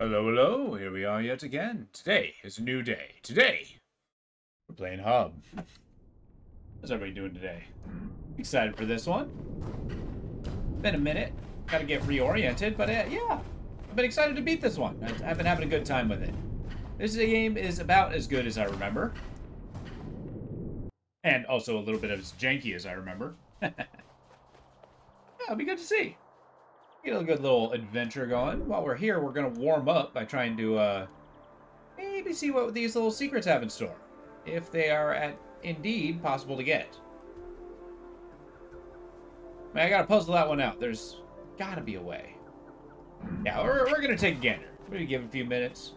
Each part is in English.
Hello, hello, here we are yet again. Today is a new day. Today, we're playing Hub. How's everybody doing today? Excited for this one? Been a minute. Gotta get reoriented, but yeah, I've been excited to beat this one. I've been having a good time with it. This game is about as good as I remember. And also a little bit as janky as I remember. Yeah, it'll be good to see. Get a good little adventure going. While we're here, we're going to warm up by trying to maybe see what these little secrets have in store. If they are indeed possible to get. Man, I got to puzzle that one out. There's got to be a way. Yeah, we're going to take a gander. We're going to give it a few minutes.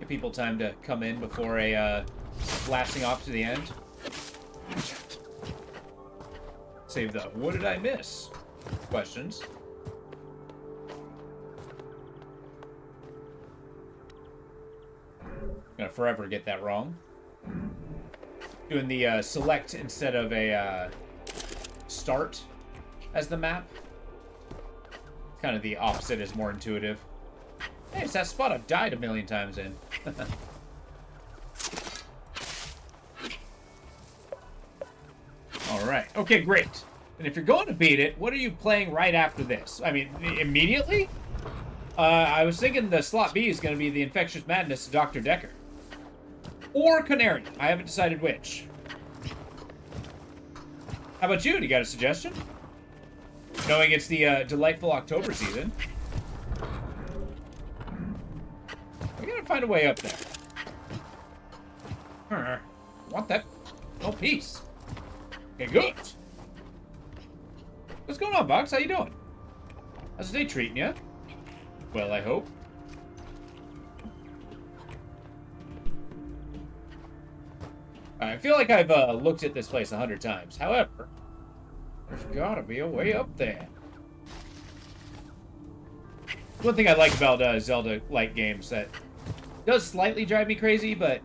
Give people time to come in before a blasting off to the end. Save the what did I miss questions. Gonna forever get that wrong. Doing the select instead of a start as the map. Kind of the opposite is more intuitive. Hey, it's that spot I've died a million times in. Alright, okay, great. And if you're going to beat it, what are you playing right after this? I mean, immediately? I was thinking the slot B is going to be the Infectious Madness of Dr. Decker. Or Canary. I haven't decided which. How about you? Do you got a suggestion? Knowing it's the delightful October season. We gotta find a way up there. Want that? Oh, peace. Okay, good. What's going on, Vox? How you doing? How's the day treating you? Well, I hope. I feel like I've looked at this place 100 times. However, there's gotta be a way up there. One thing I like about Zelda-like games that does slightly drive me crazy, but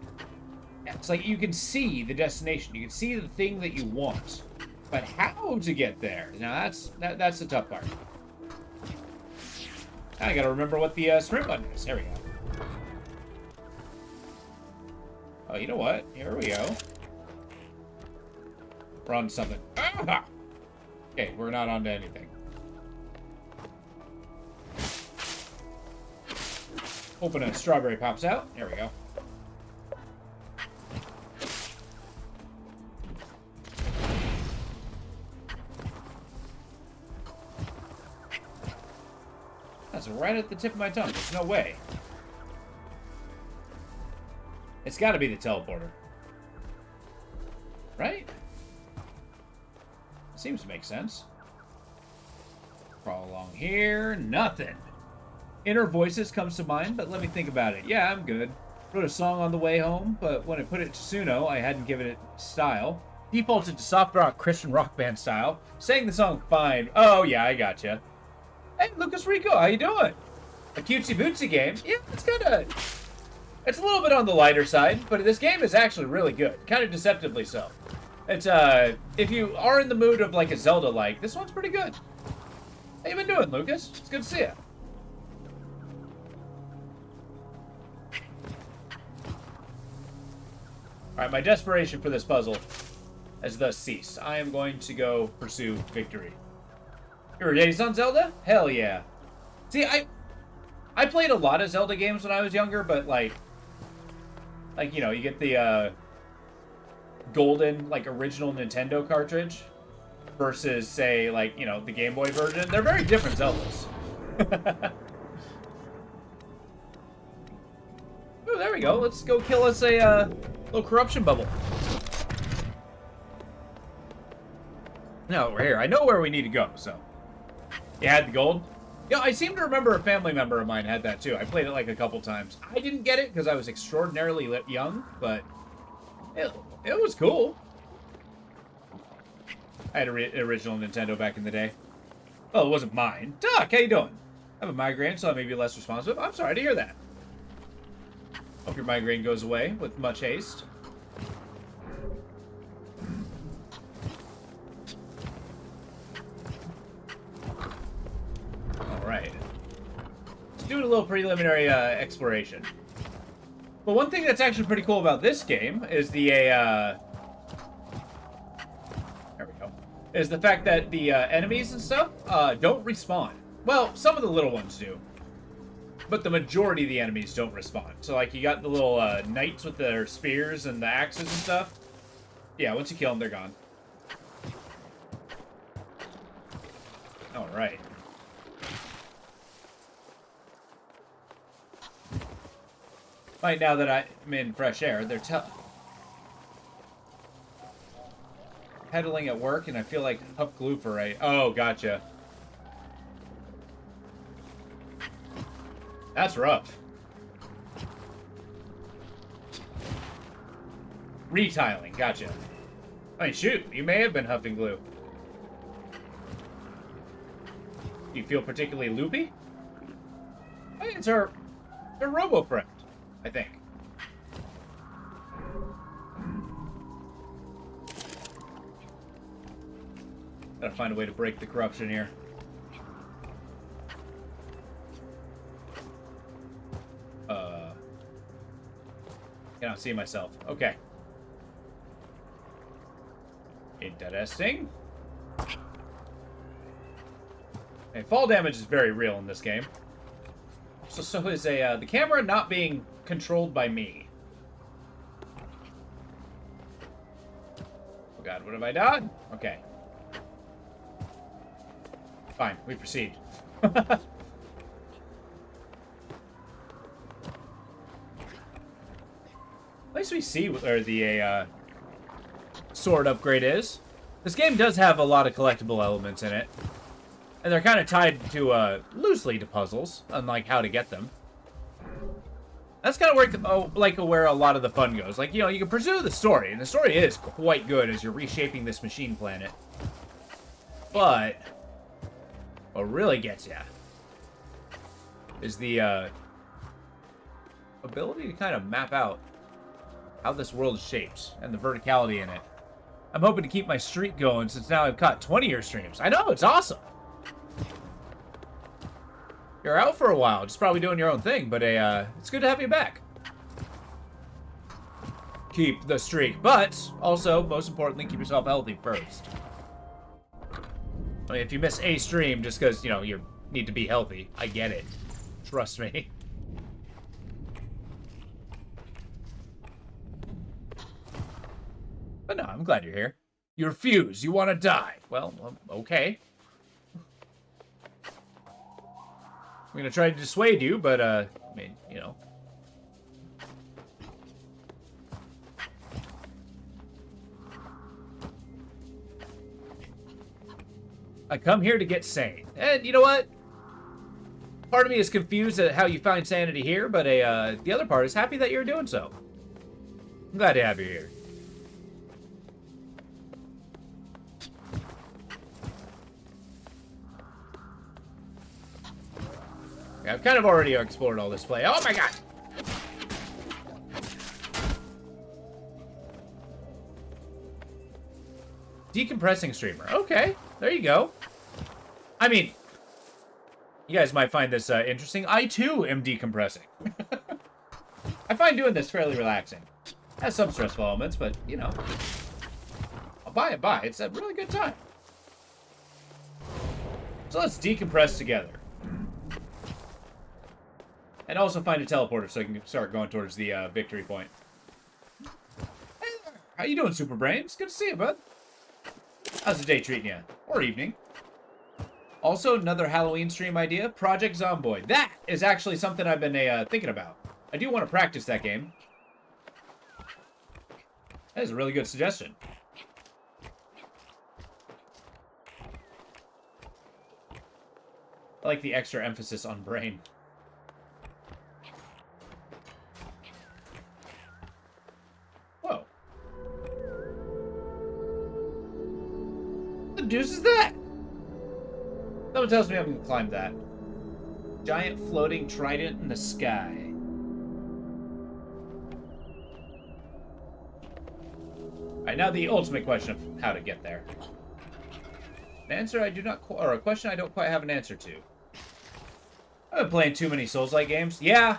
it's like you can see the destination. You can see the thing that you want. But how to get there? Now, that's the tough part. I gotta remember what the sprint button is. There we go. Oh, you know what? Here we go. We're on to something. Ah! Okay, we're not on to anything. Hoping a strawberry pops out. There we go. That's right at the tip of my tongue. There's no way. It's got to be the teleporter. Right? Seems to make sense. Crawl along here. Nothing. Inner Voices comes to mind, but let me think about it. Yeah, I'm good. Wrote a song on the way home, but when I put it to Suno, I hadn't given it style. Defaulted to soft rock Christian rock band style. Sang the song fine. Oh, yeah, I gotcha. Hey, Lucas Rico, how you doing? A cutesy bootsy game? Yeah, it's kind of... It's a little bit on the lighter side, but this game is actually really good. Kind of deceptively so. It's, if you are in the mood of, like, a Zelda-like, this one's pretty good. How you been doing, Lucas? It's good to see you. Alright, my desperation for this puzzle has thus ceased. I am going to go pursue victory. You're Daddy's on Zelda? Hell yeah. See, I played a lot of Zelda games when I was younger, but, like, you know, you get the, golden, like, original Nintendo cartridge versus, say, like, you know, the Game Boy version. They're very different Zeldas. Ooh, there we go. Let's go kill us a, little corruption bubble. No, we're here. I know where we need to go, so. You had the gold? Yeah, I seem to remember a family member of mine had that too. I played it like a couple times. I didn't get it because I was extraordinarily young, but it was cool. I had an original Nintendo back in the day. Well, it wasn't mine. Doc, how you doing? I have a migraine, so I may be less responsive. I'm sorry to hear that. Hope your migraine goes away with much haste. doing a little preliminary exploration. But one thing that's actually pretty cool about this game is the there we go. Is the fact that the enemies and stuff don't respawn. Well, some of the little ones do, but the majority of the enemies don't respawn. So like you got the little knights with their spears and the axes and stuff. Yeah, once you kill them, they're gone. All right. Right now that I'm in fresh air, they're pedaling at work, and I feel like Huff Glue for a... Oh, gotcha. That's rough. Retiling, gotcha. I mean, shoot, you may have been huffing glue. Do you feel particularly loopy? I think it's her robo friend, I think. Gotta find a way to break the corruption here. Cannot see myself. Okay. Interesting. Okay, fall damage is very real in this game. So is the camera not being controlled by me. Oh god, what have I done? Okay. Fine, we proceed. At least we see where the sword upgrade is. This game does have a lot of collectible elements in it. And they're kind of tied to, loosely to puzzles, unlike how to get them. That's kind of where a lot of the fun goes. Like, you know, you can pursue the story, and the story is quite good as you're reshaping this machine planet. But what really gets you is the, ability to kind of map out how this world is shaped, and the verticality in it. I'm hoping to keep my streak going since now I've caught 20-year streams. I know, it's awesome. You're out for a while, just probably doing your own thing, but it's good to have you back. Keep the streak, but also, most importantly, keep yourself healthy first. I mean, if you miss a stream just because, you know, you need to be healthy, I get it. Trust me. But no, I'm glad you're here. You refuse. You want to die. Well, okay. I'm going to try to dissuade you, but, I mean, you know. I come here to get sane. And you know what? Part of me is confused at how you find sanity here, but the other part is happy that you're doing so. I'm glad to have you here. I've kind of already explored all this play. Oh my god! Decompressing streamer. Okay, there you go. I mean, you guys might find this interesting. I, too, am decompressing. I find doing this fairly relaxing. Has some stressful elements, but, you know. I'll buy it, buy. It's a really good time. So let's decompress together. And also find a teleporter so I can start going towards the victory point. Hey there. How you doing, Super Brains? Good to see you, bud. How's the day treating you? Or evening. Also, another Halloween stream idea, Project Zomboid. That is actually something I've been thinking about. I do want to practice that game. That is a really good suggestion. I like the extra emphasis on brain. Whoa. What the deuce is that? Someone tells me I'm gonna climb that. Giant floating trident in the sky. Alright, now the ultimate question of how to get there. An answer I do not or a question I don't quite have an answer to. I've been playing too many Souls-like games. Yeah.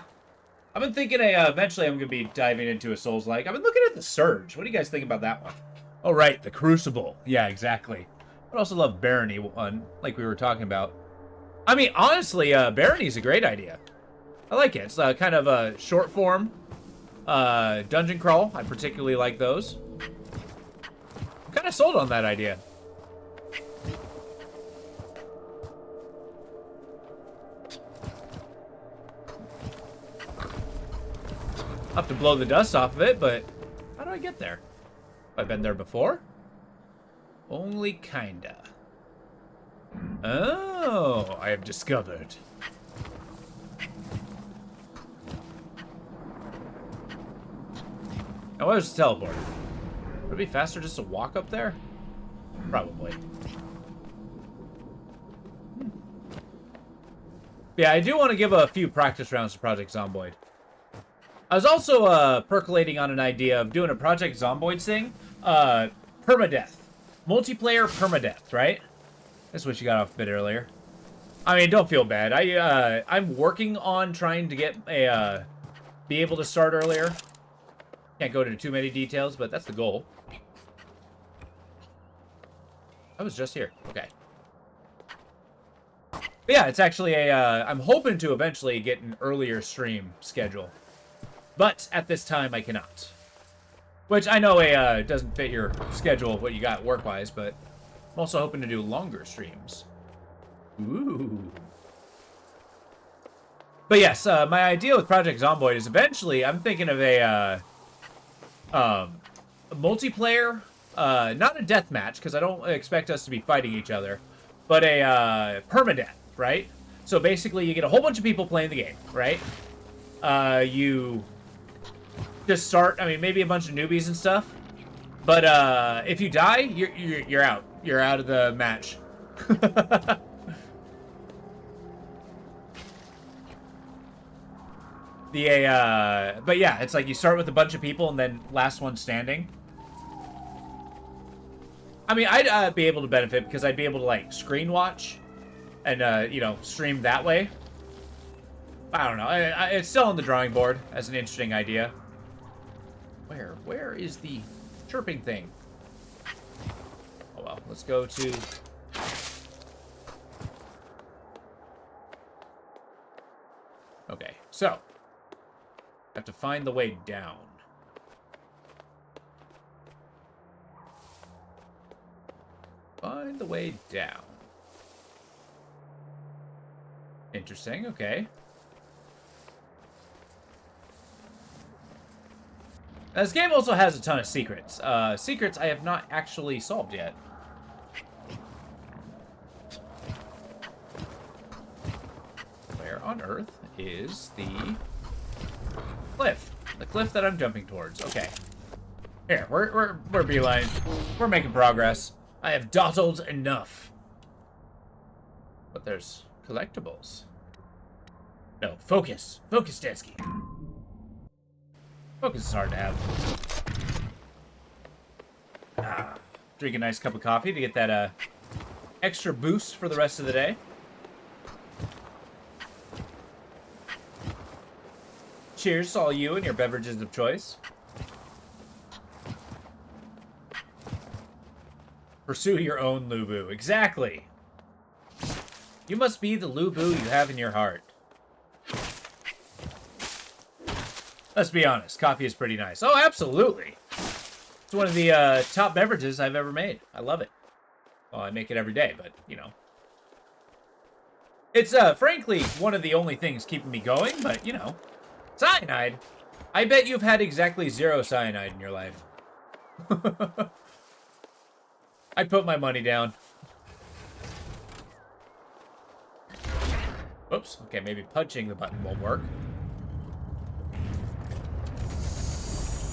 I've been thinking eventually I'm going to be diving into a Souls-like. I've been looking at the Surge. What do you guys think about that one? Oh, right. The Crucible. Yeah, exactly. I also love Barony one, like we were talking about. I mean, honestly, Barony's a great idea. I like it. It's kind of a short form dungeon crawl. I particularly like those. I'm kind of sold on that idea. I'll have to blow the dust off of it, but how do I get there? Have I been there before? Only kinda. Oh, I have discovered. Now, where's the teleport? Would it be faster just to walk up there? Probably. Yeah, I do want to give a few practice rounds to Project Zomboid. I was also percolating on an idea of doing a Project Zomboid thing. Permadeath. Multiplayer permadeath, right? That's what you got off a bit earlier. I mean, don't feel bad. I'm working on trying to get a be able to start earlier. Can't go into too many details, but that's the goal. I was just here. Okay. But yeah, it's actually a I'm hoping to eventually get an earlier stream schedule. But at this time, I cannot. Which I know doesn't fit your schedule, what you got work-wise, but I'm also hoping to do longer streams. Ooh. But yes, my idea with Project Zomboid is eventually I'm thinking of a multiplayer, not a death match, because I don't expect us to be fighting each other, but a permadeath, right? So basically, you get a whole bunch of people playing the game, right? You just start, I mean, maybe a bunch of newbies and stuff, but if you die, you're out. You're out of the match. But yeah, it's like you start with a bunch of people and then last one standing. I mean, I'd be able to benefit because I'd be able to, like, screen watch and, you know, stream that way. I don't know. It's still on the drawing board as an interesting idea. Where is the chirping thing? Oh, well, let's go to... Okay, so... I have to find the way down. Find the way down. Interesting, okay. Now, this game also has a ton of secrets. Secrets I have not actually solved yet. Where on earth is the cliff? The cliff that I'm jumping towards. Okay. Here, we're beeline. We're making progress. I have dawdled enough. But there's collectibles. No, focus. Focus, Dansky. Focus is hard to have. Drink a nice cup of coffee to get that extra boost for the rest of the day. Cheers to all you and your beverages of choice. Pursue your own Lubu. Exactly. You must be the Lubu you have in your heart. Let's be honest, coffee is pretty nice. Oh, absolutely. It's one of the top beverages I've ever made. I love it. Well, I make it every day, but, you know. It's, frankly, one of the only things keeping me going, but, you know. Cyanide. I bet you've had exactly 0 cyanide in your life. I'd put my money down. Oops. Okay, maybe punching the button won't work.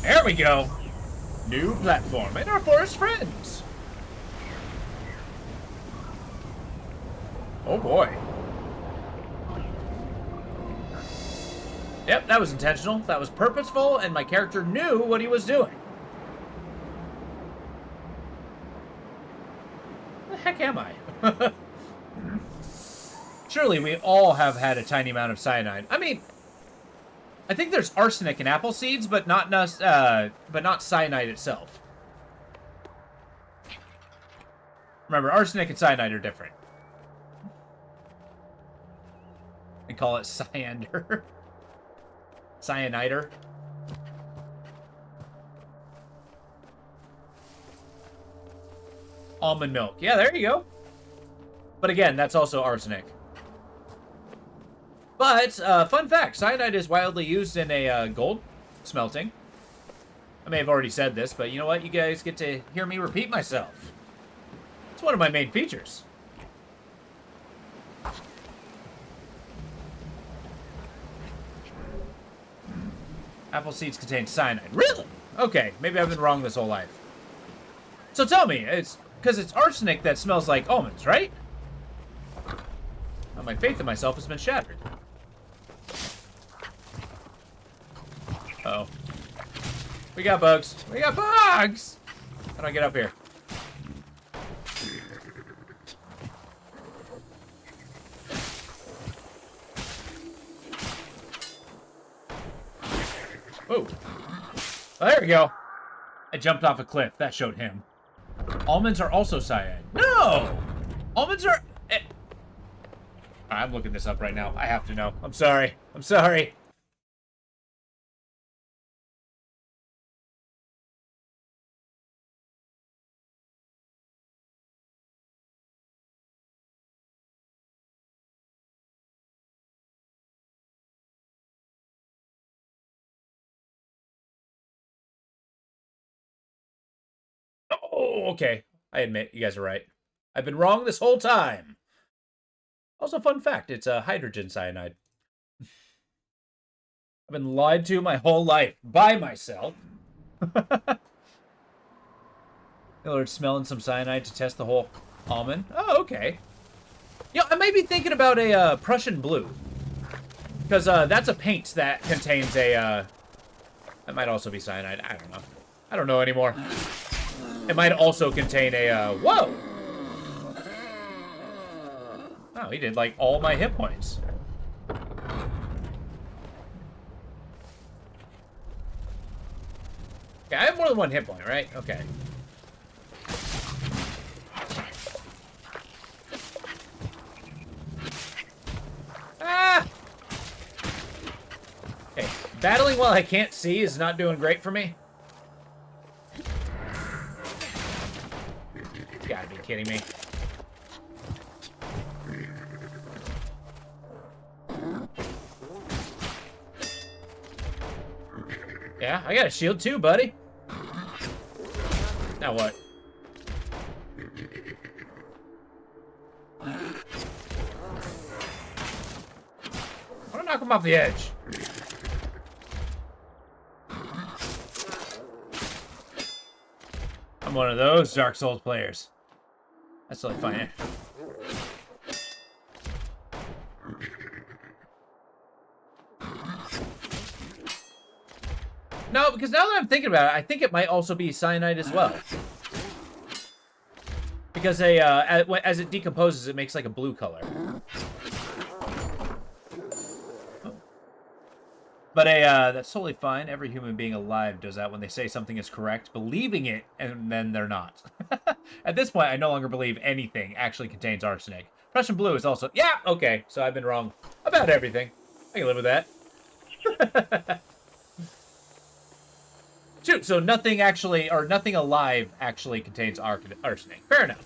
There we go. New platform and our forest friends. Oh boy. Yep, that was intentional. That was purposeful, and my character knew what he was doing. Where the heck am I? Surely we all have had a tiny amount of cyanide. I mean, I think there's arsenic in apple seeds, but not cyanide itself. Remember, arsenic and cyanide are different. And call it cyander. Cyanider. Almond milk. Yeah, there you go. But again, that's also arsenic. But, fun fact, cyanide is widely used in a gold smelting. I may have already said this, but you know what? You guys get to hear me repeat myself. It's one of my main features. Apple seeds contain cyanide. Really? Okay, maybe I've been wrong this whole life. So tell me, it's because it's arsenic that smells like almonds, right? Well, my faith in myself has been shattered. Uh-oh. We got bugs. We got bugs! How do I get up here? Whoa. Oh, there we go. I jumped off a cliff. That showed him. Almonds are also cyan. No! Almonds are... I'm looking this up right now. I have to know. I'm sorry. I'm sorry. Oh, okay. I admit, you guys are right. I've been wrong this whole time. Also, fun fact, it's a hydrogen cyanide. I've been lied to my whole life by myself. Millard's smelling some cyanide to test the whole almond. Oh, okay. You know, I may be thinking about a Prussian blue. Because that's a paint that contains a... that might also be cyanide. I don't know. I don't know anymore. It might also contain a... whoa! Oh, he did, like, all my hit points. Yeah, I have more than one hit point, right? Okay. Ah! Okay, battling while I can't see is not doing great for me. You gotta be kidding me. Yeah, I got a shield too, buddy. Now what? I want to knock him off the edge. I'm one of those Dark Souls players. That's totally fine. No, because now that I'm thinking about it, I think it might also be cyanide as well. Because as it decomposes, it makes like a blue color. But that's totally fine. Every human being alive does that when they say something is correct, believing it, and then they're not. At this point, I no longer believe anything actually contains arsenic. Prussian blue is also... Yeah, okay, so I've been wrong about everything. I can live with that. Shoot, so nothing actually, or nothing alive actually contains arsenic. Fair enough.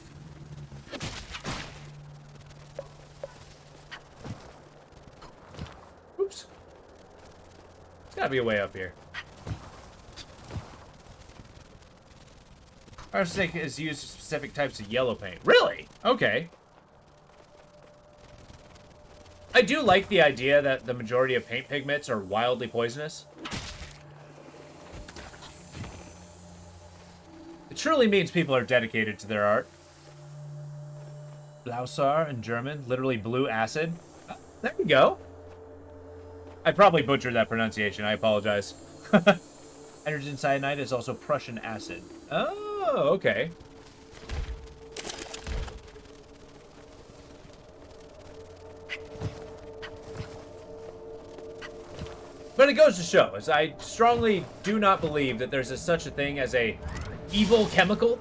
Oops. There's gotta be a way up here. Arsenic is used in specific types of yellow paint. Really? Okay. I do like the idea that the majority of paint pigments are wildly poisonous. It truly means people are dedicated to their art. Blausar in German, literally blue acid. There we go. I probably butchered that pronunciation. I apologize. Hydrogen cyanide is also Prussian acid. Oh, okay. But it goes to show, as I strongly do not believe that there's such a thing as a evil chemical.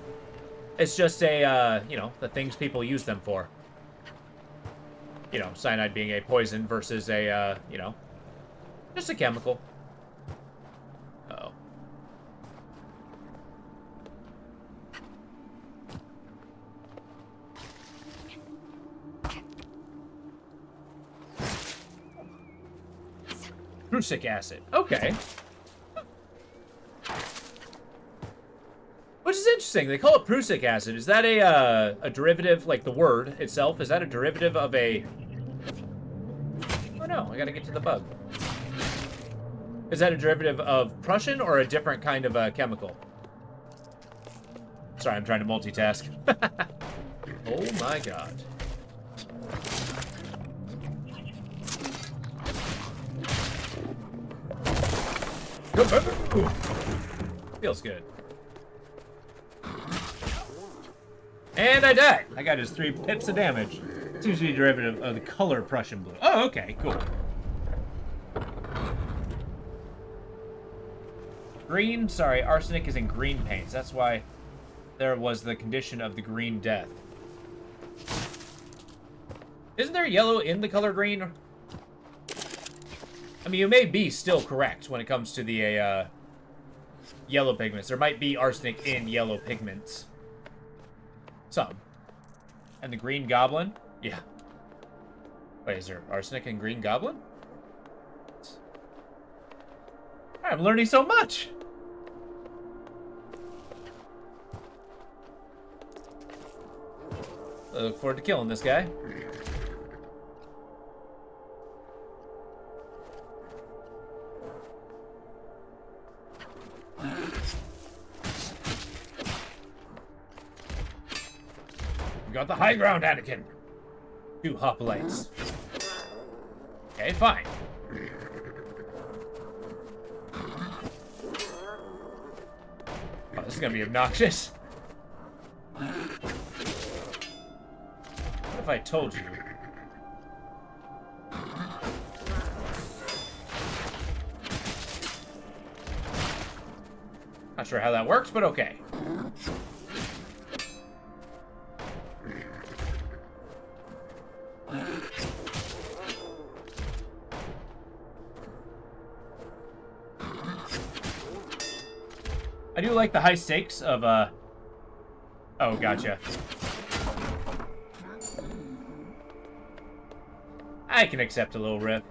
It's just a, you know, the things people use them for. You know, cyanide being a poison versus a, you know, just a chemical. Uh-oh. Prussic acid. Okay. Which is interesting. They call it prussic acid. Is that a derivative, like the word itself? Is that a derivative of a... Oh no, I gotta get to the bug. Is that a derivative of Prussian or a different kind of chemical? Sorry, I'm trying to multitask. Oh my god. Feels good. And I died. I got just 3 pips of damage. Seems to be a derivative of the color Prussian blue. Oh, okay, cool. Green, sorry, arsenic is in green paints. That's why there was the condition of the green death. Isn't there yellow in the color green? I mean, you may be still correct when it comes to the yellow pigments. There might be arsenic in yellow pigments. Some. And the Green Goblin? Yeah. Wait, is there arsenic in Green Goblin? I'm learning so much! I look forward to killing this guy. We got the high ground, Anakin. 2 hoplites. Okay, fine. Oh, this is gonna be obnoxious. What if I told you? Not sure how that works, but okay. I do like the high stakes of, oh, gotcha. I can accept a little rip.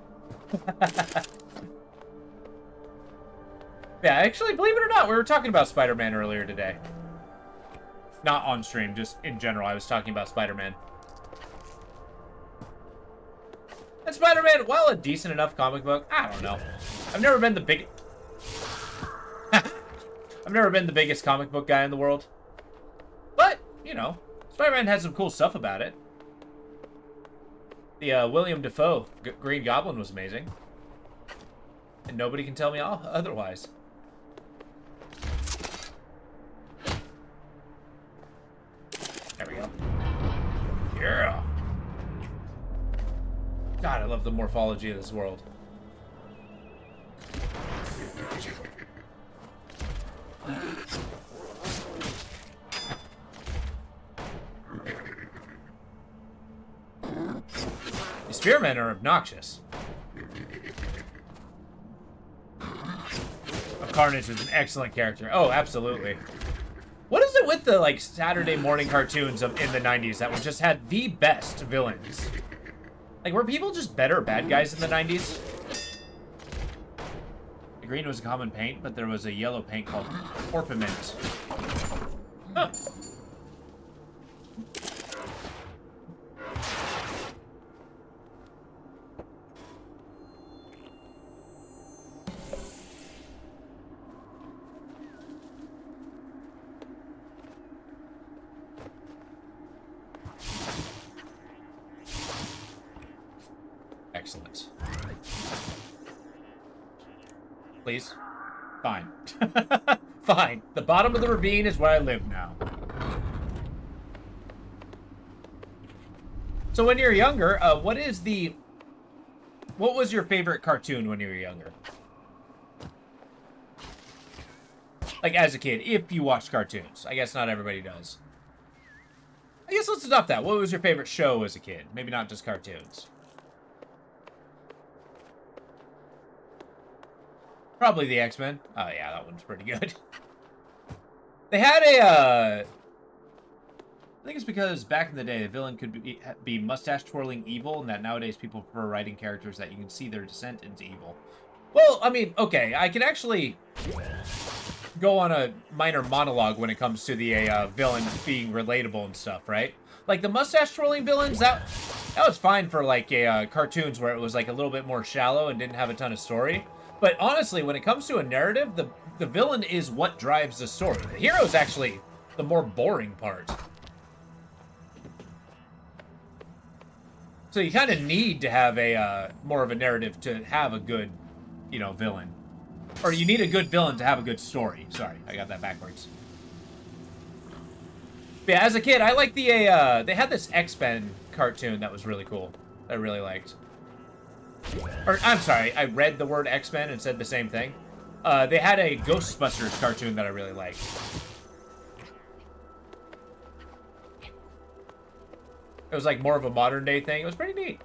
Yeah, actually, believe it or not, we were talking about Spider-Man earlier today. Not on stream, just in general, I was talking about Spider-Man. And Spider-Man, while a decent enough comic book, I don't know. I've never been the big... I've never been the biggest comic book guy in the world. But, you know, Spider-Man had some cool stuff about it. The William Dafoe Green Goblin was amazing. And nobody can tell me otherwise. There we go. Yeah. God, I love the morphology of this world. The spearmen are obnoxious. Carnage is an excellent character. Oh, absolutely. What is it with the, like, Saturday morning cartoons in the 90s that were just had the best villains? Like, were people just better bad guys in the 90s? The green was a common paint, but there was a yellow paint called Orpiment. Huh. Excellent. Please? Fine. Fine. The bottom of the ravine is where I live now. So when you're younger, what was your favorite cartoon when you were younger? Like, as a kid, if you watched cartoons. I guess not everybody does. I guess let's adopt that. What was your favorite show as a kid? Maybe not just cartoons. Probably the X-Men. Oh, yeah, that one's pretty good. They had a, I think it's because back in the day, the villain could be mustache-twirling evil, and that nowadays people prefer writing characters that you can see their descent into evil. Well, I mean, okay, I can actually go on a minor monologue when it comes to the villain being relatable and stuff, right? Like, the mustache-twirling villains, that was fine for, like, cartoons where it was, like, a little bit more shallow and didn't have a ton of story. But honestly, when it comes to a narrative, the villain is what drives the story. The hero is actually the more boring part. So you kind of need to have a more of a narrative to have a good, you know, villain. Or you need a good villain to have a good story. Sorry, I got that backwards. But yeah, as a kid, I liked the, they had this X-Men cartoon that was really cool. That I really liked. Or, I'm sorry, I read the word X-Men and said the same thing. They had a Ghostbusters cartoon that I really liked. It was like more of a modern day thing. It was pretty neat.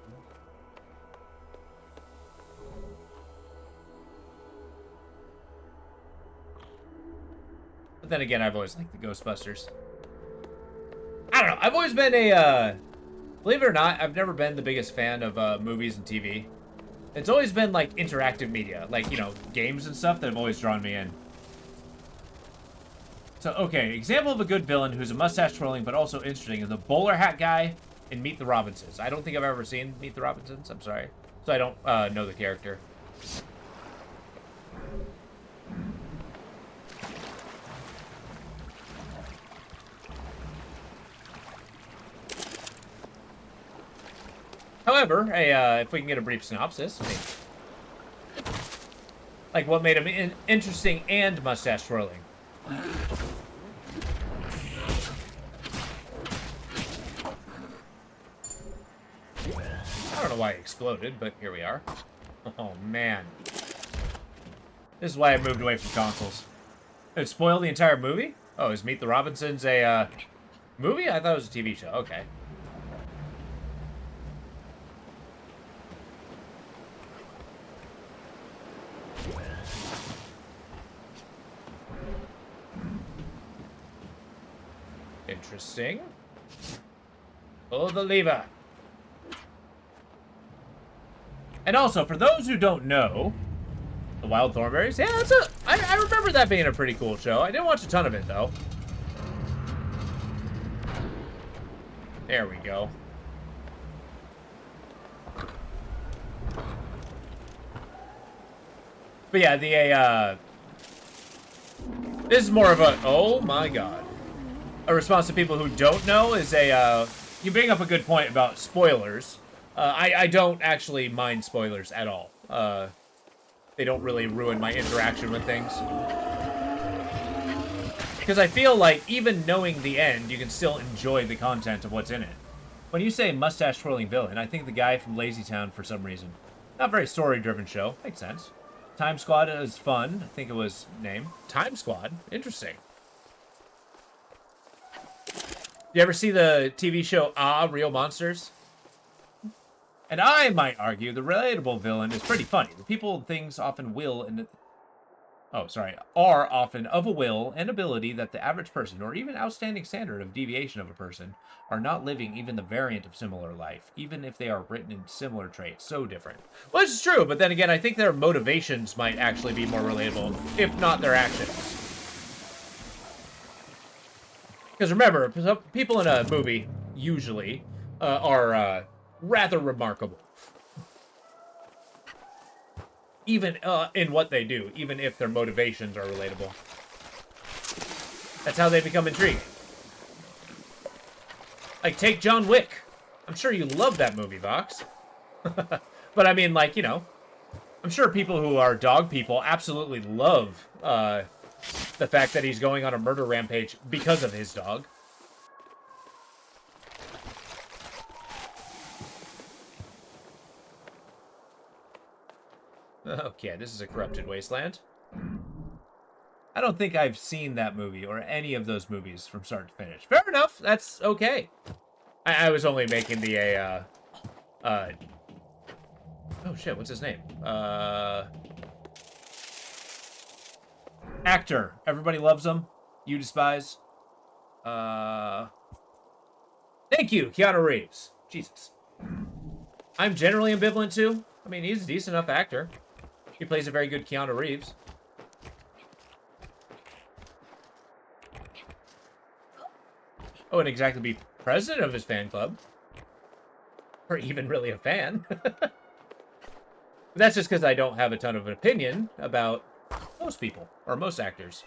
But then again, I've always liked the Ghostbusters. I don't know. I've always been a, believe it or not, I've never been the biggest fan of movies and TV. It's always been like interactive media, like, you know, games and stuff that have always drawn me in. So, okay, example of a good villain who's a mustache twirling but also interesting is the bowler hat guy in Meet the Robinsons. I don't think I've ever seen Meet the Robinsons. I'm sorry. So I don't know the character. However, if we can get a brief synopsis, maybe. Like what made him interesting and mustache twirling. I don't know why it exploded, but here we are. Oh, man. This is why I moved away from consoles. It spoiled the entire movie? Oh, is Meet the Robinsons a movie? I thought it was a TV show. Okay. Interesting. Pull the lever. And also, for those who don't know, the Wild Thornberrys, yeah, I remember that being a pretty cool show. I didn't watch a ton of it, though. There we go. But yeah, this is more of a, oh my god. A response to people who don't know is you bring up a good point about spoilers. I don't actually mind spoilers at all. They don't really ruin my interaction with things. Because I feel like even knowing the end, you can still enjoy the content of what's in it. When you say mustache twirling villain, I think the guy from Lazy Town for some reason. Not very story-driven show. Makes sense. Time Squad is fun. I think it was named. Time Squad? Interesting. You ever see the TV show Real Monsters? And I might argue the relatable villain is pretty funny. The people and things often are often of a will and ability that the average person, or even outstanding standard of deviation of a person, are not living even the variant of similar life, even if they are written in similar traits, so different. Well, this is true, but then again, I think their motivations might actually be more relatable, if not their actions. Because remember, people in a movie, usually, are rather remarkable. Even in what they do, even if their motivations are relatable. That's how they become intriguing. Like, take John Wick. I'm sure you love that movie, Vox. But I mean, like, you know, I'm sure people who are dog people absolutely love the fact that he's going on a murder rampage because of his dog. Okay, this is a corrupted wasteland. I don't think I've seen that movie or any of those movies from start to finish. Fair enough. That's okay. I was only making the oh shit, what's his name? Actor. Everybody loves him. You despise. Thank you, Keanu Reeves. Jesus. I'm generally ambivalent too. I mean, he's a decent enough actor. He plays a very good Keanu Reeves. I wouldn't exactly be president of his fan club. Or even really a fan. But that's just because I don't have a ton of an opinion about most people, or most actors.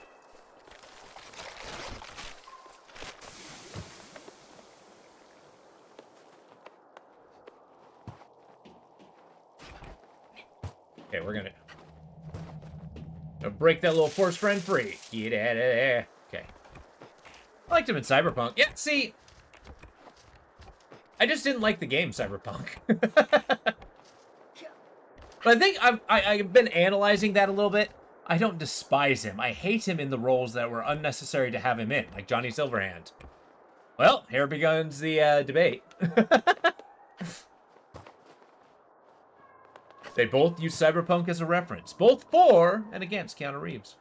Okay, we're gonna break that little force friend free. Get out of there. Okay. I liked him in Cyberpunk. Yeah, see, I just didn't like the game Cyberpunk. But I think I've been analyzing that a little bit. I don't despise him. I hate him in the roles that were unnecessary to have him in, like Johnny Silverhand. Well, here begins the debate. They both use Cyberpunk as a reference, both for and against Keanu Reeves.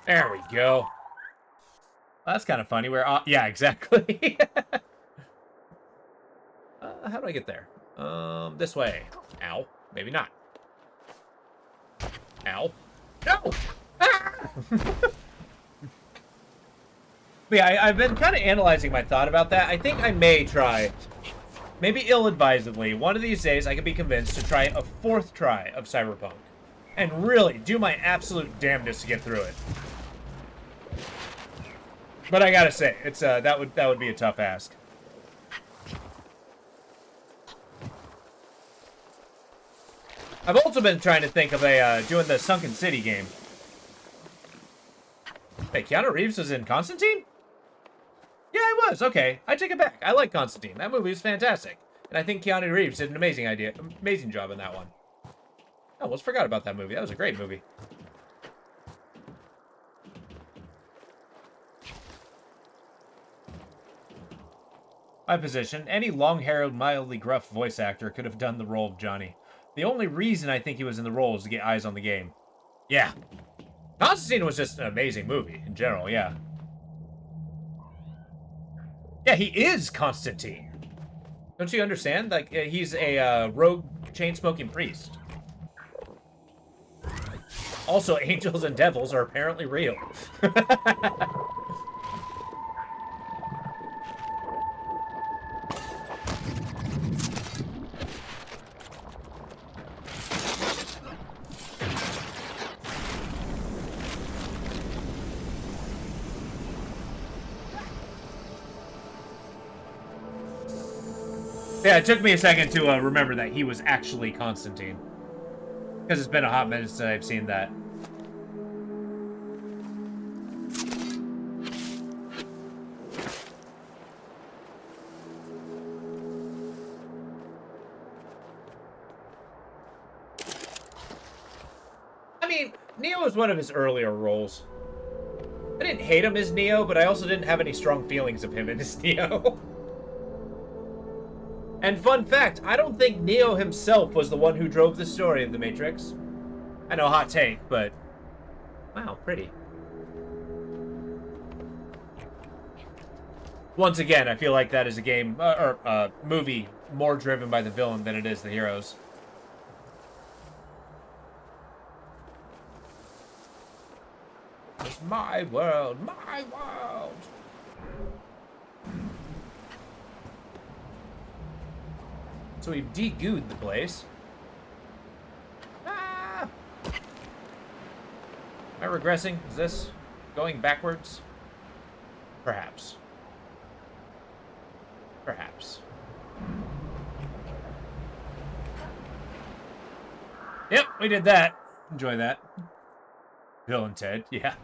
There we go. Well, that's kind of funny. Yeah, exactly. How do I get there? This way. Ow. Maybe not. Ow. No! Ah! But yeah, I've been kind of analyzing my thought about that. I think I may try, maybe ill-advisedly, one of these days I could be convinced to try a 4th try of Cyberpunk. And really do my absolute damnedest to get through it. But I gotta say, it's that would be a tough ask. I've also been trying to think of doing the Sunken City game. Hey, Keanu Reeves was in Constantine? Yeah, I was. Okay, I take it back. I like Constantine. That movie was fantastic. And I think Keanu Reeves did an amazing job in that one. I almost forgot about that movie. That was a great movie. My position, any long-haired, mildly gruff voice actor could have done the role of Johnny. The only reason I think he was in the role is to get eyes on the game. Yeah. Constantine was just an amazing movie, in general, yeah. Yeah, he is Constantine. Don't you understand? Like, he's a rogue chain-smoking priest. Also, angels and devils are apparently real. Yeah, it took me a second to remember that he was actually Constantine. Because it's been a hot minute since I've seen that. I mean, Neo was one of his earlier roles. I didn't hate him as Neo, but I also didn't have any strong feelings of him as Neo. And fun fact, I don't think Neo himself was the one who drove the story of The Matrix. I know, hot take, but... wow, pretty. Once again, I feel like that is a game, or movie, more driven by the villain than it is the heroes. It's my world, my world! So we've de-gooed the place. Ah! Am I regressing? Is this going backwards? Perhaps. Perhaps. Yep, we did that. Enjoy that. Bill and Ted, yeah.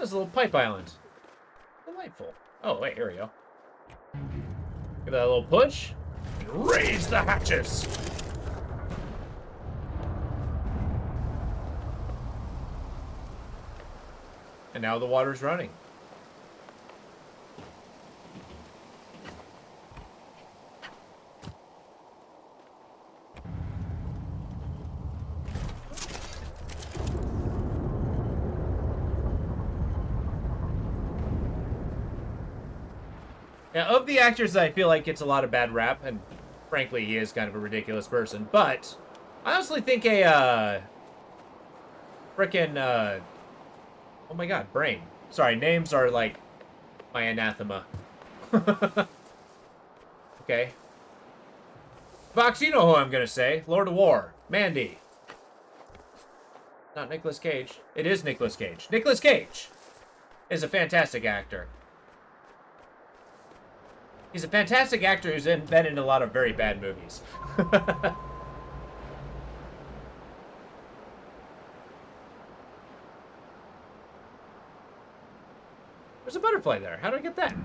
That's a little pipe island. Delightful. Oh, wait, here we go. Give that a little push. And raise the hatches. And now the water's running. Now, of the actors that I feel like gets a lot of bad rap, and frankly, he is kind of a ridiculous person, but I honestly think a, frickin', oh my god, brain. Sorry, names are, like, my anathema. Okay. Fox, you know who I'm gonna say. Lord of War. Mandy. Not Nicolas Cage. It is Nicolas Cage. Nicolas Cage is a fantastic actor. He's a fantastic actor who's been in a lot of very bad movies. There's a butterfly there. How did I get that?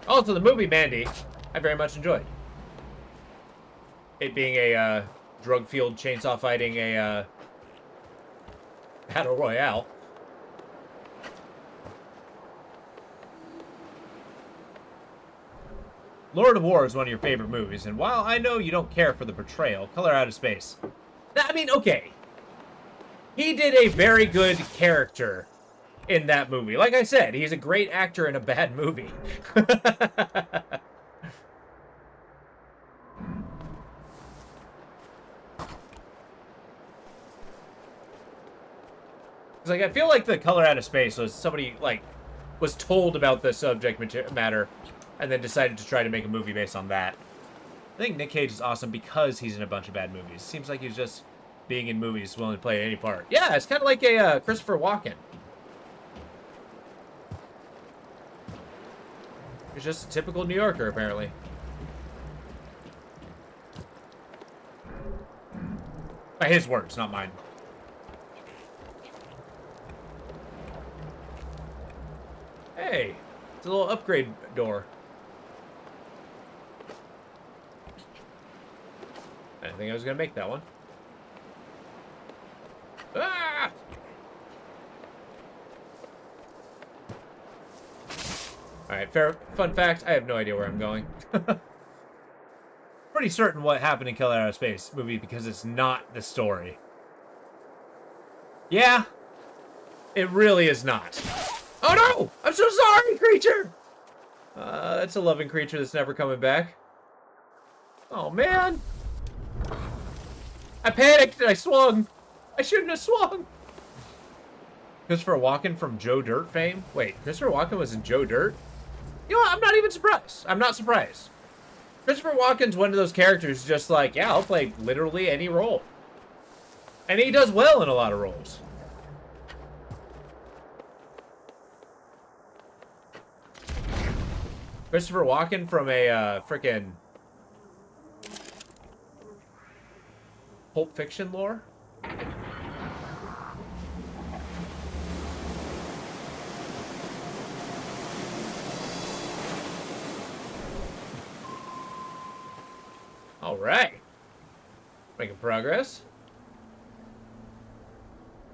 Also, the movie Mandy, I very much enjoyed. It being a drug-fueled chainsaw fighting a battle royale. Lord of War is one of your favorite movies, and while I know you don't care for the portrayal, Color Out of Space. I mean, okay. He did a very good character in that movie. Like I said, he's a great actor in a bad movie. Like, I feel like the Color Out of Space was somebody, like, was told about the subject matter and then decided to try to make a movie based on that. I think Nick Cage is awesome because he's in a bunch of bad movies. Seems like he's just being in movies willing to play any part. Yeah, it's kind of like a Christopher Walken. He's just a typical New Yorker, apparently. By his words, not mine. Hey, it's a little upgrade door. I didn't think I was going to make that one. Ah! Alright, fun fact, I have no idea where I'm going. Pretty certain what happened in Color Out of Space movie because it's not the story. Yeah, it really is not. Oh no! I'm so sorry, creature! That's a loving creature that's never coming back. Oh man! I panicked and I swung! I shouldn't have swung! Christopher Walken from Joe Dirt fame? Wait, Christopher Walken was in Joe Dirt? You know what? I'm not even surprised. I'm not surprised. Christopher Walken's one of those characters just like, yeah, I'll play literally any role. And he does well in a lot of roles. Christopher Walken from a frickin' Pulp Fiction lore? Alright. Making progress.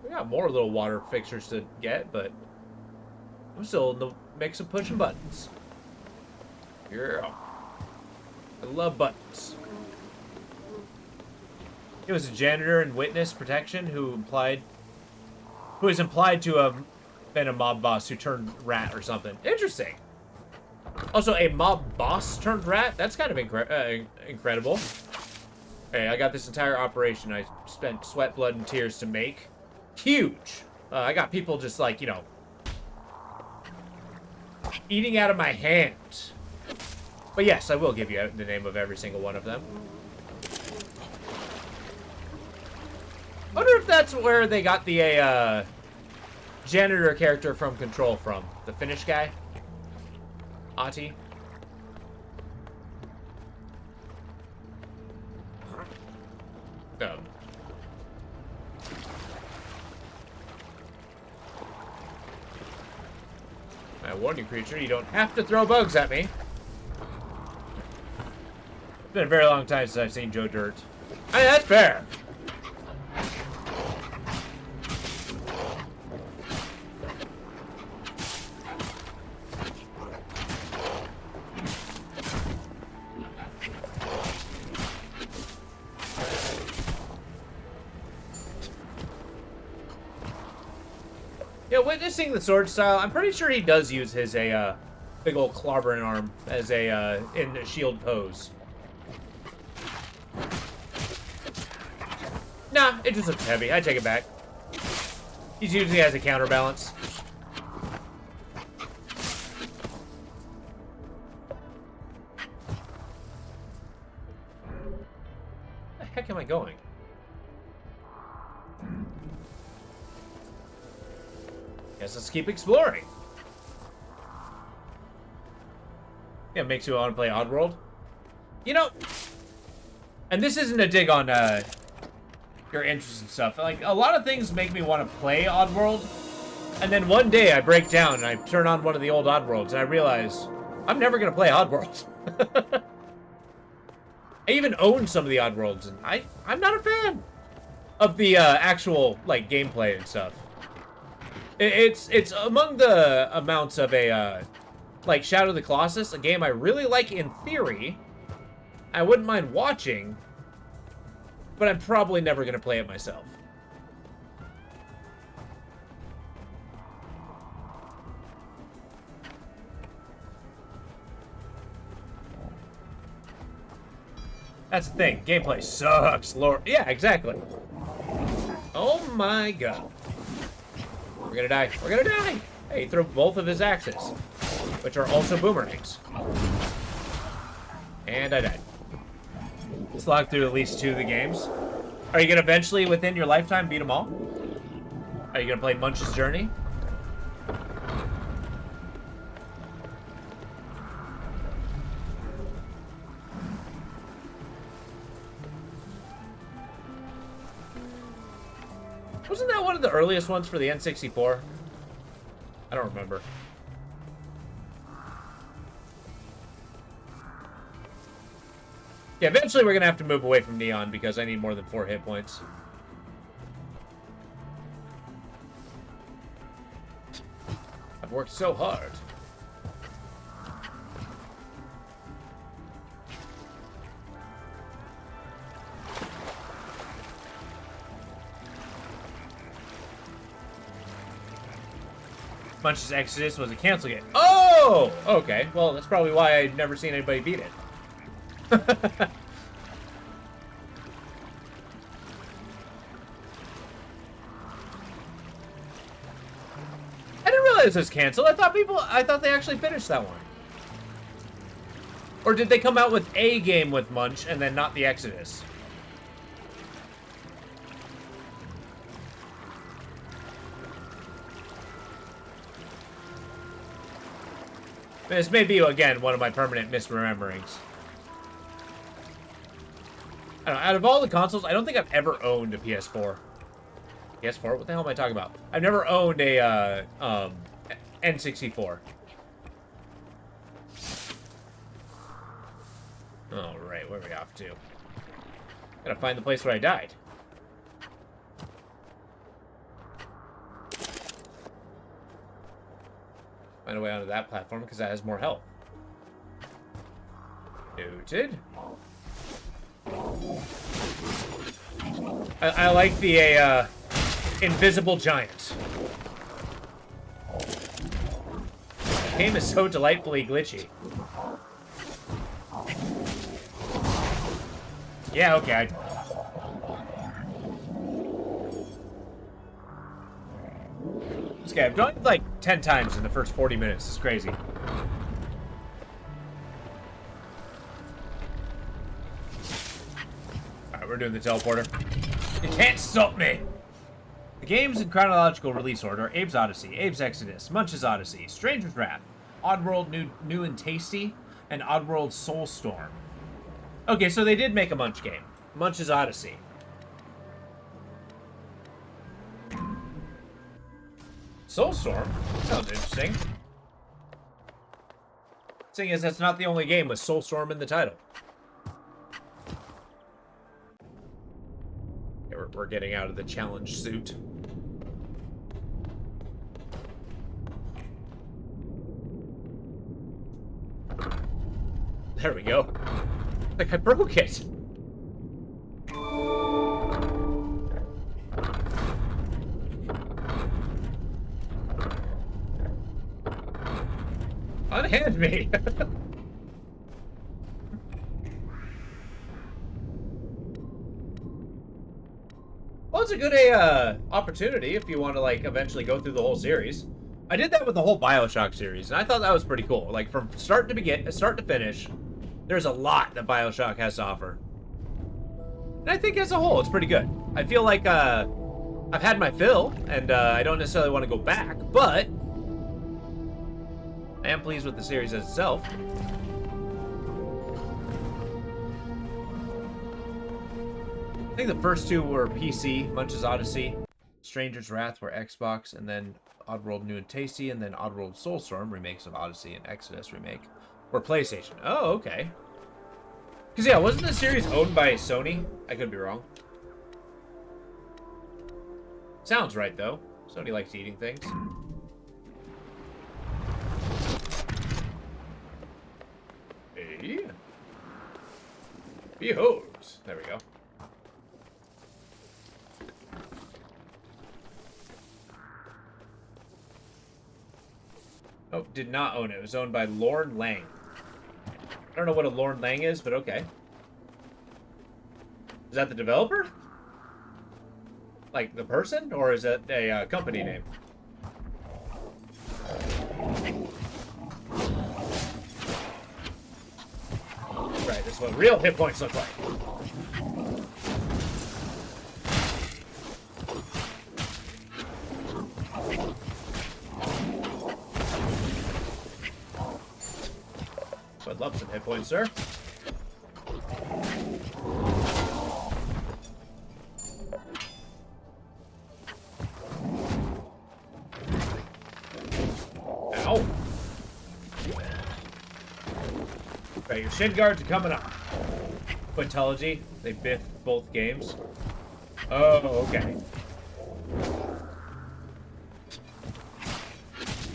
We got more little water fixtures to get, but I'm still in the mix of pushing buttons. Yeah. I love buttons. He was a janitor in witness protection who is implied to have been a mob boss who turned rat or something. Interesting. Also, a mob boss turned rat? That's kind of incredible. Hey, I got this entire operation I spent sweat, blood, and tears to make. Huge. I got people just like, you know, eating out of my hand. But yes, I will give you the name of every single one of them. I wonder if that's where they got the janitor character from Control from. The Finnish guy. Ahti. warn you, creature, you don't have to throw bugs at me. It's been a very long time since I've seen Joe Dirt. I mean, that's fair. Yeah, witnessing the sword style, I'm pretty sure he does use his big old clobbering arm as in a shield pose. Nah, it just looks heavy. I take it back. He's usually has a counterbalance. Where the heck am I going? Guess let's keep exploring. Yeah, it makes you want to play Oddworld. You know, and this isn't a dig on your interests and stuff. Like, a lot of things make me want to play Oddworld, and then one day I break down and I turn on one of the old Oddworlds and I realize I'm never going to play Oddworld. I even own some of the Oddworlds, and I'm not a fan of the actual, like, gameplay and stuff. It's among the amounts of a, like, Shadow of the Colossus, a game I really like in theory. I wouldn't mind watching, but I'm probably never going to play it myself. That's the thing. Gameplay sucks, Lord. Yeah, exactly. Oh my god. We're gonna die. We're gonna die! Hey, he threw both of his axes, which are also boomerangs. And I died. Slog through at least 2 of the games. Are you gonna eventually, within your lifetime, beat them all? Are you gonna play Munch's Journey? Wasn't that one of the earliest ones for the N64? I don't remember. Yeah, eventually we're gonna have to move away from Neon because I need more than 4 hit points. I've worked so hard. Munch's Exodus was a cancel game. Oh! Okay. Well, that's probably why I've never seen anybody beat it. I didn't realize it was canceled. I thought they actually finished that one. Or did they come out with a game with Munch and then not the Exodus? This may be, again, one of my permanent misrememberings. I don't know, out of all the consoles, I don't think I've ever owned a PS4. PS4? What the hell am I talking about? I've never owned a N64. Alright, where are we off to? Gotta find the place where I died. Find a way onto that platform because that has more health. Noted. I like the invisible giant. The game is so delightfully glitchy. Yeah, okay. This guy, I've done it like 10 times in the first 40 minutes. It's crazy. Alright, we're doing the teleporter. You can't stop me! The games in chronological release order are Abe's Odyssey, Abe's Exodus, Munch's Odyssey, Stranger's Wrath, Oddworld New and Tasty, and Oddworld Soulstorm. Okay, so they did make a Munch game. Munch's Odyssey. Soulstorm? Sounds interesting. Seeing as that's not the only game with Soulstorm in the title. Okay, we're getting out of the challenge suit. There we go. Like I broke it. Unhand me. Well, it's a good opportunity if you want to like eventually go through the whole series. I did that with the whole BioShock series, and I thought that was pretty cool. Like from start to finish, there's a lot that BioShock has to offer. And I think as a whole, it's pretty good. I feel like I've had my fill, and I don't necessarily want to go back, but I am pleased with the series as itself. I think the first two were PC, Munch's Odyssey, Stranger's Wrath were Xbox, and then Oddworld New and Tasty, and then Oddworld Soulstorm, remakes of Odyssey and Exodus remake, were PlayStation. Oh, okay. Because, yeah, wasn't the series owned by Sony? I could be wrong. Sounds right, though. Sony likes eating things. Hey. Behold. There we go. Oh, did not own it. It was owned by Lorne Lang. I don't know what a Lorne Lang is, but okay. Is that the developer? Like the person? Or is it a company name? Right, that's what real hit points look like. Would love some hit points, sir. Ow. Right, your shin guards are coming up. Quintology, they biff both games. Oh, okay.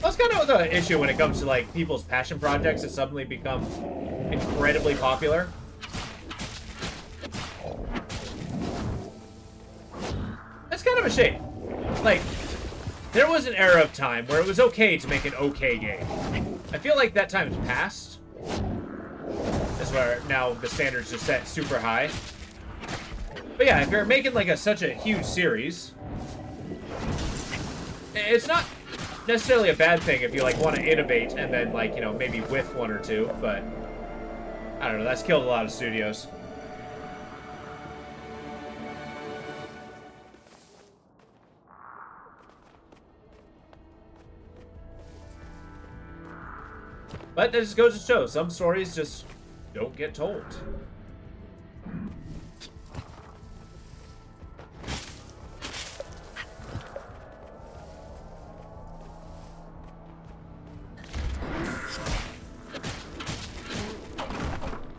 That's kind of the issue when it comes to like people's passion projects that suddenly become incredibly popular. That's kind of a shame. Like, there was an era of time where it was okay to make an okay game. I feel like that time's passed. That's where now the standards just set super high. But yeah, if you're making like such a huge series, it's not necessarily a bad thing if you like want to innovate and then like, you know, maybe whiff one or two, but I don't know, that's killed a lot of studios. But that just goes to show, some stories just don't get told.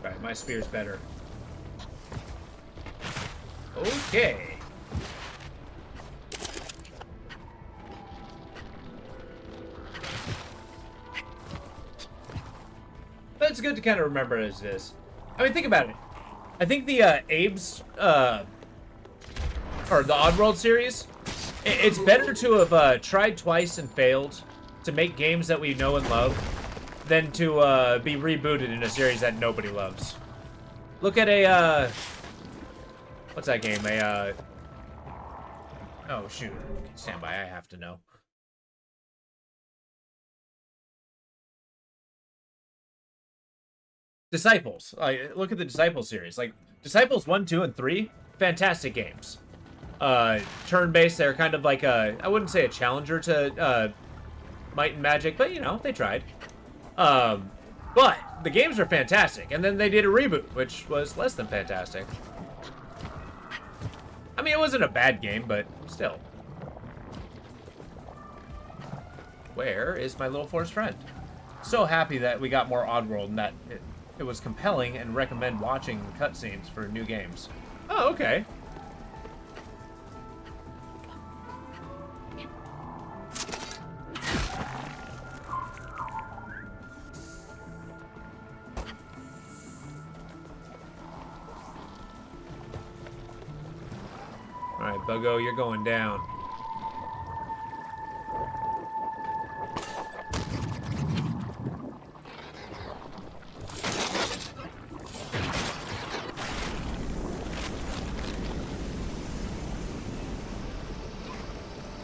Right, my spear's better. Okay. But it's good to kind of remember it as this. I mean, think about it. I think the Abe's, or the Oddworld series, it's better to have tried twice and failed to make games that we know and love than to be rebooted in a series that nobody loves. Look at a, what's that game? Oh, shoot. Stand by, I have to know. Disciples. Look at the Disciples series. Like, Disciples 1, 2, and 3, fantastic games. Turn-based, they're kind of like I wouldn't say a challenger to Might and Magic, but, you know, they tried. But the games are fantastic, and then they did a reboot, which was less than fantastic. I mean, it wasn't a bad game, but still. Where is my little forest friend? so happy that we got more Oddworld and that it was compelling and recommend watching cutscenes for new games. Oh, okay. Alright, Buggo, you're going down.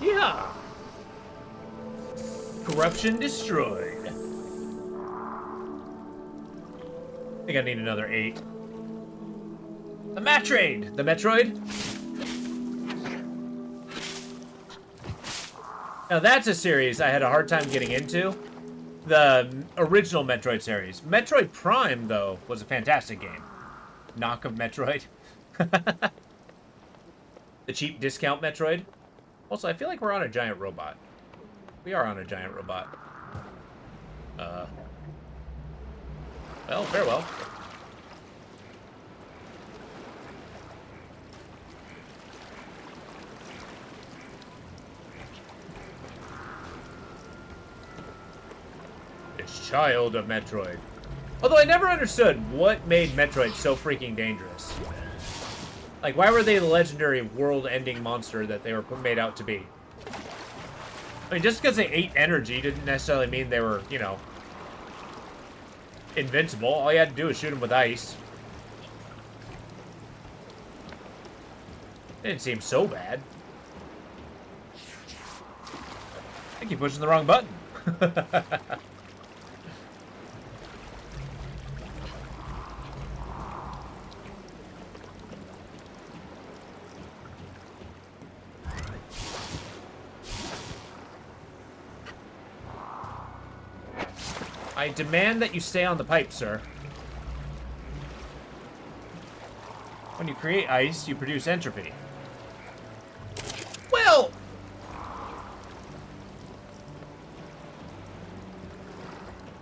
Yeah. Corruption destroyed. I think I need another 8. The Matrade! The Metroid? Now that's a series I had a hard time getting into. The original Metroid series. Metroid Prime, though, was a fantastic game. Knock of Metroid. The cheap discount Metroid. Also, I feel like we're on a giant robot. We are on a giant robot. Well, farewell. This child of Metroid. Although I never understood what made Metroid so freaking dangerous. Like, why were they the legendary world-ending monster that they were made out to be? I mean, just because they ate energy didn't necessarily mean they were, you know, invincible. All you had to do was shoot them with ice. It didn't seem so bad. I keep pushing the wrong button. I demand that you stay on the pipe, sir. When you create ice, you produce entropy. Well!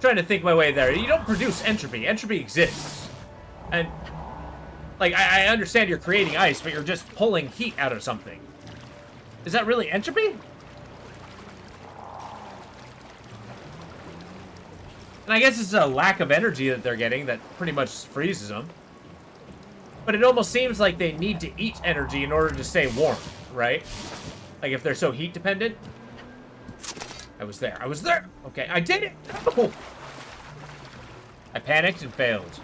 Trying to think my way there. You don't produce entropy. Entropy exists. And, like, I understand you're creating ice, but you're just pulling heat out of something. Is that really entropy? And I guess it's a lack of energy that they're getting that pretty much freezes them. But it almost seems like they need to eat energy in order to stay warm, right? Like if they're so heat dependent. I was there. I was there. Okay, I did it. Oh. I panicked and failed.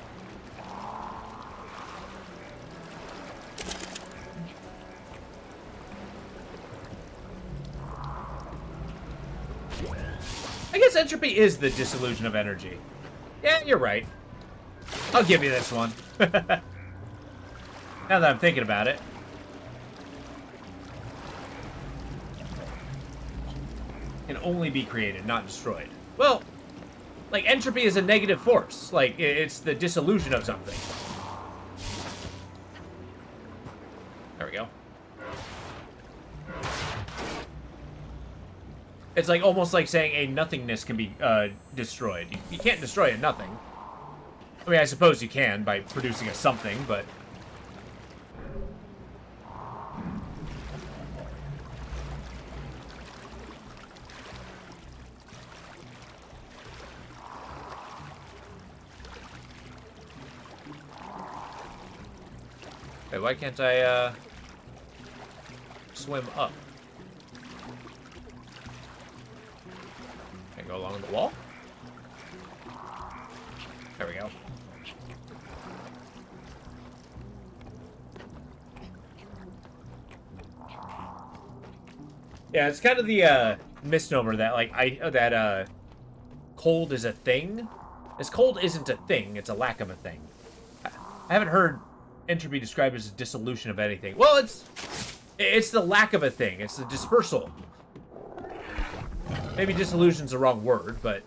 I guess entropy is the dissolution of energy. Yeah, you're right. I'll give you this one. Now that I'm thinking about it. Can only be created, not destroyed. Well, like, entropy is a negative force. Like, it's the dissolution of something. There we go. It's like almost like saying a nothingness can be destroyed. You can't destroy a nothing. I mean, I suppose you can by producing a something, but... Hey, why can't I swim up? Can I go along the wall? There we go. Yeah, it's kind of the misnomer that like cold is a thing. This cold isn't a thing, it's a lack of a thing. I haven't heard entropy described as a dissolution of anything. Well, it's the lack of a thing. It's the dispersal. Maybe dissolution's the wrong word, but...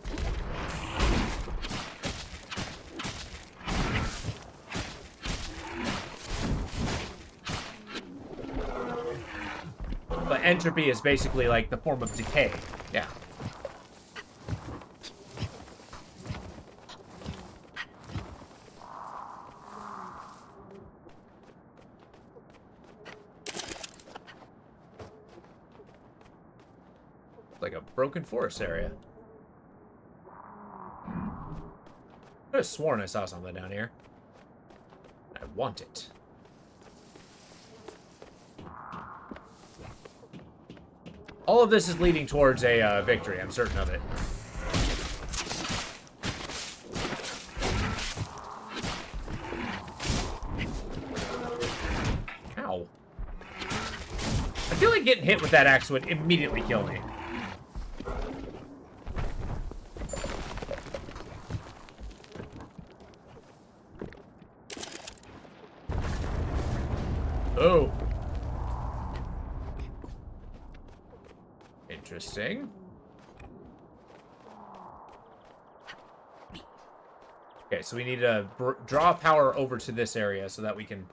But entropy is basically like the form of decay. Yeah. Like a broken forest area. I could have sworn I saw something down here. I want it. All of this is leading towards a victory, I'm certain of it. Ow. I feel like getting hit with that axe would immediately kill me. Oh. Interesting. Okay, so we need to draw power over to this area so that we can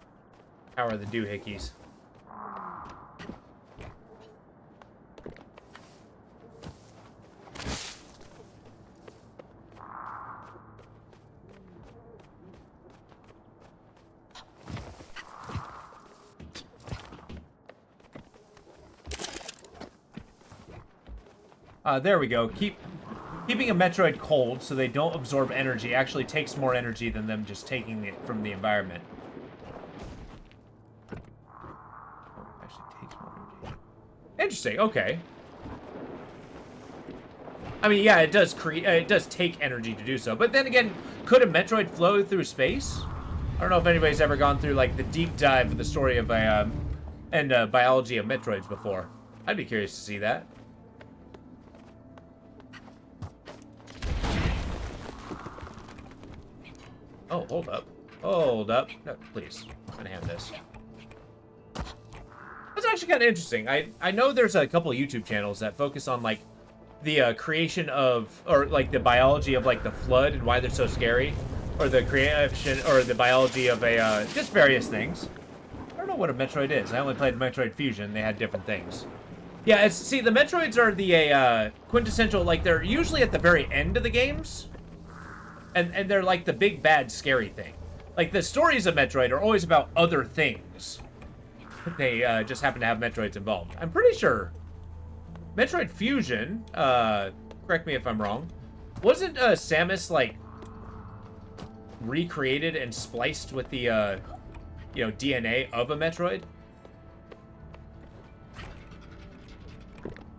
power the doohickeys. There we go. Keeping a Metroid cold so they don't absorb energy actually takes more energy than them just taking it from the environment. Oh, actually takes more energy. Interesting. Okay. I mean, yeah, it does take energy to do so. But then again, could a Metroid flow through space? I don't know if anybody's ever gone through like the deep dive of the story of biology of Metroids before. I'd be curious to see that. Oh, hold up. Hold up. No, please. I'm gonna have this. That's actually kind of interesting. I know there's a couple of YouTube channels that focus on, like, the creation of, or, like, the biology of, like, the flood and why they're so scary. Or the creation, or the biology of just various things. I don't know what a Metroid is. I only played Metroid Fusion. They had different things. Yeah, see, the Metroids are the quintessential, like, they're usually at the very end of the games. And they're like the big, bad, scary thing. Like, the stories of Metroid are always about other things. They just happen to have Metroids involved. I'm pretty sure Metroid Fusion, correct me if I'm wrong, wasn't Samus, like, recreated and spliced with the, DNA of a Metroid?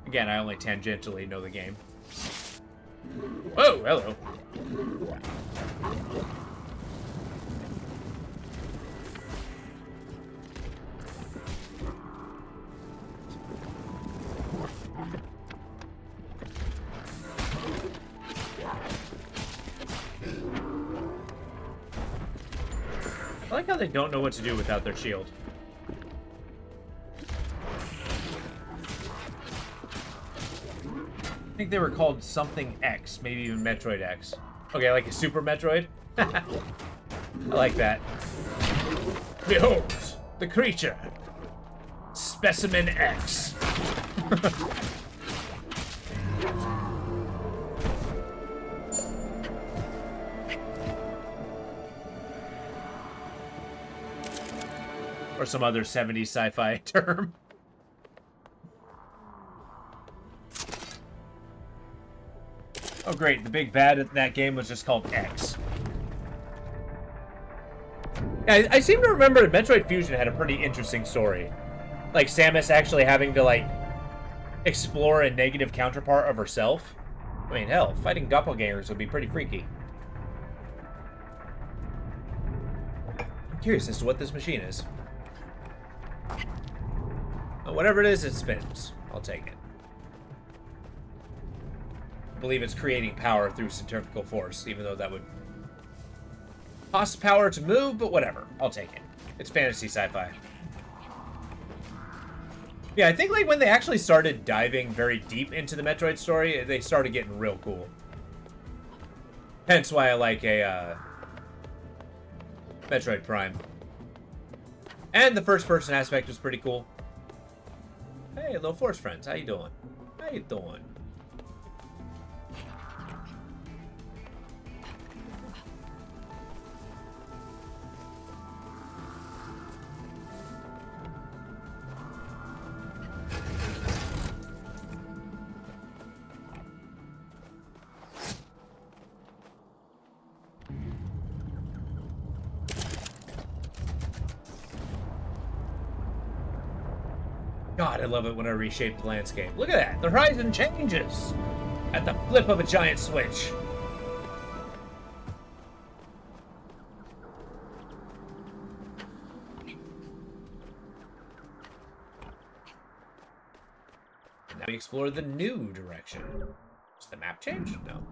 Again, I only tangentially know the game. Whoa, hello. I like how they don't know what to do without their shield. I think they were called something X, maybe even Metroid X. Okay, like a Super Metroid? I like that. Behold, the creature. Specimen X. Or some other 70s sci-fi term. Oh great, the big bad in that game was just called X. Yeah, I seem to remember Metroid Fusion had a pretty interesting story. Like Samus actually having to, like, explore a negative counterpart of herself. I mean, hell, fighting doppelgangers would be pretty freaky. I'm curious as to what this machine is. Well, whatever it is, it spins. I'll take it. I believe it's creating power through centrifugal force, even though that would cost power to move, but whatever. I'll take it. It's fantasy sci-fi. Yeah, I think, like, when they actually started diving very deep into the Metroid story, they started getting real cool. Hence why I like a Metroid Prime. And the first-person aspect was pretty cool. Hey, little Force friends, how you doing? How you doing? God, I love it when I reshape the landscape. Look at that. The horizon changes at the flip of a giant switch. Now we explore the new direction. Does the map change? No.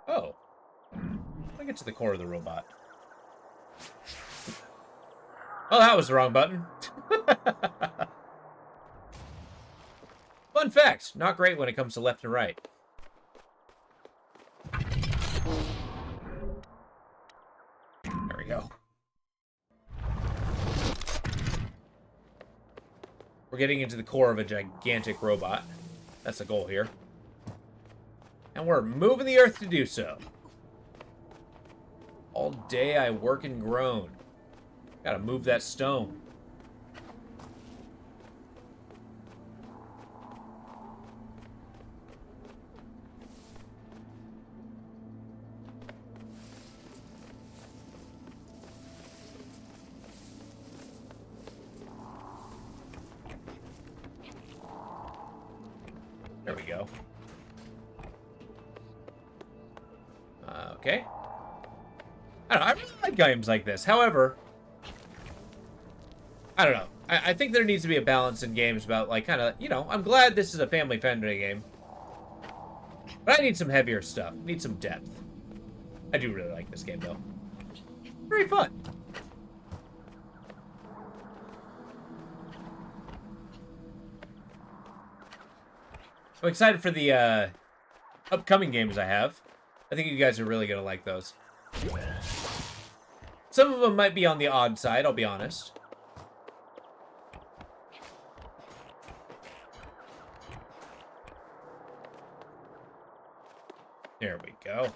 Oh. Let me get to the core of the robot. Oh, that was the wrong button. Fun fact, not great when it comes to left and right. There we go. We're getting into the core of a gigantic robot. That's the goal here. And we're moving the earth to do so. All day I work and groan. Gotta move that stone. There we go. Okay. I don't know, I really like games like this. However, I don't know. I think there needs to be a balance in games about, like, kind of, you know, I'm glad this is a family-friendly game. But I need some heavier stuff. Need some depth. I do really like this game, though. Very fun. I'm excited for the upcoming games I have. I think you guys are really going to like those. Some of them might be on the odd side, I'll be honest. There we go.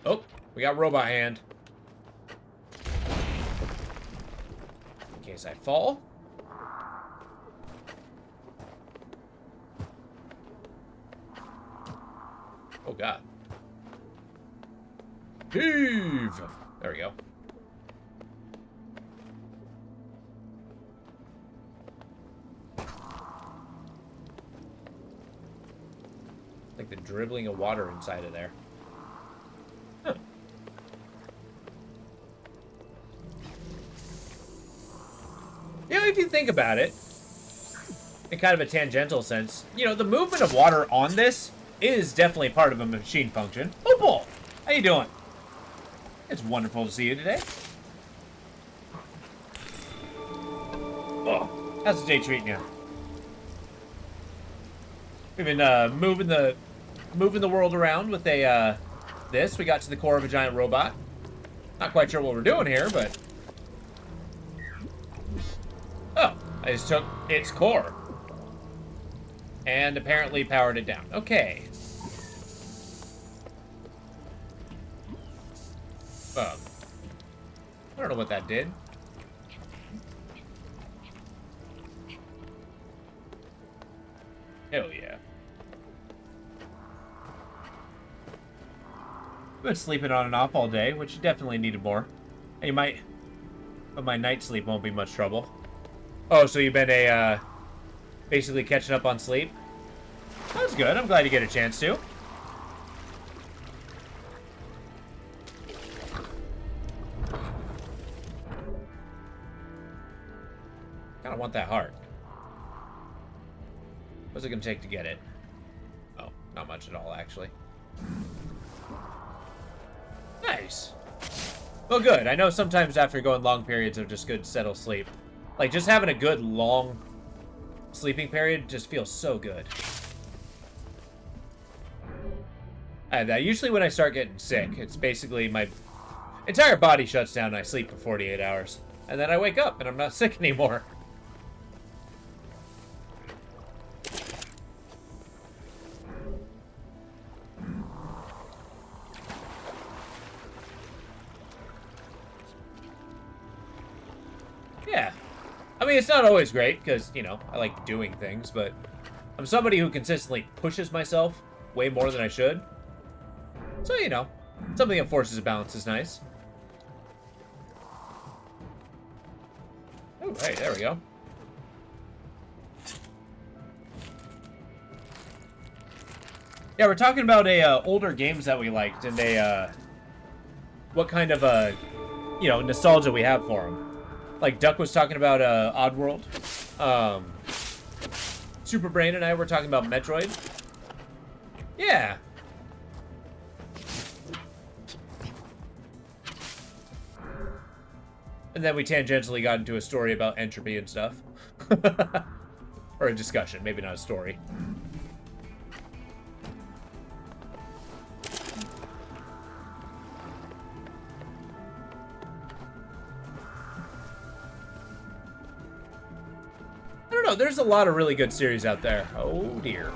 Oh, we got robot hand. In case I fall. Oh, God. Heave! There we go. Like the dribbling of water inside of there. Huh. You know, if you think about it, in kind of a tangential sense, you know, the movement of water on this is definitely part of a machine function. Oh, Paul! How you doing? It's wonderful to see you today. Oh, how's the day treating you? We've been moving the world around with a this. We got to the core of a giant robot. Not quite sure what we're doing here, but oh, I just took its core and apparently powered it down. Okay. I don't know what that did. Hell yeah. I've been sleeping on and off all day, which definitely needed more. And you might, but my night sleep won't be much trouble. Oh, so you've been basically catching up on sleep? That's good. I'm glad you get a chance to. Kinda want that heart. What's it gonna take to get it? Oh, not much at all, actually. Nice. Well, good. I know sometimes after going long periods of just good, settled sleep, like, just having a good, long sleeping period just feels so good. I have that. Usually when I start getting sick, it's basically my entire body shuts down and I sleep for 48 hours. And then I wake up and I'm not sick anymore. Yeah. I mean, it's not always great, because, you know, I like doing things, but I'm somebody who consistently pushes myself way more than I should. So, you know, Something that forces a balance is nice. Oh, hey, there we go. Yeah, we're talking about older games that we liked and what kind of nostalgia we have for them. Like Duck was talking about Oddworld. Superbrain and I were talking about Metroid. Yeah. And then we tangentially got into a story about entropy and stuff. Or a discussion, maybe not a story. I don't know, there's a lot of really good series out there. Oh dear.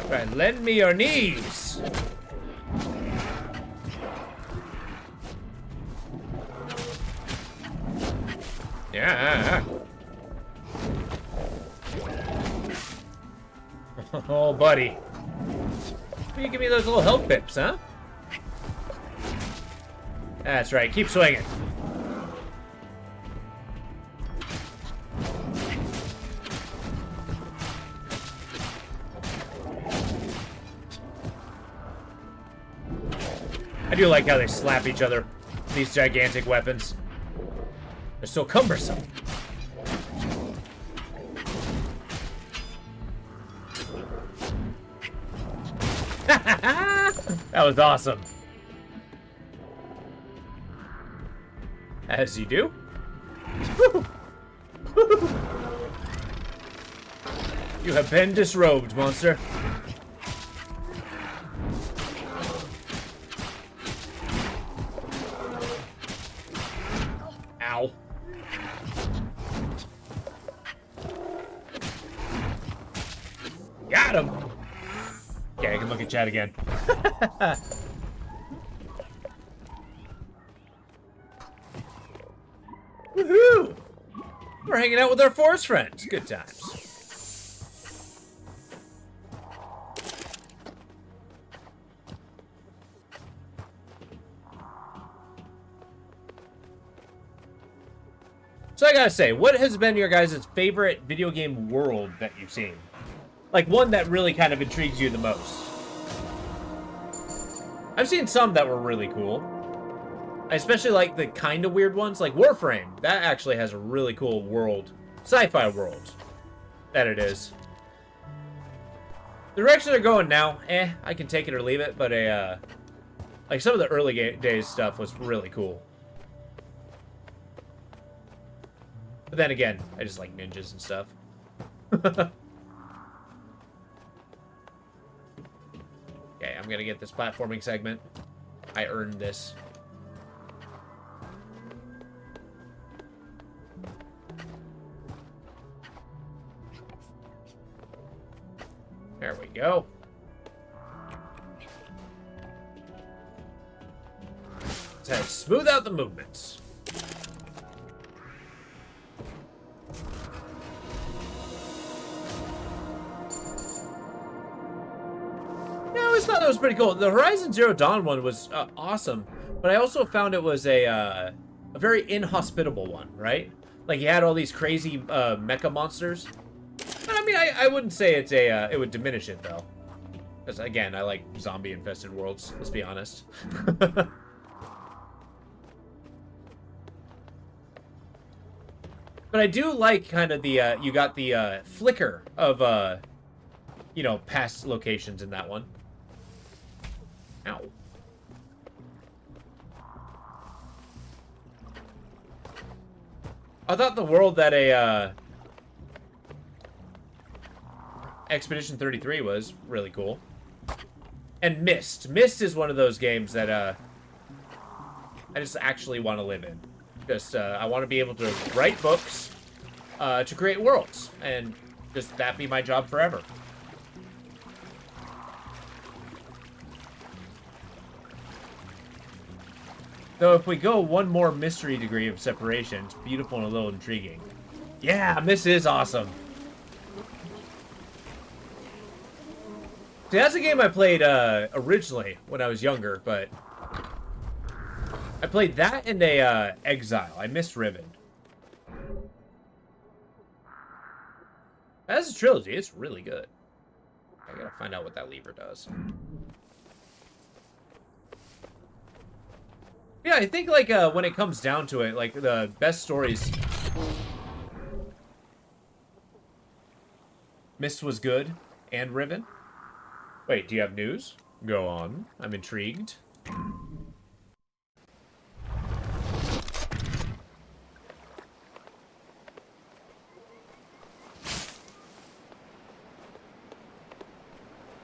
Right, lend me your knees. Yeah. Oh, buddy. You give me those little health pips, huh? That's right. Keep swinging. I do like how they slap each other. These gigantic weapons. They're so cumbersome. That was awesome. As you do. You have been disrobed, monster. Ow. Got him. Okay, I can look at chat again. Woohoo! We're hanging out with our forest friends. Good times. So I gotta say, what has been your guys' favorite video game world that you've seen? Like one that really kind of intrigues you the most? I've seen some that were really cool. I especially like the kind of weird ones, like Warframe. That actually has a really cool world, sci-fi world, that it is. The direction they're going now, I can take it or leave it, but like some of the early days stuff was really cool. But then again, I just like ninjas and stuff. Okay, I'm gonna get this platforming segment. I earned this. There we go. Let's smooth out the movements. I thought that was pretty cool. The Horizon Zero Dawn one was awesome, but I also found it was a very inhospitable one, right? Like you had all these crazy mecha monsters. But I mean, I wouldn't say it's it would diminish it though, because again, I like zombie infested worlds. Let's be honest. But I do like kind of the you got the flicker of you know, past locations in that one. Ow. I thought the world that Expedition 33 was really cool. And Myst. Myst is one of those games that I just actually want to live in. Just I want to be able to write books to create worlds, and just that be my job forever. Though if we go one more mystery degree of separation, it's beautiful and a little intriguing. Yeah, Mist is awesome. See, that's a game I played originally when I was younger, but I played that and a Exile. I missed Riven. That's a trilogy. It's really good. I gotta find out what that lever does. Yeah, I think, like, when it comes down to it, like, the best stories... Mist was good, and Riven. Wait, do you have news? Go on. I'm intrigued.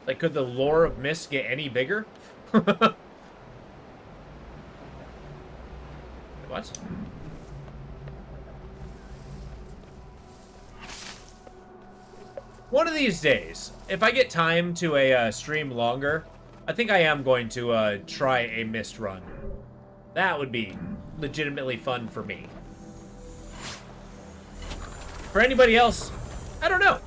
Like, could the lore of Mist get any bigger? What? One of these days, if I get time to a stream longer, I think I am going to try a Mist run. That would be legitimately fun for me. For anybody else, I don't know.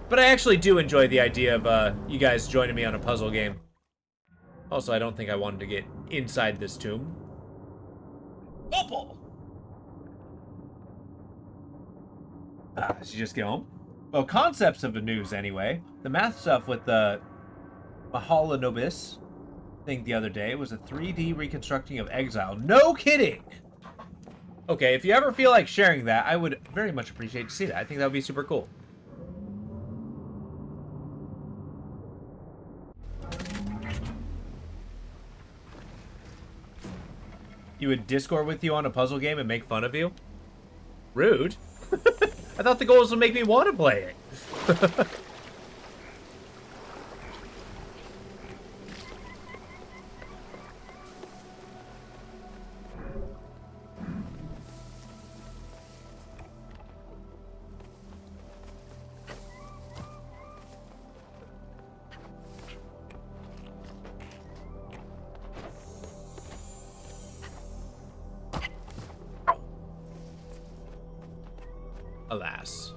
But I actually do enjoy the idea of you guys joining me on a puzzle game. Also, I don't think I wanted to get inside this tomb. Opal! Did you just get home? Well, concepts of the news, anyway. The math stuff with the Mahalanobis thing the other day was a 3D reconstructing of Exile. No kidding! Okay, if you ever feel like sharing that, I would very much appreciate to see that. I think that would be super cool. You would Discord with you on a puzzle game and make fun of you? Rude. I thought the goal was to make me want to play it. Alas.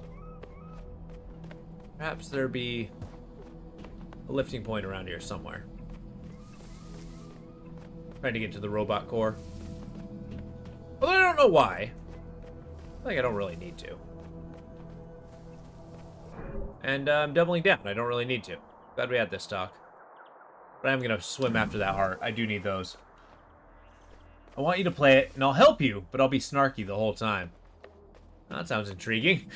Perhaps there be a lifting point around here somewhere. Trying to get to the robot core. Although I don't know why. I think I don't really need to. And I'm doubling down. I don't really need to. Glad we had this talk. But I'm gonna swim after that heart. I do need those. I want you to play it, and I'll help you, but I'll be snarky the whole time. That sounds intriguing.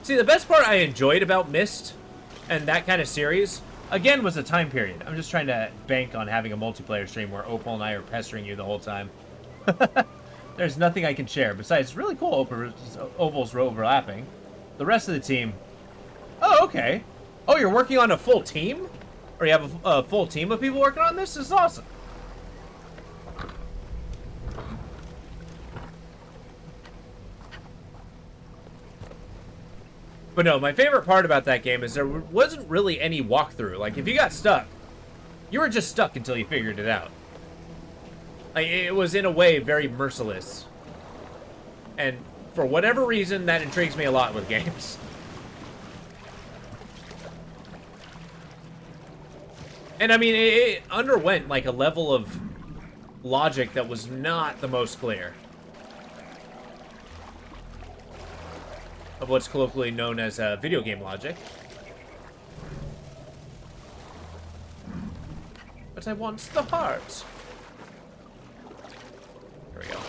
See, the best part I enjoyed about Myst and that kind of series, again, was the time period. I'm just trying to bank on having a multiplayer stream where Opal and I are pestering you the whole time. There's nothing I can share. Besides, it's really cool Opal's overlapping. The rest of the team... Oh, okay. Oh, you're working on a full team? Or you have a full team of people working on this? This is awesome. But no, my favorite part about that game is there wasn't really any walkthrough. Like, if you got stuck, you were just stuck until you figured it out. Like, it was, in a way, very merciless. And for whatever reason, that intrigues me a lot with games. And, I mean, it underwent, like, a level of logic that was not the most clear. Of what's colloquially known as video game logic. But I want the heart. There we go.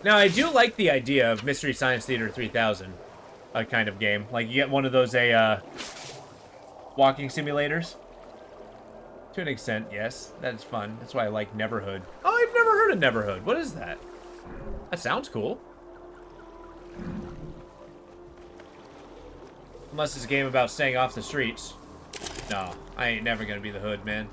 Now, I do like the idea of Mystery Science Theater 3000 kind of game. Like, you get one of those walking simulators. To an extent, yes. That's fun. That's why I like Neverhood. Oh, I've never heard of Neverhood. What is that? That sounds cool. Unless it's a game about staying off the streets. No, I ain't never gonna be the hood, man.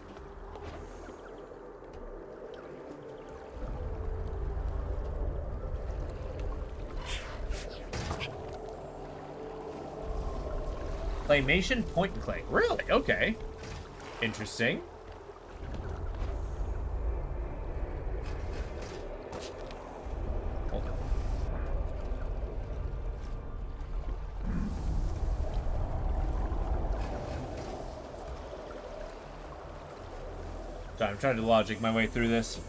Claymation point and click. Really? Okay. Interesting. Hold on. Sorry, I'm trying to logic my way through this.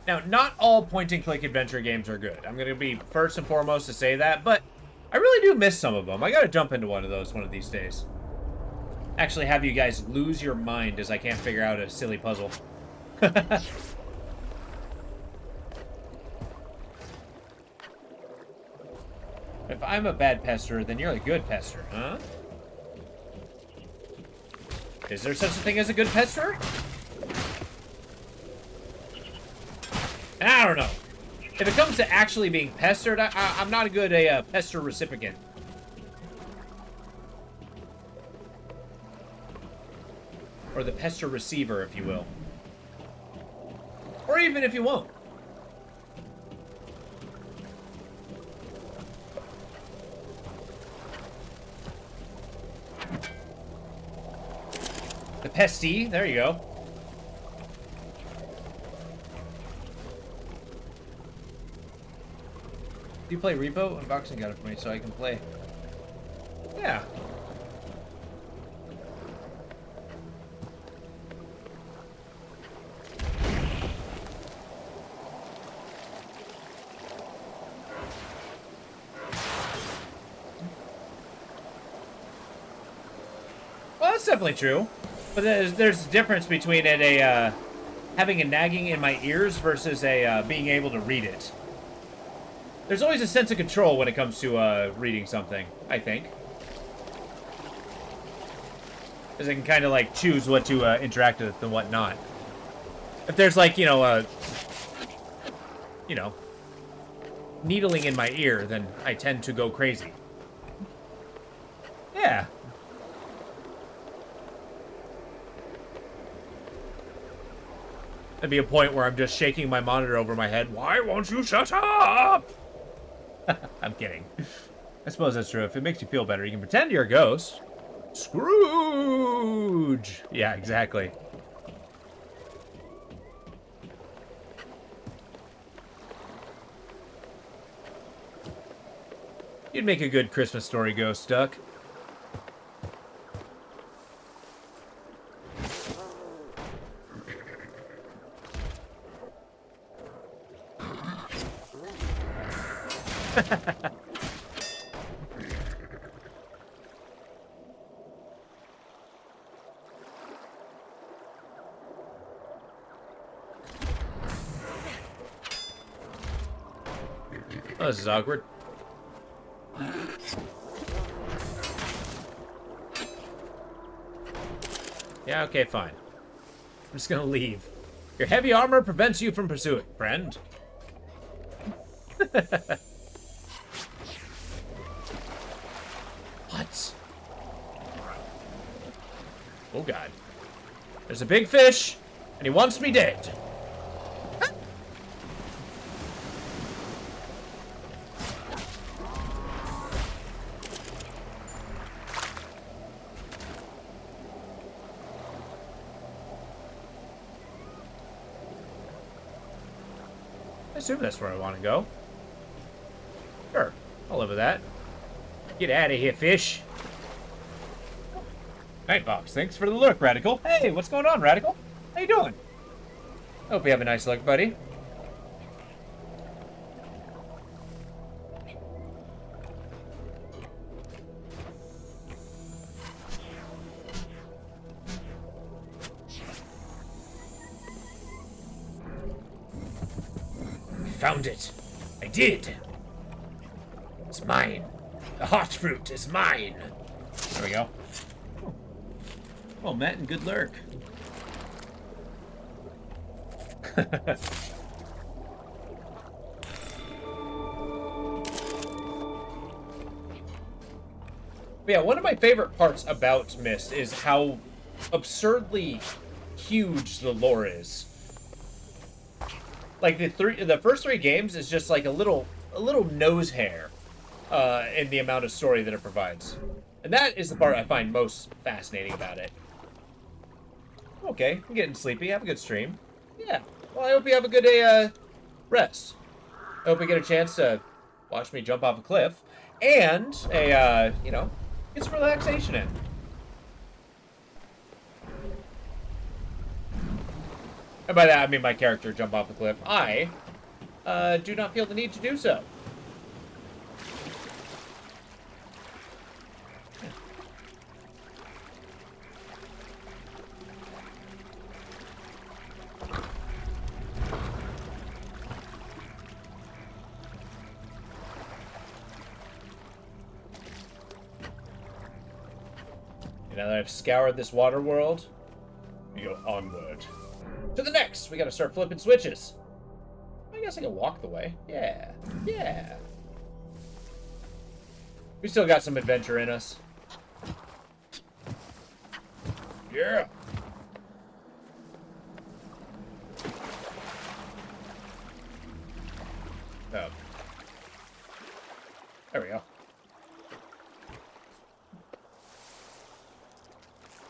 Now, not all point-and-click adventure games are good. I'm going to be first and foremost to say that, but I really do miss some of them. I got to jump into one of those one of these days. Actually have you guys lose your mind as I can't figure out a silly puzzle. If I'm a bad pester, then you're a good pester, huh? Is there such a thing as a good pester? I don't know. If it comes to actually being pestered, I'm not a good pester recipient. Or the pester receiver, if you will. Or even if you won't. The pesty, there you go. Do you play Repo? Unboxing got it for me so I can play. Yeah. Well, that's definitely true. But there's a difference between it having a nagging in my ears versus being able to read it. There's always a sense of control when it comes to reading something, I think. Because I can kind of like choose what to interact with and what not. If there's like, needling in my ear, then I tend to go crazy. Yeah. There'd be a point where I'm just shaking my monitor over my head. Why won't you shut up? I'm kidding. I suppose that's true. If it makes you feel better, you can pretend you're a ghost. Scrooge! Yeah, exactly. You'd make a good Christmas story ghost, Duck. Oh, this is awkward. Yeah, okay, fine. I'm just gonna leave. Your heavy armor prevents you from pursuing, friend. What? Oh, God. There's a big fish, and he wants me dead. I assume that's where I want to go. Sure, I'll live with that. Get out of here, fish. Nightbox, thanks for the look, Radical. Hey, what's going on, Radical? How you doing? Hope you have a nice look, buddy. Found it. I did. It's mine. The heart fruit is mine. There we go. Well, Matt, and good lurk. But yeah, one of my favorite parts about Myst is how absurdly huge the lore is. Like the first three games is just like a little nose hair in the amount of story that it provides. And that is the part I find most fascinating about it. Okay, I'm getting sleepy. Have a good stream. Yeah. Well, I hope you have a good day rest. I hope you get a chance to watch me jump off a cliff and you know, get some relaxation in. And by that, I mean my character jump off the cliff. I do not feel the need to do so. Now that I've scoured this water world, we go onward. To the next! We gotta start flipping switches. I guess I can walk the way. Yeah. Yeah. We still got some adventure in us. Yeah. Oh. There we go.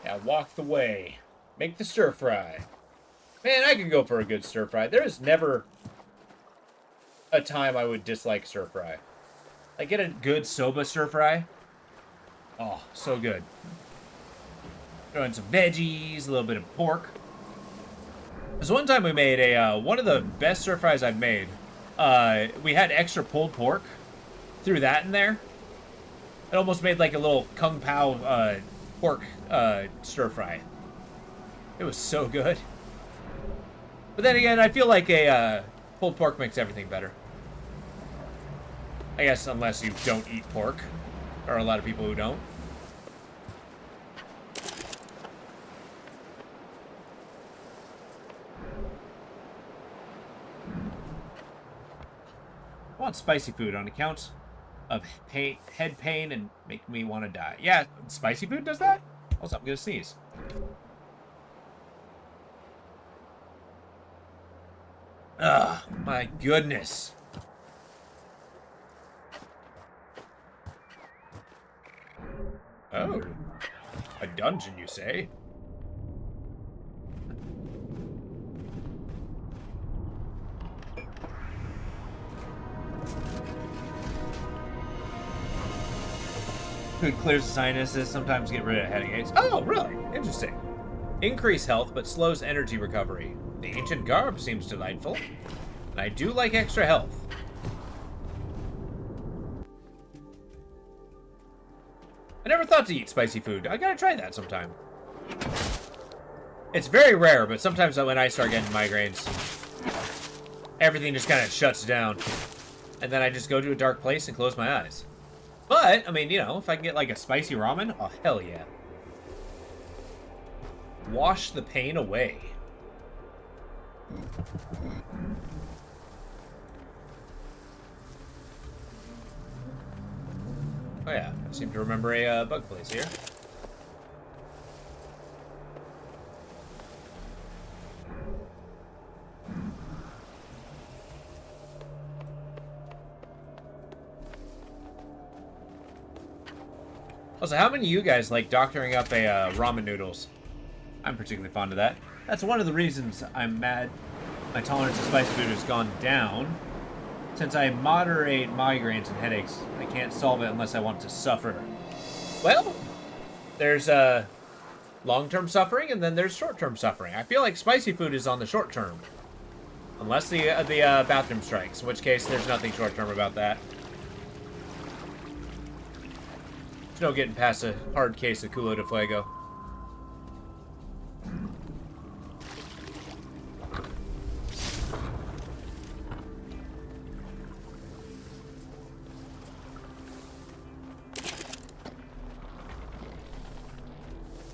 Now walk the way. Make the stir fry. Man, I could go for a good stir fry. There is never a time I would dislike stir fry. Like, get a good soba stir fry. Oh, so good. Throw in some veggies, a little bit of pork. There's one time we made a one of the best stir fries I've made. We had extra pulled pork. Threw that in there. It almost made like a little kung pao pork stir fry. It was so good. But then again, I feel like a pulled pork makes everything better. I guess unless you don't eat pork. There are a lot of people who don't. I want spicy food on account of head pain and make me want to die. Yeah, spicy food does that? Also, I'm gonna sneeze. Ugh, my goodness. Oh, a dungeon, you say? Food clears the sinuses, sometimes get rid of headaches. Oh, really? Interesting. Increase health, but slows energy recovery. The ancient garb seems delightful. And I do like extra health. I never thought to eat spicy food. I gotta try that sometime. It's very rare, but sometimes when I start getting migraines, everything just kind of shuts down. And then I just go to a dark place and close my eyes. But, I mean, you know, if I can get like a spicy ramen, oh, hell yeah. Wash the pain away. Oh yeah, I seem to remember a bug place here. Also, how many of you guys like doctoring up a ramen noodles? I'm particularly fond of that. That's one of the reasons I'm mad my tolerance to spicy food has gone down. Since I moderate migraines and headaches, I can't solve it unless I want to suffer. Well, there's long-term suffering and then there's short-term suffering. I feel like spicy food is on the short term. Unless the bathroom strikes, in which case there's nothing short-term about that. There's no getting past a hard case of culo de fuego.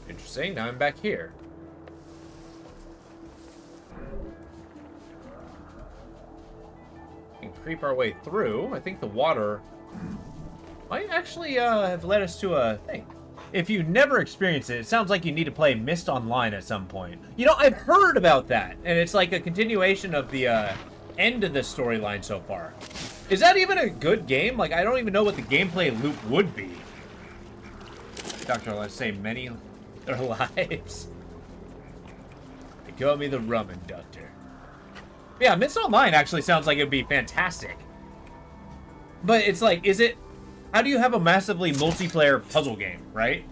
Interesting, now I'm back here. We can creep our way through. I think the water might actually have led us to a thing. If you never experienced it, it sounds like you need to play Myst Online at some point. You know, I've heard about that, and it's like a continuation of the end of the storyline so far. Is that even a good game? Like, I don't even know what the gameplay loop would be. Doctor, let's say many their lives. They call me the Rummin Doctor. Yeah, Myst Online actually sounds like it would be fantastic. But it's like, is it... How do you have a massively multiplayer puzzle game, right?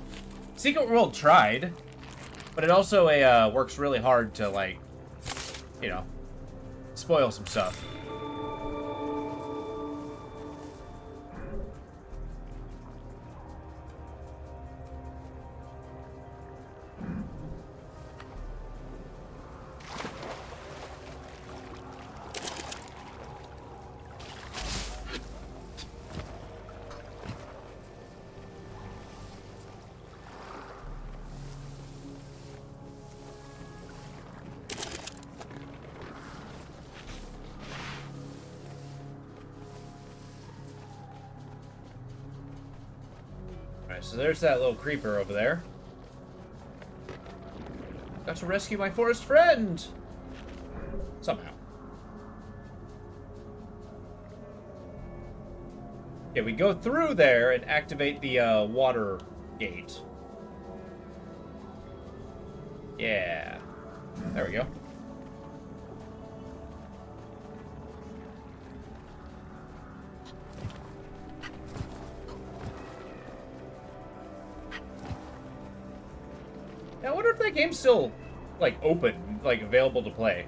Secret World tried, but it also works really hard to, like, you know, spoil some stuff. So there's that little creeper over there. Got to rescue my forest friend! Somehow. Okay, we go through there and activate the water gate. Yeah. There we go. Yeah, I wonder if that game's still, like, open, like, available to play.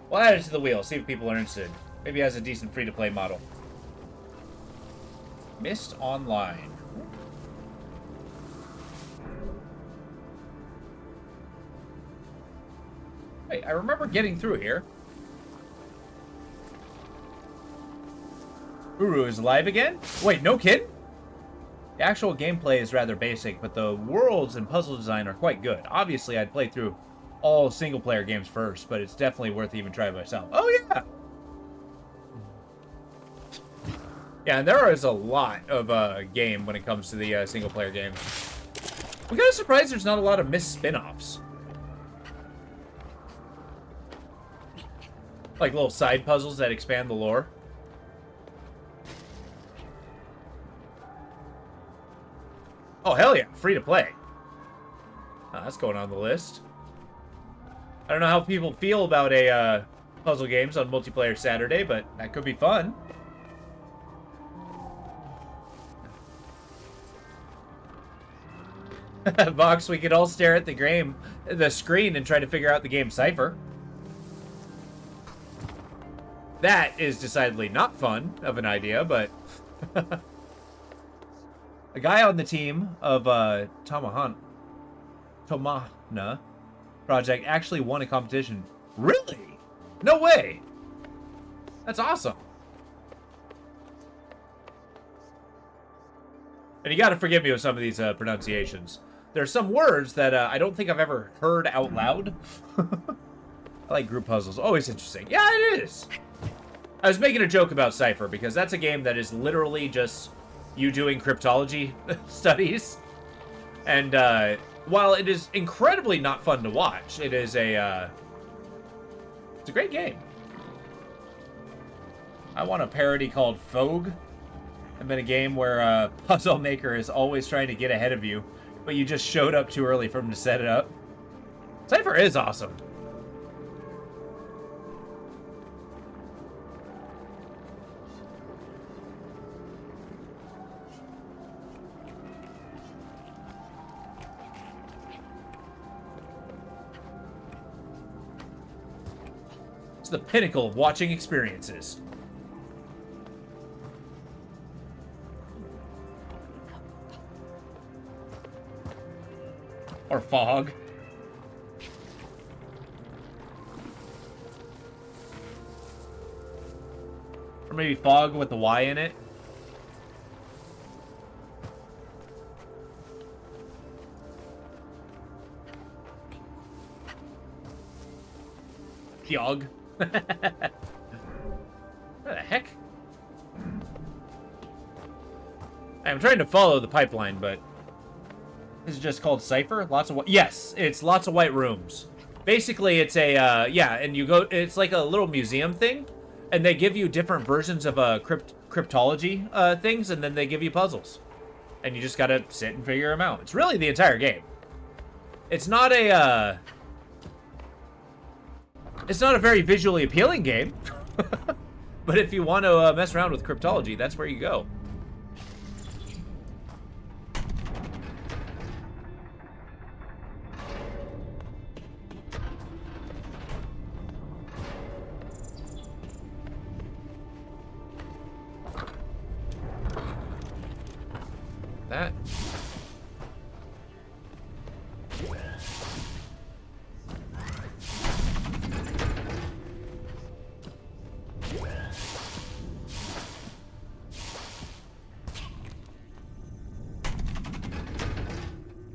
We'll add it to the wheel, see if people are interested. Maybe it has a decent free-to-play model. Myst Online. Wait, I remember getting through here. Uru is live again? Wait, no kidding? The actual gameplay is rather basic, but the worlds and puzzle design are quite good. Obviously, I'd play through all single-player games first, but it's definitely worth even trying myself. Oh, yeah! Yeah, and there is a lot of game when it comes to the single-player games. I'm kind of surprised there's not a lot of Myst spin-offs. Like little side puzzles that expand the lore. Oh, hell yeah. Free to play. Oh, that's going on the list. I don't know how people feel about puzzle games on multiplayer Saturday, but that could be fun. Vox, we could all stare at the screen and try to figure out the game cipher. That is decidedly not fun of an idea, but... A guy on the team of Tomahana project actually won a competition. Really? No way! That's awesome. And you gotta forgive me with some of these pronunciations. There are some words that I don't think I've ever heard out loud. I like group puzzles. Always interesting. Yeah, it is! I was making a joke about Cypher because that's a game that is literally just you doing cryptology studies. And while it is incredibly not fun to watch, it is it's a great game. I want a parody called Fogue. I've been a game where a puzzle maker is always trying to get ahead of you, but you just showed up too early for him to set it up. Cypher is awesome. It's the pinnacle of watching experiences. Or fog. Or maybe fog with the Y in it. Yog. What the heck? I'm trying to follow the pipeline, but Is it just called Cypher? Lots of yes, it's lots of white rooms. Basically, it's a yeah, and you go. It's like a little museum thing, and they give you different versions of cryptology things, and then they give you puzzles, and you just gotta sit and figure them out. It's really the entire game. It's not a very visually appealing game, but if you want to mess around with cryptology, that's where you go. That.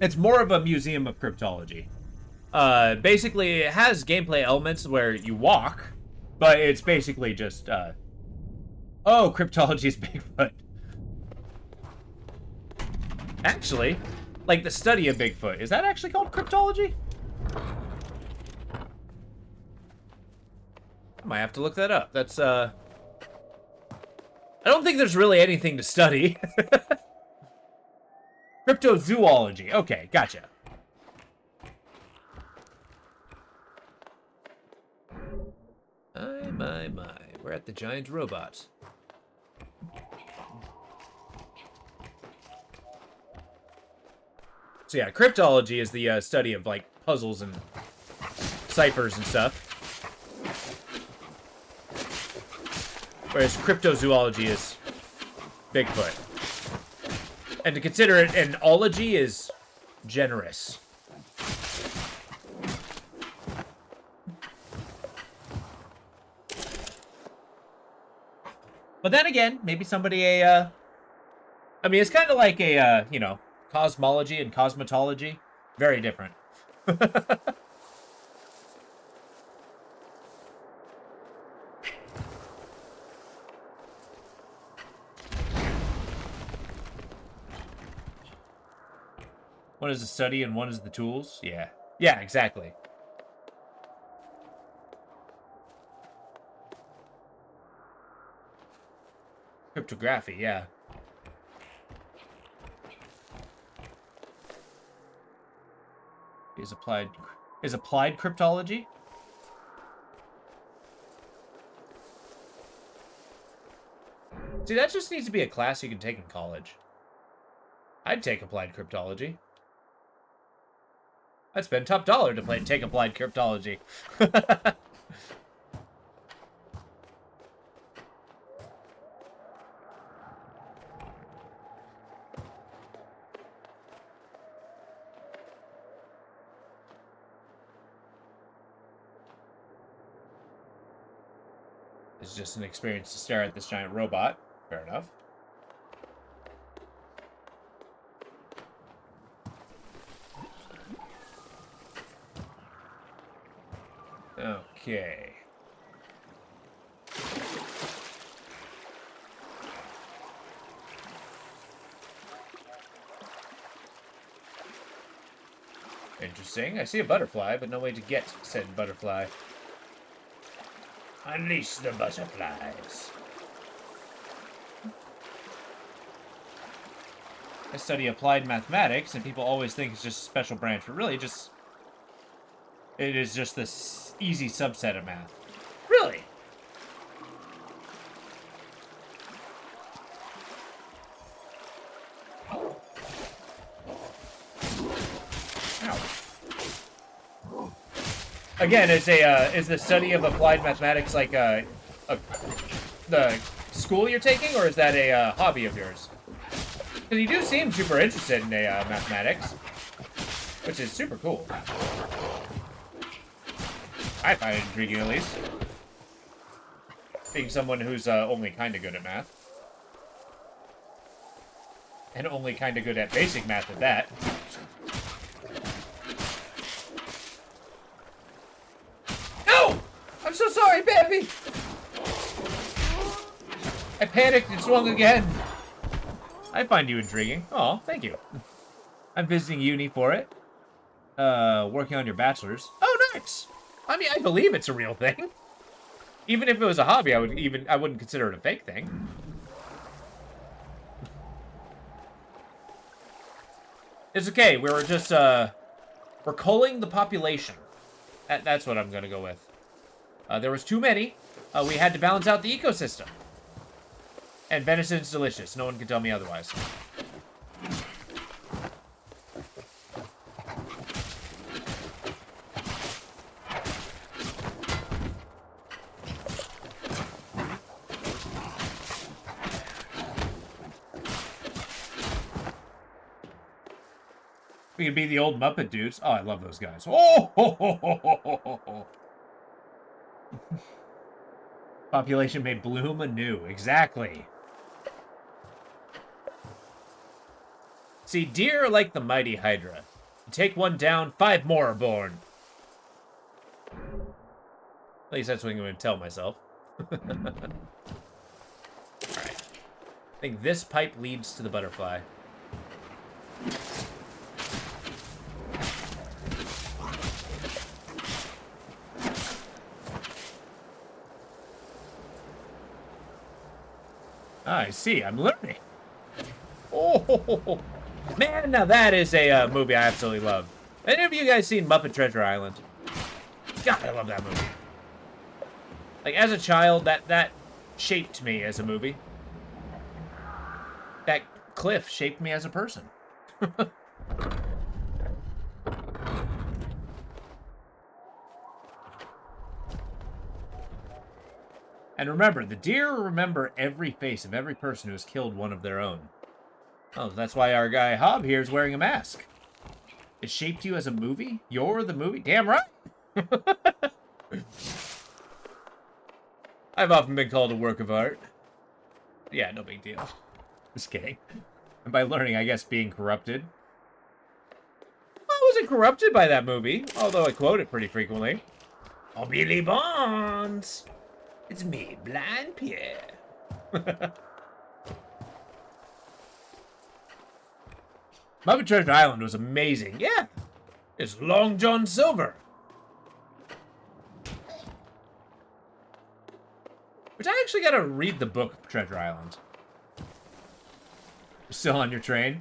It's more of a museum of cryptology. Basically, it has gameplay elements where you walk, but it's basically just, oh, cryptology is Bigfoot. Actually, like the study of Bigfoot, is that actually called cryptology? I might have to look that up. That's, I don't think there's really anything to study. Cryptozoology. Okay, gotcha. My. We're at the giant robot. So yeah, cryptology is the study of, like, puzzles and ciphers and stuff. Whereas cryptozoology is Bigfoot. And to consider it an ology is generous. But then again, maybe somebody I mean, it's kind of like a, you know, cosmology and cosmetology. Very different. One is the study and one is the tools. Yeah. Yeah, exactly. Cryptography, yeah. Is applied cryptology? See, that just needs to be a class you can take in college. I'd take applied cryptology. I'd spend top dollar to take applied cryptology. It's just an experience to stare at this giant robot. Fair enough. Okay. Interesting. I see a butterfly, but no way to get said butterfly. Unleash the butterflies. I study applied mathematics, and people always think it's just a special branch, but really just... it is just this easy subset of math. Really? Ow. Again, is the study of applied mathematics like the school you're taking, or is that a hobby of yours? Because you do seem super interested in mathematics, which is super cool. I find it intriguing, at least. Being someone who's only kind of good at math. And only kind of good at basic math at that. No! I'm sorry, baby! I panicked and swung again. I find you intriguing. Oh, thank you. I'm visiting uni for it. Working on your bachelor's. Oh, nice! I mean, I believe it's a real thing. Even if it was a hobby, I wouldn't consider it a fake thing. It's okay. We were just, we're culling the population. That's what I'm gonna go with. There was too many. We had to balance out the ecosystem. And venison's delicious. No one can tell me otherwise. We could be the old Muppet dudes. Oh, I love those guys. Oh! Ho, ho, ho, ho, ho, ho. Population may bloom anew. Exactly. See, deer are like the mighty Hydra. You take one down, 5 more are born. At least that's what I'm going to tell myself. Alright. I think this pipe leads to the butterfly. I see. I'm learning. Oh, man, now that is a movie I absolutely love. Any of you guys seen Muppet Treasure Island? God, I love that movie. Like, as a child, that shaped me as a movie. That cliff shaped me as a person. And remember, the deer remember every face of every person who has killed one of their own. Oh, that's why our guy Hob here is wearing a mask. It shaped you as a movie? You're the movie? Damn right! I've often been called a work of art. Yeah, no big deal. Just kidding. And by learning, I guess being corrupted. Well, I wasn't corrupted by that movie, although I quote it pretty frequently. Oh, Billy Bonds! It's me, Blind Pierre. Muppet Treasure Island was amazing. Yeah, it's Long John Silver. Which I actually gotta read the book Treasure Island. You're still on your train?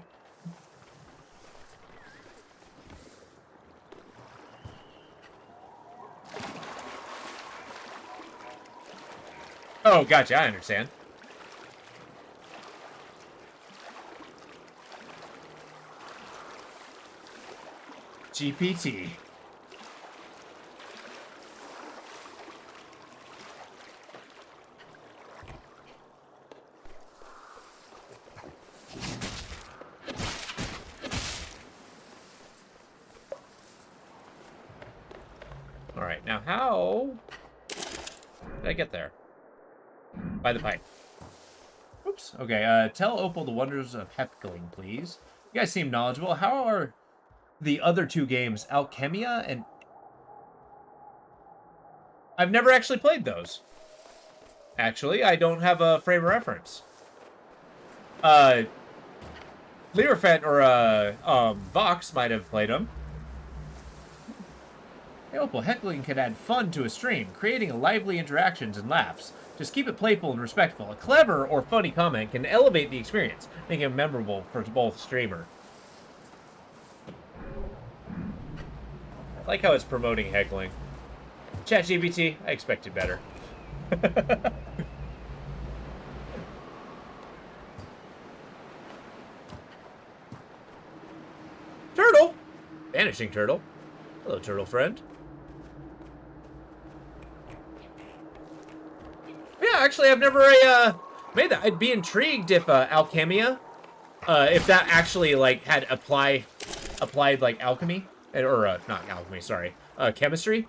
Oh, gotcha. I understand. GPT. All right, now how did I get there? By the pipe. Oops. Okay, tell Opal the wonders of heckling, please. You guys seem knowledgeable. How are the other 2 games, Alchemia and... I've never actually played those. Actually, I don't have a frame of reference. Learfet or Vox might have played them. Hey, Opal, heckling can add fun to a stream, creating lively interactions and laughs. Just keep it playful and respectful. A clever or funny comment can elevate the experience, making it memorable for both streamer. I like how it's promoting heckling. ChatGPT, I expected better. Turtle! Vanishing turtle. Hello, turtle friend. Yeah, actually, I've never made that. I'd be intrigued if Alchemia, if that actually like had applied like alchemy, or not alchemy, sorry, chemistry.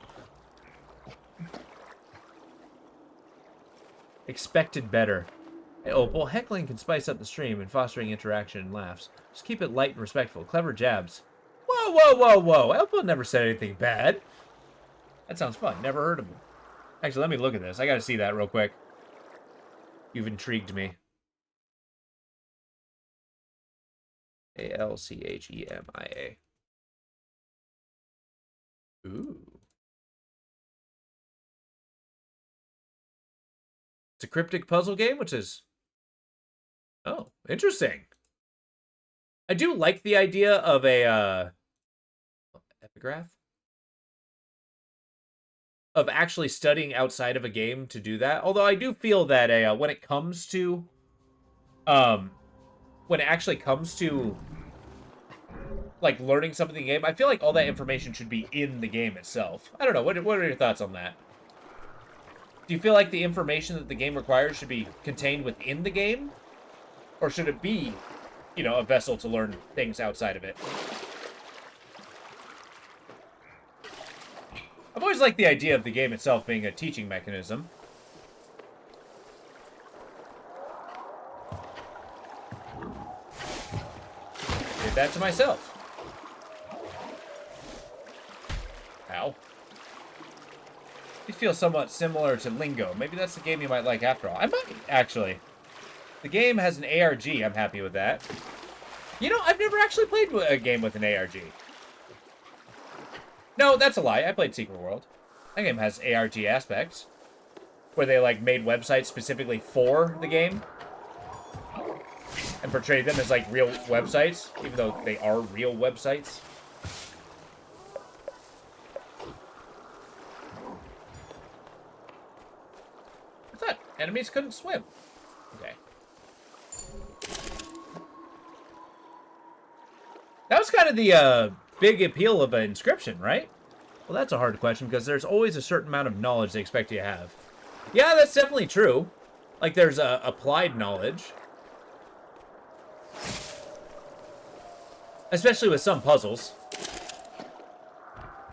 Expected better. Hey, Opal, heckling can spice up the stream and fostering interaction and laughs. Just keep it light and respectful. Clever jabs. Whoa, whoa, whoa, whoa! Opal never said anything bad. That sounds fun. Never heard of him. Actually, let me look at this. I gotta see that real quick. You've intrigued me. Alchemia. Ooh. It's a cryptic puzzle game, which is... Oh, interesting. I do like the idea of a, epigraph? Of actually studying outside of a game to do that. Although I do feel that when it comes to... when it actually comes to... like, learning something in the game, I feel like all that information should be in the game itself. I don't know. What are your thoughts on that? Do you feel like the information that the game requires should be contained within the game? Or should it be, you know, a vessel to learn things outside of it? I've always liked the idea of the game itself being a teaching mechanism. Did that to myself. Ow. It feels somewhat similar to Lingo. Maybe that's the game you might like after all. I might, actually. The game has an ARG. I'm happy with that. You know, I've never actually played a game with an ARG. No, that's a lie. I played Secret World. That game has ARG aspects. Where they, like, made websites specifically for the game. And portrayed them as, like, real websites. Even though they are real websites. I thought enemies couldn't swim. Okay. That was kind of the big appeal of an inscription, right? Well, that's a hard question because there's always a certain amount of knowledge they expect you to have. Yeah, that's definitely true. Like, there's applied knowledge. Especially with some puzzles.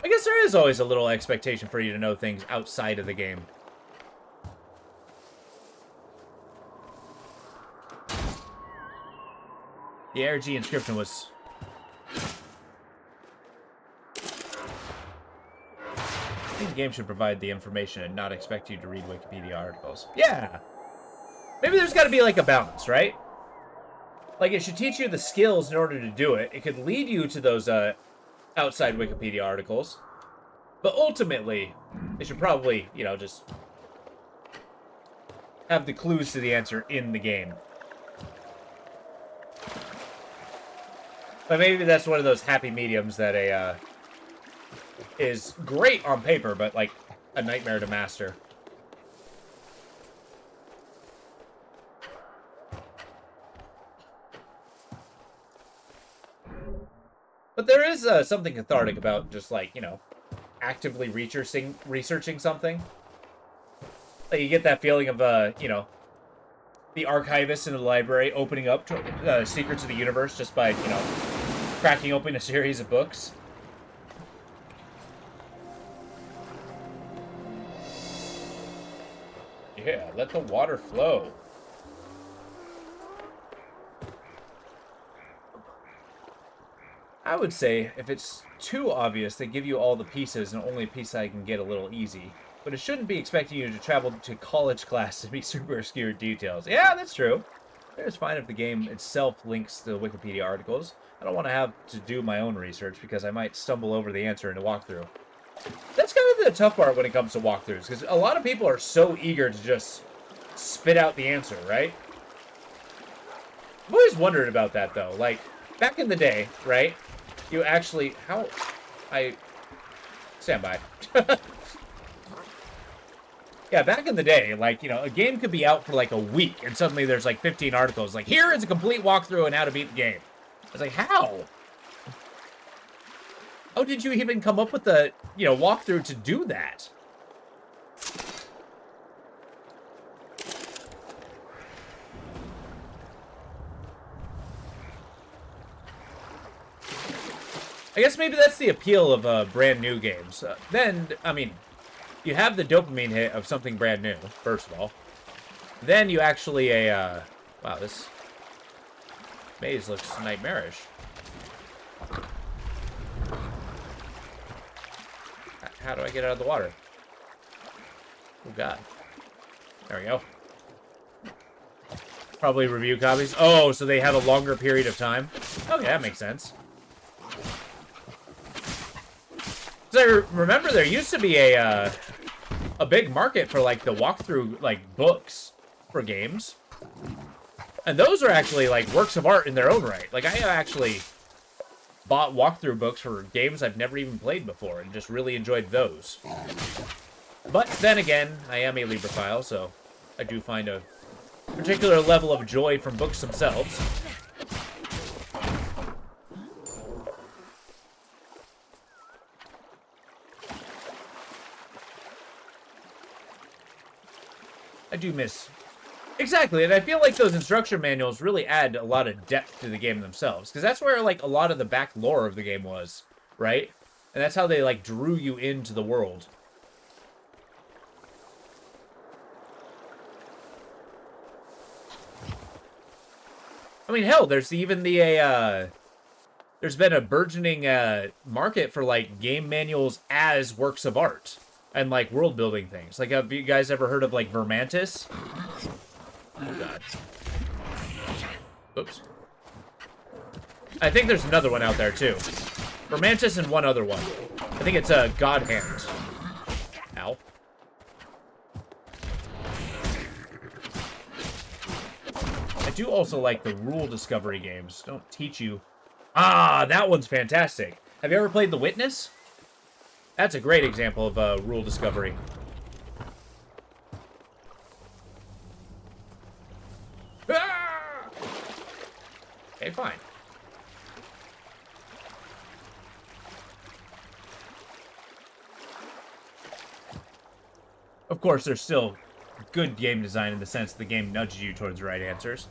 I guess there is always a little expectation for you to know things outside of the game. The ARG inscription was... I think the game should provide the information and not expect you to read Wikipedia articles. Yeah! Maybe there's got to be, like, a balance, right? Like, it should teach you the skills in order to do it. It could lead you to those, outside Wikipedia articles. But ultimately, it should probably, you know, just... have the clues to the answer in the game. But maybe that's one of those happy mediums that is great on paper, but, like, a nightmare to master. But there is something cathartic about just, like, you know, actively researching something. Like, you get that feeling of, you know, the archivist in the library opening up to secrets of the universe just by, you know, cracking open a series of books. Yeah, let the water flow. I would say, if it's too obvious, they give you all the pieces and only a piece I can get a little easy. But it shouldn't be expecting you to travel to college class to be super obscure details. Yeah, that's true. It's fine if the game itself links to Wikipedia articles. I don't want to have to do my own research because I might stumble over the answer in a walkthrough. That's kind of the tough part when it comes to walkthroughs, because a lot of people are so eager to just spit out the answer, right? I've always wondered about that, though. Like, back in the day, right? You actually... How... I... Stand by. Yeah, back in the day, like, you know, a game could be out for, like, a week, and suddenly there's, like, 15 articles. Like, here is a complete walkthrough on how to beat the game. I was like, how? How did you even come up with the, you know, walkthrough to do that? I guess maybe that's the appeal of brand new games. Then, I mean, you have the dopamine hit of something brand new, first of all. Then you actually wow, this maze looks nightmarish. How do I get out of the water? Oh, God. There we go. Probably review copies. Oh, so they have a longer period of time. Okay, that makes sense. So I remember there used to be a big market for, like, the walkthrough, like, books for games. And those are actually, like, works of art in their own right. Like, I have actually bought walkthrough books for games I've never even played before and just really enjoyed those. But then again, I am a Librophile, so I do find a particular level of joy from books themselves. I do miss... Exactly, and I feel like those instruction manuals really add a lot of depth to the game themselves, because that's where, like, a lot of the back lore of the game was, right? And that's how they, like, drew you into the world. I mean, hell, there's even the, there's been a burgeoning, market for, like, game manuals as works of art. And, like, world-building things. Like, have you guys ever heard of, like, Vermantis? Oh, God. Oops. I think there's another one out there, too. Vermantis and one other one. I think it's, God Hand. Ow. I do also like the rule discovery games. Don't teach you... Ah, that one's fantastic. Have you ever played The Witness? That's a great example of rule discovery. Ah! Okay, fine. Of course, there's still good game design in the sense the game nudges you towards the right answers.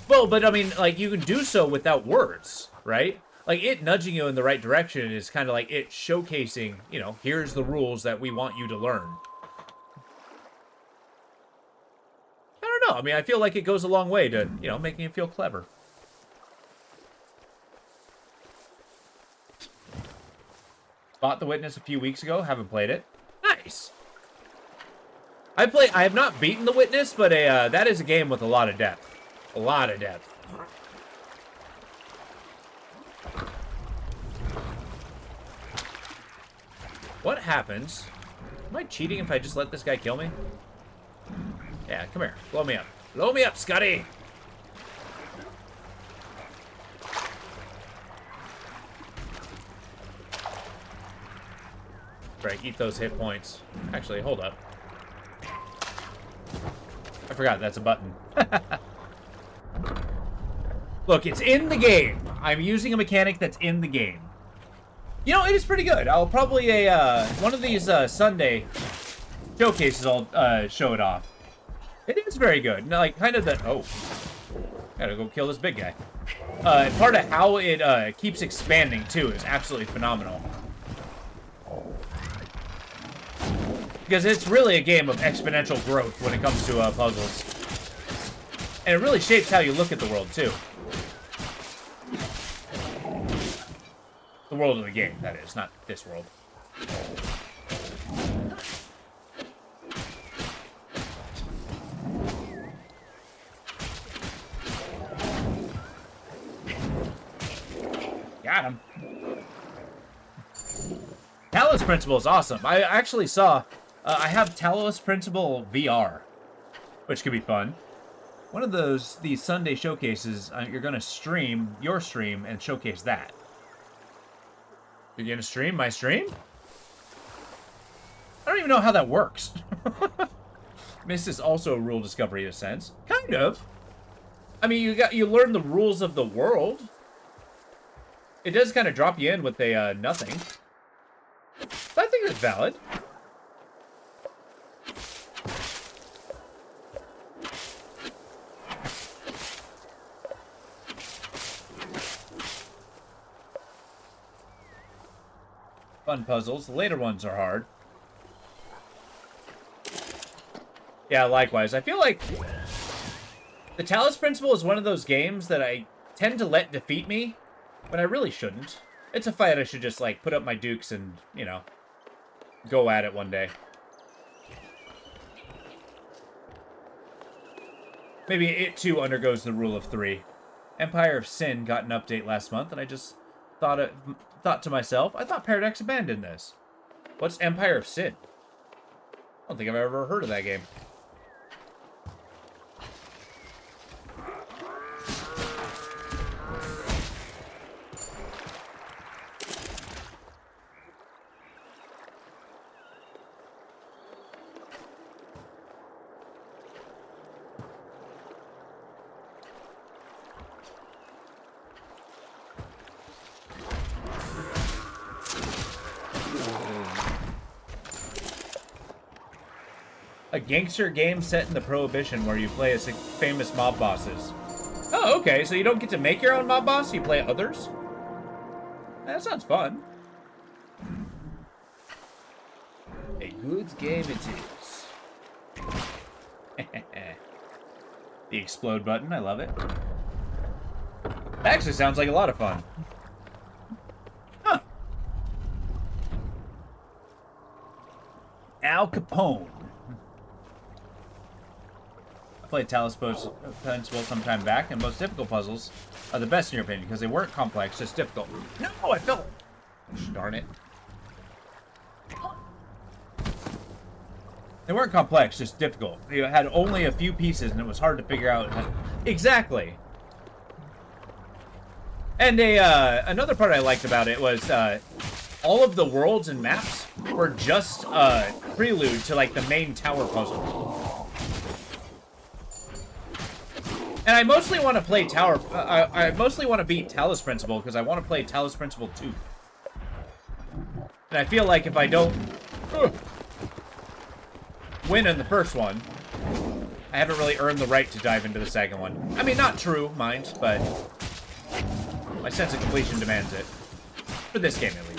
Well, but I mean, like, you can do so without words, right? Like, it nudging you in the right direction is kind of like it showcasing, you know, here's the rules that we want you to learn. I don't know. I mean, I feel like it goes a long way to, you know, making you feel clever. Bought The Witness a few weeks ago. Haven't played it. Nice. I have not beaten The Witness, but that is a game with a lot of depth. A lot of depth. What happens? Am I cheating if I just let this guy kill me? Yeah, come here. Blow me up. Blow me up, Scotty! Right, eat those hit points. Actually, hold up. I forgot, that's a button. Look, it's in the game. I'm using a mechanic that's in the game. You know, it is pretty good. I'll probably, one of these, Sunday showcases, I'll, show it off. It is very good. Now, like, kind of the... Oh. Gotta go kill this big guy. Part of how it, keeps expanding, too, is absolutely phenomenal. Because it's really a game of exponential growth when it comes to, puzzles. And it really shapes how you look at the world, too. The world of the game, that is, not this world. Got him. Talos Principle is awesome. I actually saw, I have Talos Principle VR, which could be fun. One of these Sunday showcases, you're going to stream your stream and showcase that. You're going to stream my stream? I don't even know how that works. This is also a rule discovery in a sense. Kind of. I mean, you learn the rules of the world. It does kind of drop you in with a nothing. But I think it's valid. Fun puzzles. The later ones are hard. Yeah, likewise. I feel like the Talos Principle is one of those games that I tend to let defeat me, but I really shouldn't. It's a fight I should just, like, put up my dukes and, you know, go at it one day. Maybe it too undergoes the rule of 3. Empire of Sin got an update last month, and I just thought to myself, I thought Paradox abandoned this. What's Empire of Sin? I don't think I've ever heard of that game. A gangster game set in the Prohibition where you play as famous mob bosses. Oh, okay, so you don't get to make your own mob boss, you play others? That sounds fun. A good game it is. The explode button, I love it. That actually sounds like a lot of fun. Huh. Al Capone. I played Talos Principle some time back, and most difficult puzzles are the best in your opinion because they weren't complex, just difficult. No, I fell. Darn it. They weren't complex, just difficult. You had only a few pieces, and it was hard to figure out. Exactly. And another part I liked about it was all of the worlds and maps were just a prelude to like the main tower puzzle. And I mostly want to play Tower... I mostly want to beat Talos Principle because I want to play Talos Principle 2. And I feel like if I don't win in the first one, I haven't really earned the right to dive into the second one. I mean, not true, mind, but my sense of completion demands it. For this game, at least.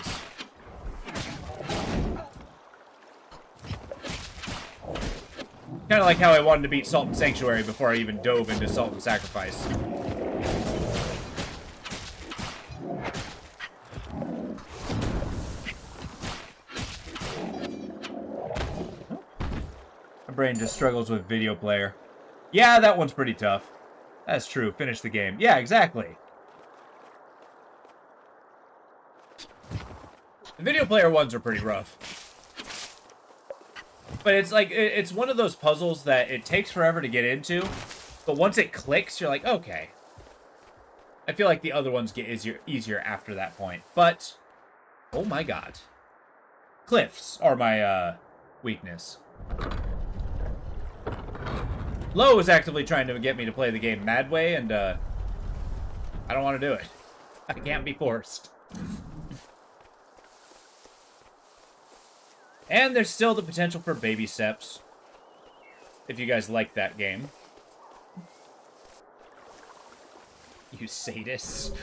Kind of like how I wanted to beat Salt and Sanctuary before I even dove into Salt and Sacrifice. My brain just struggles with video player. Yeah, that one's pretty tough. That's true. Finish the game. Yeah, exactly. The video player ones are pretty rough. But it's like, it's one of those puzzles that it takes forever to get into, but once it clicks, you're like, okay. I feel like the other ones get easier after that point. But, oh my god. Cliffs are my, weakness. Lo is actively trying to get me to play the game Mad Way, and, I don't want to do it. I can't be forced. And there's still the potential for baby steps. If you guys like that game. You sadists.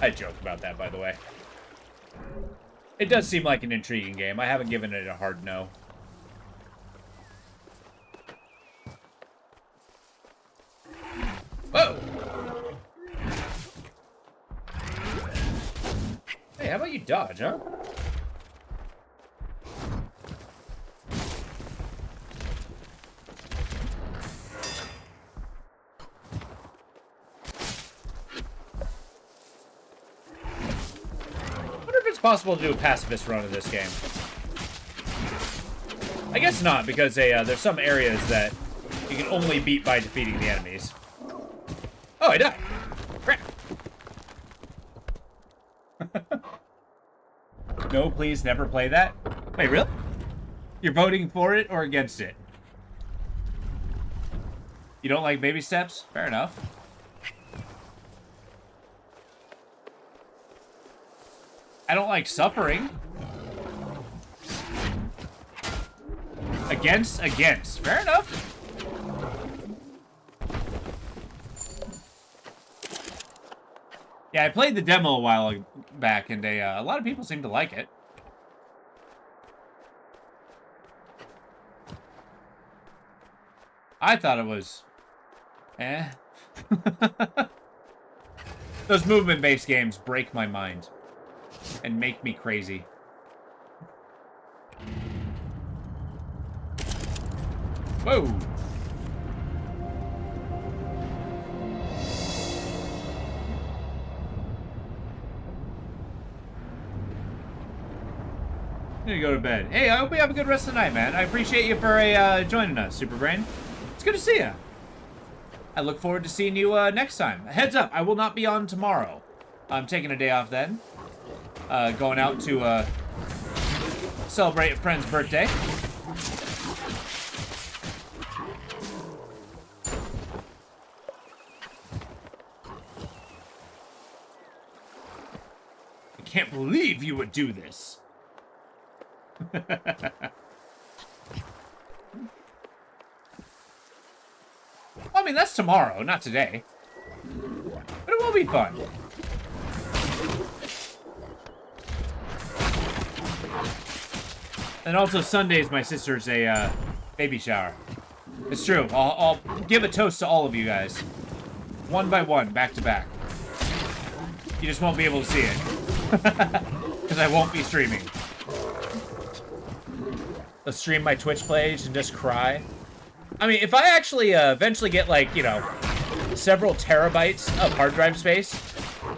I joke about that, by the way. It does seem like an intriguing game. I haven't given it a hard no. Whoa! Hey, how about you dodge, huh? I wonder if it's possible to do a pacifist run of this game. I guess not, because there's some areas that you can only beat by defeating the enemies. Oh, I died. Crap. No, please never play that. Wait, really? You're voting for it or against it? You don't like baby steps? Fair enough. I don't like suffering. Against. Fair enough. Yeah, I played the demo a while back, and a lot of people seem to like it. I thought it was... eh. Those movement-based games break my mind. and make me crazy. Whoa! I'm gonna go to bed. Hey, I hope you have a good rest of the night, man. I appreciate you for joining us, Superbrain. It's good to see you. I look forward to seeing you next time. Heads up, I will not be on tomorrow. I'm taking a day off then. Going out to celebrate a friend's birthday. I can't believe you would do this. I mean, that's tomorrow, not today. But it will be fun. And also, Sunday's my sister's baby shower. It's true. I'll give a toast to all of you guys. One by one, back to back. You just won't be able to see it. Because I won't be streaming. I'll stream my Twitch page and just cry. I mean, if I actually eventually get, like, you know, several terabytes of hard drive space,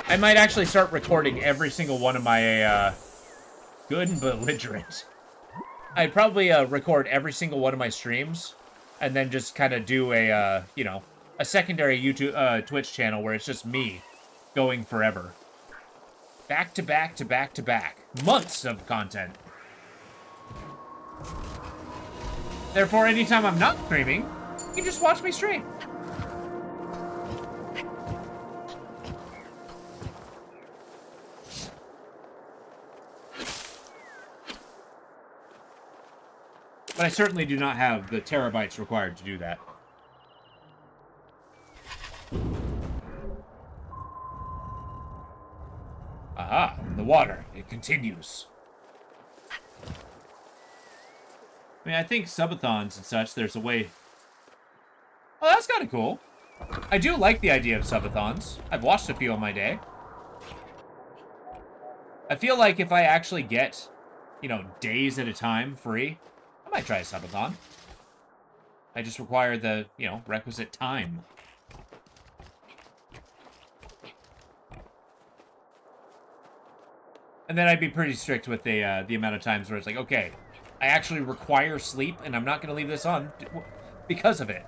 I might actually start recording every single one of my, good and belligerent. I'd probably record every single one of my streams, and then just kind of do a, you know, a secondary YouTube, Twitch channel where it's just me going forever. Back to back to back to back. Months of content. Therefore, anytime I'm not streaming, you can just watch me stream. But I certainly do not have the terabytes required to do that. Aha, the water. It continues. I mean, I think subathons and such, there's a way... Oh, that's kind of cool. I do like the idea of subathons. I've watched a few on my day. I feel like if I actually get, you know, days at a time free, I might try a subathon. I just require the, you know, requisite time. And then I'd be pretty strict with the amount of times where it's like, okay, I actually require sleep, and I'm not going to leave this on because of it.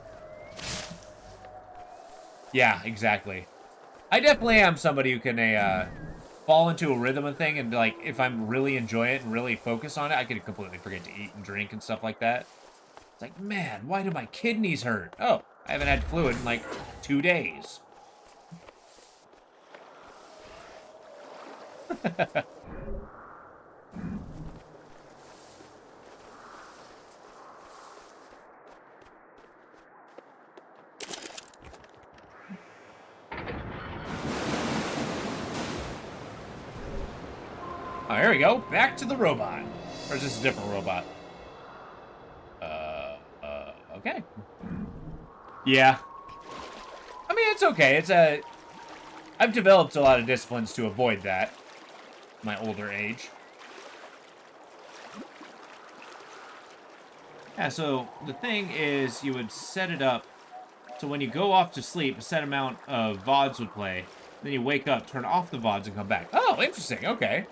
Yeah, exactly. I definitely am somebody who can fall into a rhythm of thing, and like, if I'm really enjoy it and really focus on it, I could completely forget to eat and drink and stuff like that. It's like, man, why do my kidneys hurt? Oh, I haven't had fluid in like 2 days. Oh, here we go. Back to the robot. Or is this a different robot? Okay. Yeah. I mean, it's okay. It's I've developed a lot of disciplines to avoid that. My older age. Yeah, so the thing is, you would set it up so when you go off to sleep, a set amount of VODs would play. Then you wake up, turn off the VODs, and come back. Oh, interesting. Okay.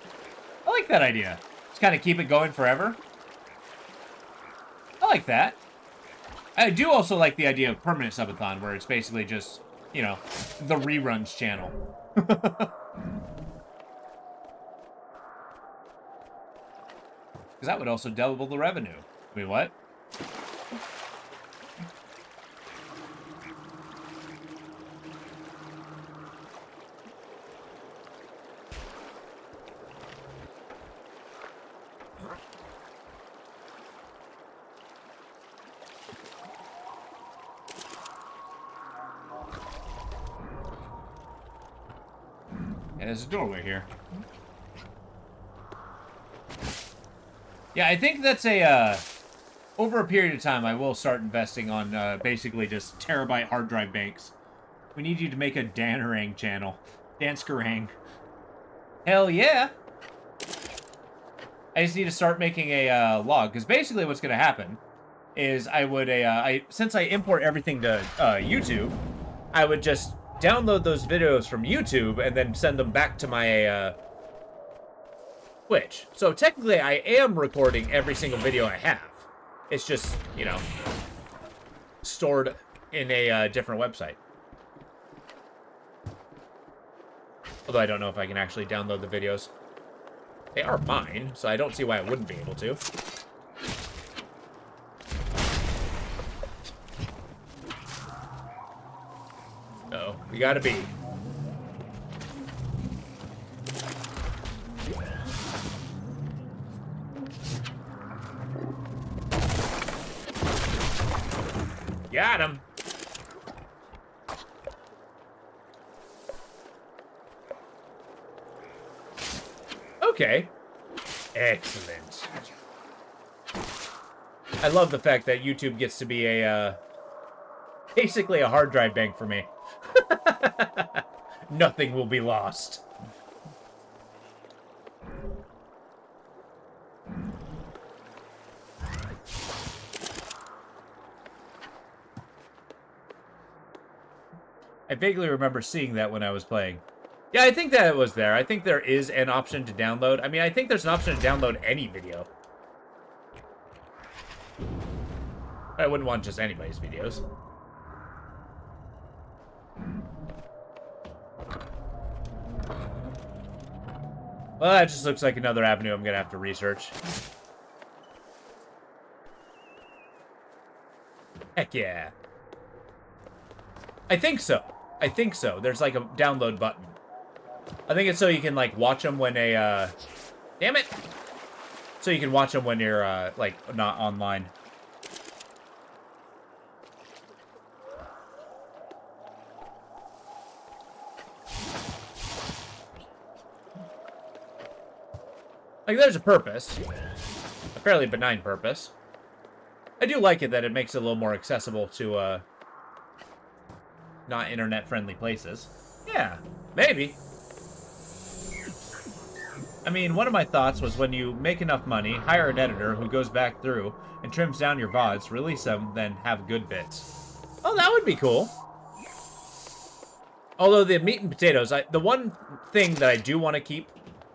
I like that idea. Just kind of keep it going forever. I like that. I do also like the idea of permanent subathon, where it's basically just, you know, the reruns channel. Because that would also double the revenue. Wait, what? Yeah, there's a doorway here. Yeah, I think that's a, over a period of time, I will start investing on, basically just terabyte hard drive banks. We need you to make a Danarang channel. Danskerang. Hell yeah! I just need to start making a log, because basically what's going to happen is I would, since I import everything to YouTube, I would just download those videos from YouTube and then send them back to my Twitch. So technically I am recording every single video I have. It's just, you know, stored in a different website. Although I don't know if I can actually download the videos. They are mine, so I don't see why I wouldn't be able to. Uh-oh, we gotta be. Got him. Okay. Excellent. I love the fact that YouTube gets to be a, basically a hard drive bank for me. Nothing will be lost. I vaguely remember seeing that when I was playing. Yeah, I think that it was there. I think there is an option to download. I mean, I think there's an option to download any video. I wouldn't want just anybody's videos. Well, that just looks like another avenue I'm gonna have to research. Heck yeah. I think so. I think so. There's like a download button. I think it's so you can like watch them when a, damn it! So you can watch them when you're, like, not online. Like, there's a purpose. A fairly benign purpose. I do like it that it makes it a little more accessible to, not internet-friendly places. Yeah, maybe. I mean, one of my thoughts was when you make enough money, hire an editor who goes back through and trims down your VODs, release them, then have good bits. Oh, that would be cool. Although the meat and potatoes, the one thing that I do want to keep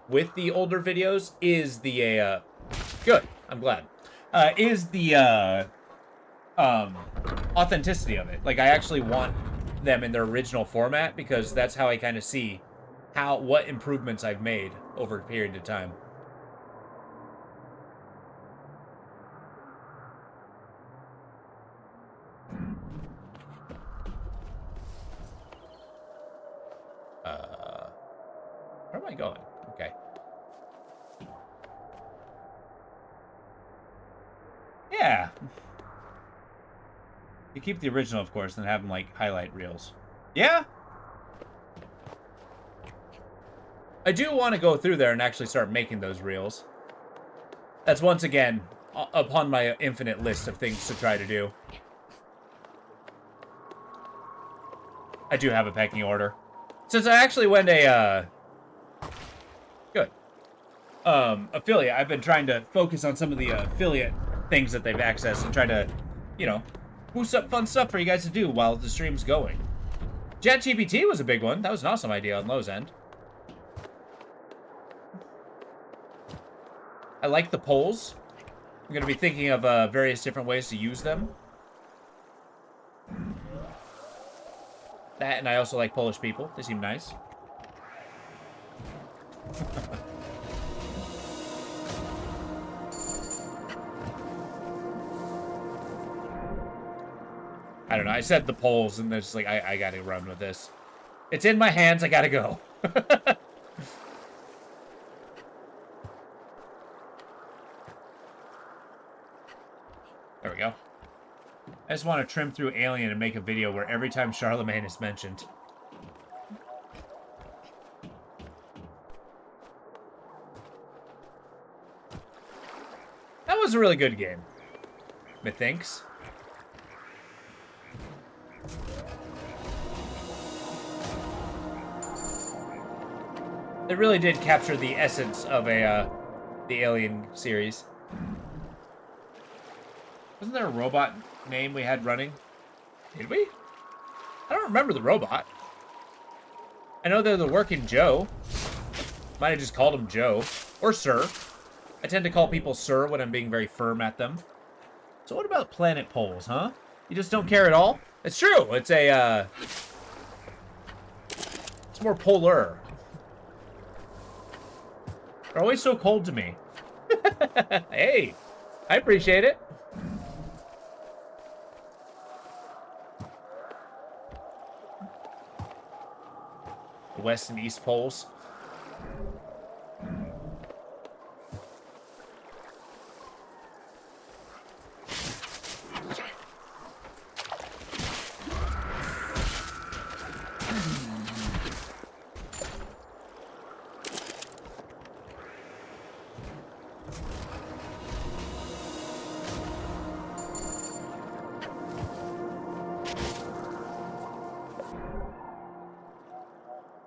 with the older videos is the, good, I'm glad, is the, authenticity of it. Like, I actually want them in their original format because that's how I kind of see what improvements I've made over a period of time. Where am I going? Okay. Yeah. You keep the original, of course, and have them, like, highlight reels. Yeah? I do want to go through there and actually start making those reels. That's once again upon my infinite list of things to try to do. I do have a pecking order. Since I actually went a, good. Affiliate, I've been trying to focus on some of the affiliate things that they've accessed and try to, you know, boost up fun stuff for you guys to do while the stream's going. ChatGPT was a big one. That was an awesome idea on Lowe's end. I like the polls. I'm going to be thinking of various different ways to use them. That, and I also like Polish people. They seem nice. I don't know. I said the polls, and it's like, I gotta run with this. It's in my hands. I gotta go. There we go. I just want to trim through Alien and make a video where every time Charlemagne is mentioned. That was a really good game, methinks. It really did capture the essence of a the Alien series. Wasn't there a robot name we had running? Did we? I don't remember the robot. I know they're the Working Joe. Might have just called him Joe. Or Sir. I tend to call people Sir when I'm being very firm at them. So what about planet poles, huh? You just don't care at all? It's true. It's a, it's more polar. They're always so cold to me. Hey, I appreciate it. The West and East poles.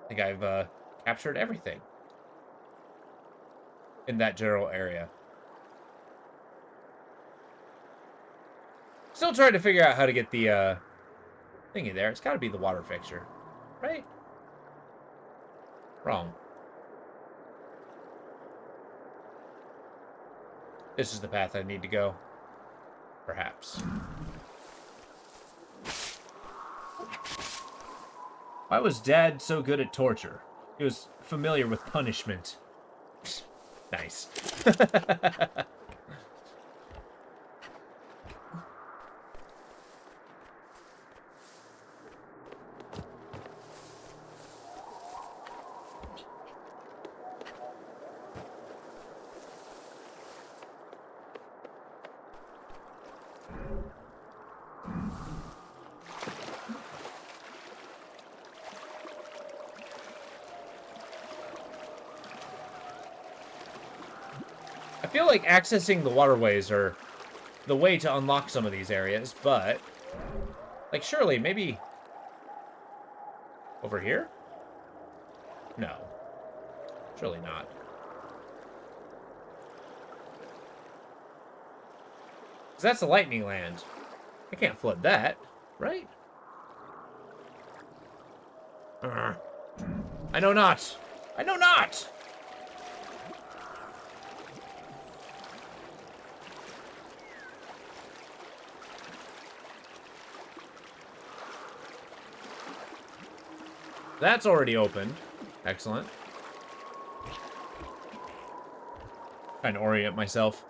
I think I've captured everything in that general area. Still trying to figure out how to get the thingy there. It's got to be the water fixture, right? Wrong. This is the path I need to go. Perhaps. Why was Dad so good at torture? He was familiar with punishment. Nice. I feel like accessing the waterways are the way to unlock some of these areas, but like surely maybe over here? No. Surely not. 'Cause that's the lightning land. I can't flood that, right? I know not. I know not. That's already opened. Excellent. Trying to orient myself.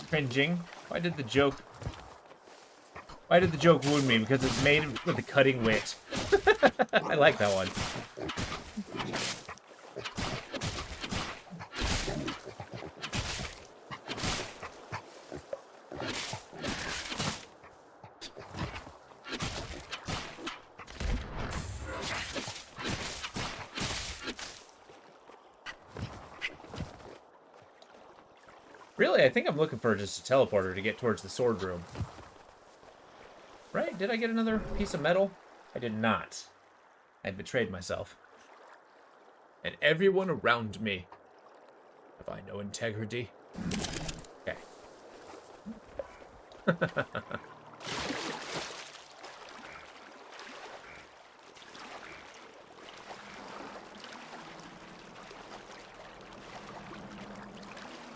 Cringing. Why did the joke wound me? Because it's made with a cutting wit. I like that one. Really, I think I'm looking for just a teleporter to get towards the sword room. Right? Did I get another piece of metal? I did not. I betrayed myself. And everyone around me. Have I no integrity? Okay.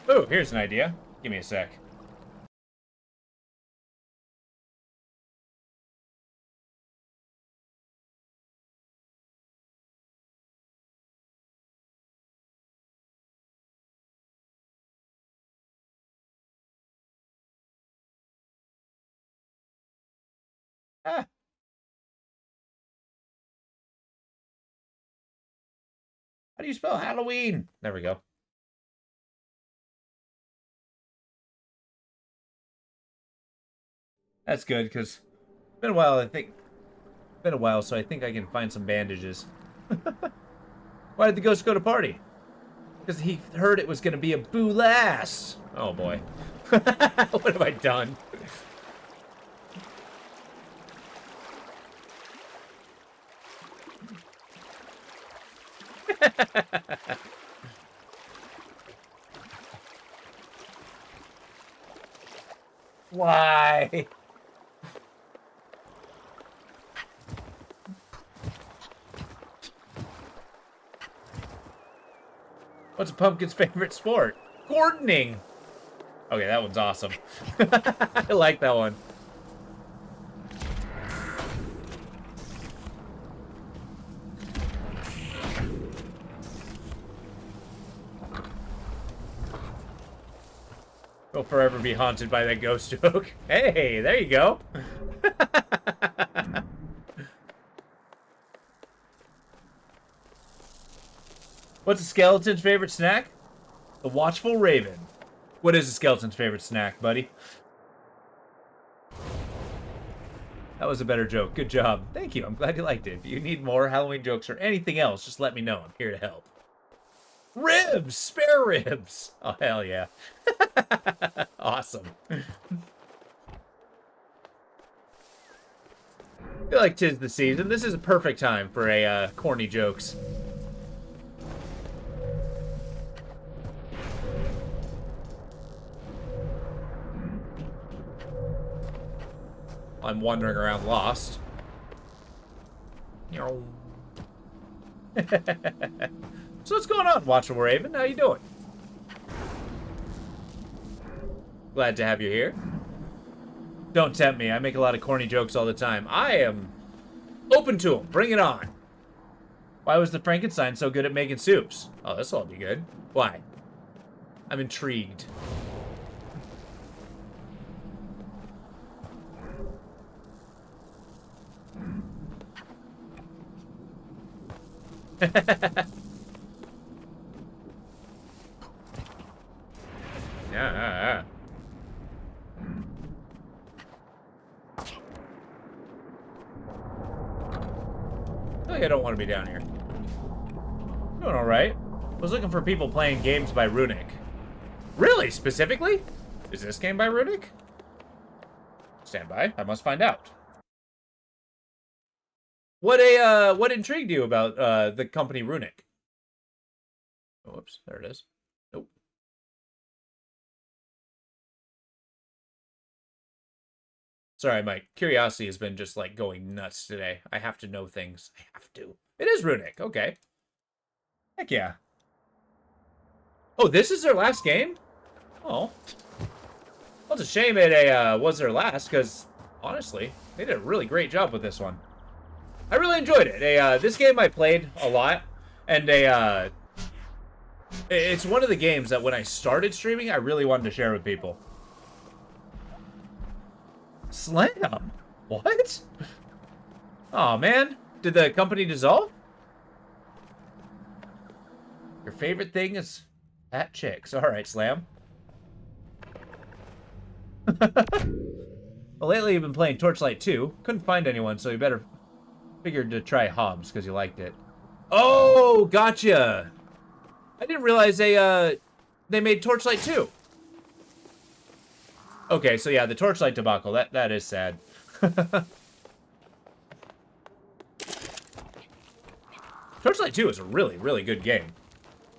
Oh, here's an idea. Give me a sec. Ah. How do you spell Halloween? There we go. That's good, because it's been a while, I think. It's been a while, so I think I can find some bandages. Why did the ghost go to party? Because he heard it was going to be a boulass. Oh, boy. What have I done? Why? What's a pumpkin's favorite sport? Gardening. Okay, that one's awesome. I like that one. Will forever be haunted by that ghost joke. Hey, there you go. What's a skeleton's favorite snack? The watchful raven. What is a skeleton's favorite snack, buddy? That was a better joke. Good job. Thank you. I'm glad you liked it. If you need more Halloween jokes or anything else, just let me know. I'm here to help. Ribs! Spare ribs! Oh, hell yeah. Awesome. I feel like 'tis the season. This is a perfect time for a corny jokes. I'm wandering around lost. So what's going on, Watchful Raven? How you doing? Glad to have you here. Don't tempt me. I make a lot of corny jokes all the time. I am open to them. Bring it on. Why was the Frankenstein so good at making soups? Oh, this will be good. Why? I'm intrigued. Yeah. I feel like I don't want to be down here. Doing alright. I was looking for people playing games by Runic. Really? Specifically? Is this game by Runic? Stand by. I must find out. What intrigued you about the company Runic? Oh, whoops, there it is. Nope. Sorry, my curiosity has been just like going nuts today. I have to know things. I have to. It is Runic. Okay. Heck yeah. Oh, this is their last game? Oh. Well, it's a shame it was their last, because honestly, they did a really great job with this one. I really enjoyed it. This game I played a lot, and it's one of the games that when I started streaming, I really wanted to share with people. Slam? What? Oh man, did the company dissolve? Your favorite thing is fat chicks. All right, Slam. Well, lately you've been playing Torchlight 2. Couldn't find anyone, so you better figured to try Hobbs because you liked it. Oh, gotcha. I didn't realize they made Torchlight 2. Okay, so yeah, the Torchlight debacle. That is sad. Torchlight 2 is a really, really good game.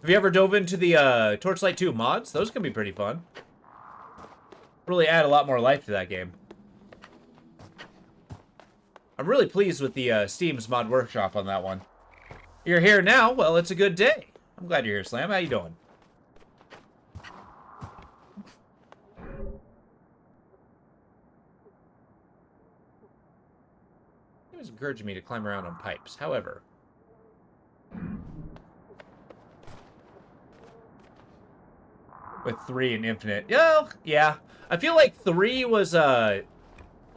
Have you ever dove into the Torchlight 2 mods? Those can be pretty fun. Really add a lot more life to that game. I'm really pleased with the Steam's Mod Workshop on that one. You're here now? Well, it's a good day. I'm glad you're here, Slam. How you doing? It was encouraging me to climb around on pipes. However... with 3 and Infinite. Yeah. I feel like 3 was, I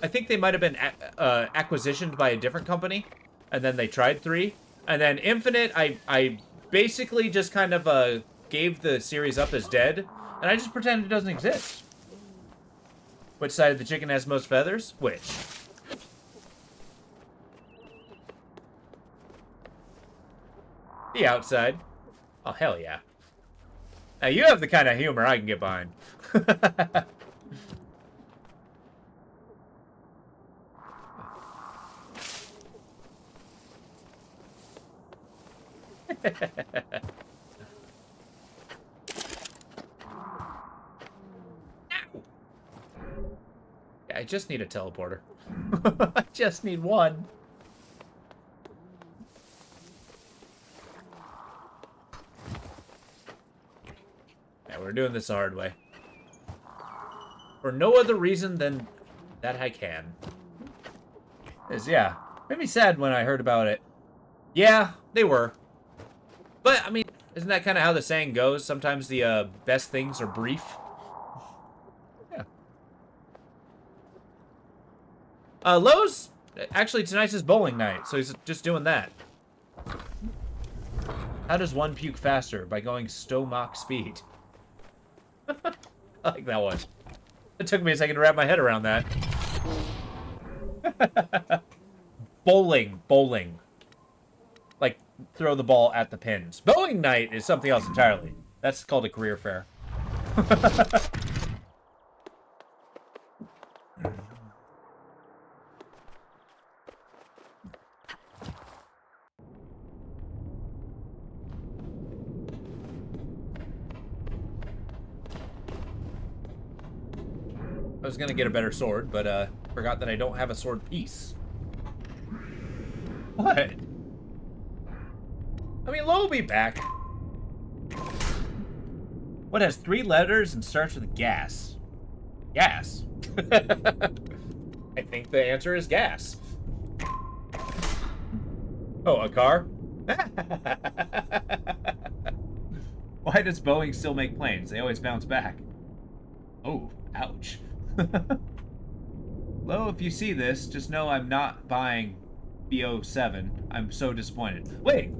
think they might have been acquisitioned by a different company, and then they tried 3. And then Infinite, I basically just kind of gave the series up as dead, and I just pretend it doesn't exist. Which side of the chicken has most feathers? Which? The outside. Oh, hell yeah. Now, you have the kind of humor I can get behind. Yeah, I just need a teleporter. I just need one. Yeah, we're doing this the hard way. For no other reason than that I can. Cause yeah, made me sad when I heard about it. Yeah, they were. But, I mean, isn't that kind of how the saying goes? Sometimes the best things are brief. Yeah. Lowe's, actually, tonight's his bowling night, so he's just doing that. How does one puke faster? By going Mach speed. I like that one. It took me a second to wrap my head around that. Bowling. Like, throw the ball at the pins. Bowling night is something else entirely. That's called a career fair. I was gonna get a better sword, but forgot that I don't have a sword piece. What? I mean, Lo will be back. What has 3 letters and starts with gas? Gas. I think the answer is gas. Oh, a car? Why does Boeing still make planes? They always bounce back. Oh, ouch. Lo, if you see this, just know I'm not buying BO7. I'm so disappointed. Wait,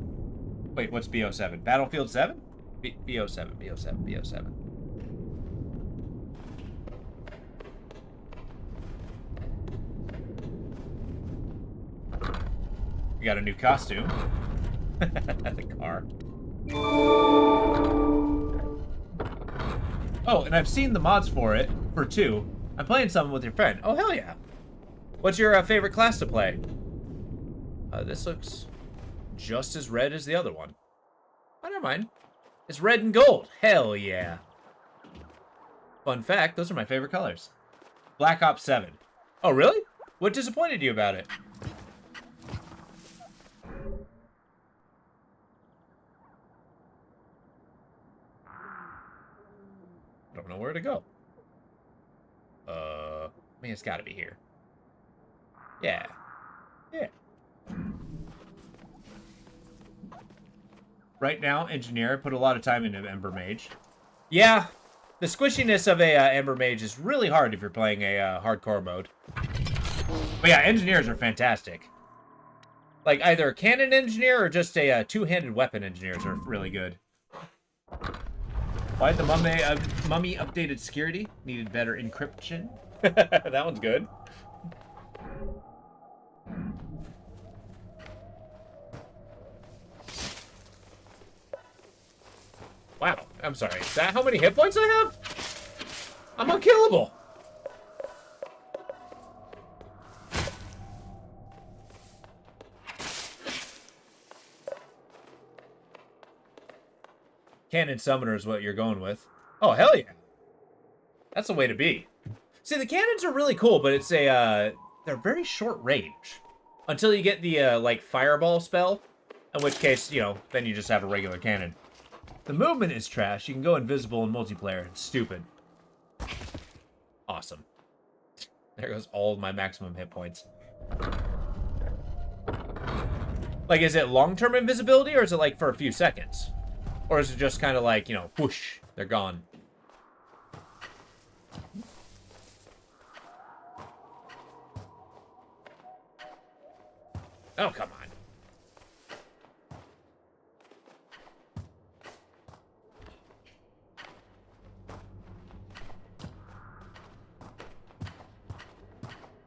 what's BO7? Battlefield 7? BO7. We got a new costume. The car. Oh, and I've seen the mods for it, for 2. I'm playing something with your friend. Oh, hell yeah. What's your favorite class to play? This looks just as red as the other one. Oh, never mind. It's red and gold. Hell yeah. Fun fact, those are my favorite colors. Black Ops 7. Oh, really? What disappointed you about it? Don't know where to go. I mean, it's gotta be here. Yeah. Right now, engineer, put a lot of time into Ember Mage. Yeah, the squishiness of a Ember Mage is really hard if you're playing a hardcore mode. But yeah, engineers are fantastic. Like, either a cannon engineer or just a two-handed weapon engineers are really good. Why the mummy updated security? Needed better encryption. That one's good. Wow, I'm sorry. Is that how many hit points I have? I'm unkillable. Cannon Summoner is what you're going with. Oh, hell yeah. That's the way to be. See, the cannons are really cool, but it's they're very short range. Until you get the, like, fireball spell. In which case, then you just have a regular cannon. The movement is trash. You can go invisible in multiplayer. It's stupid. Awesome. There goes all of my maximum hit points. Like, is it long-term invisibility, or is it, like, for a few seconds? Or is it just kind of like, whoosh, they're gone? Oh, come on.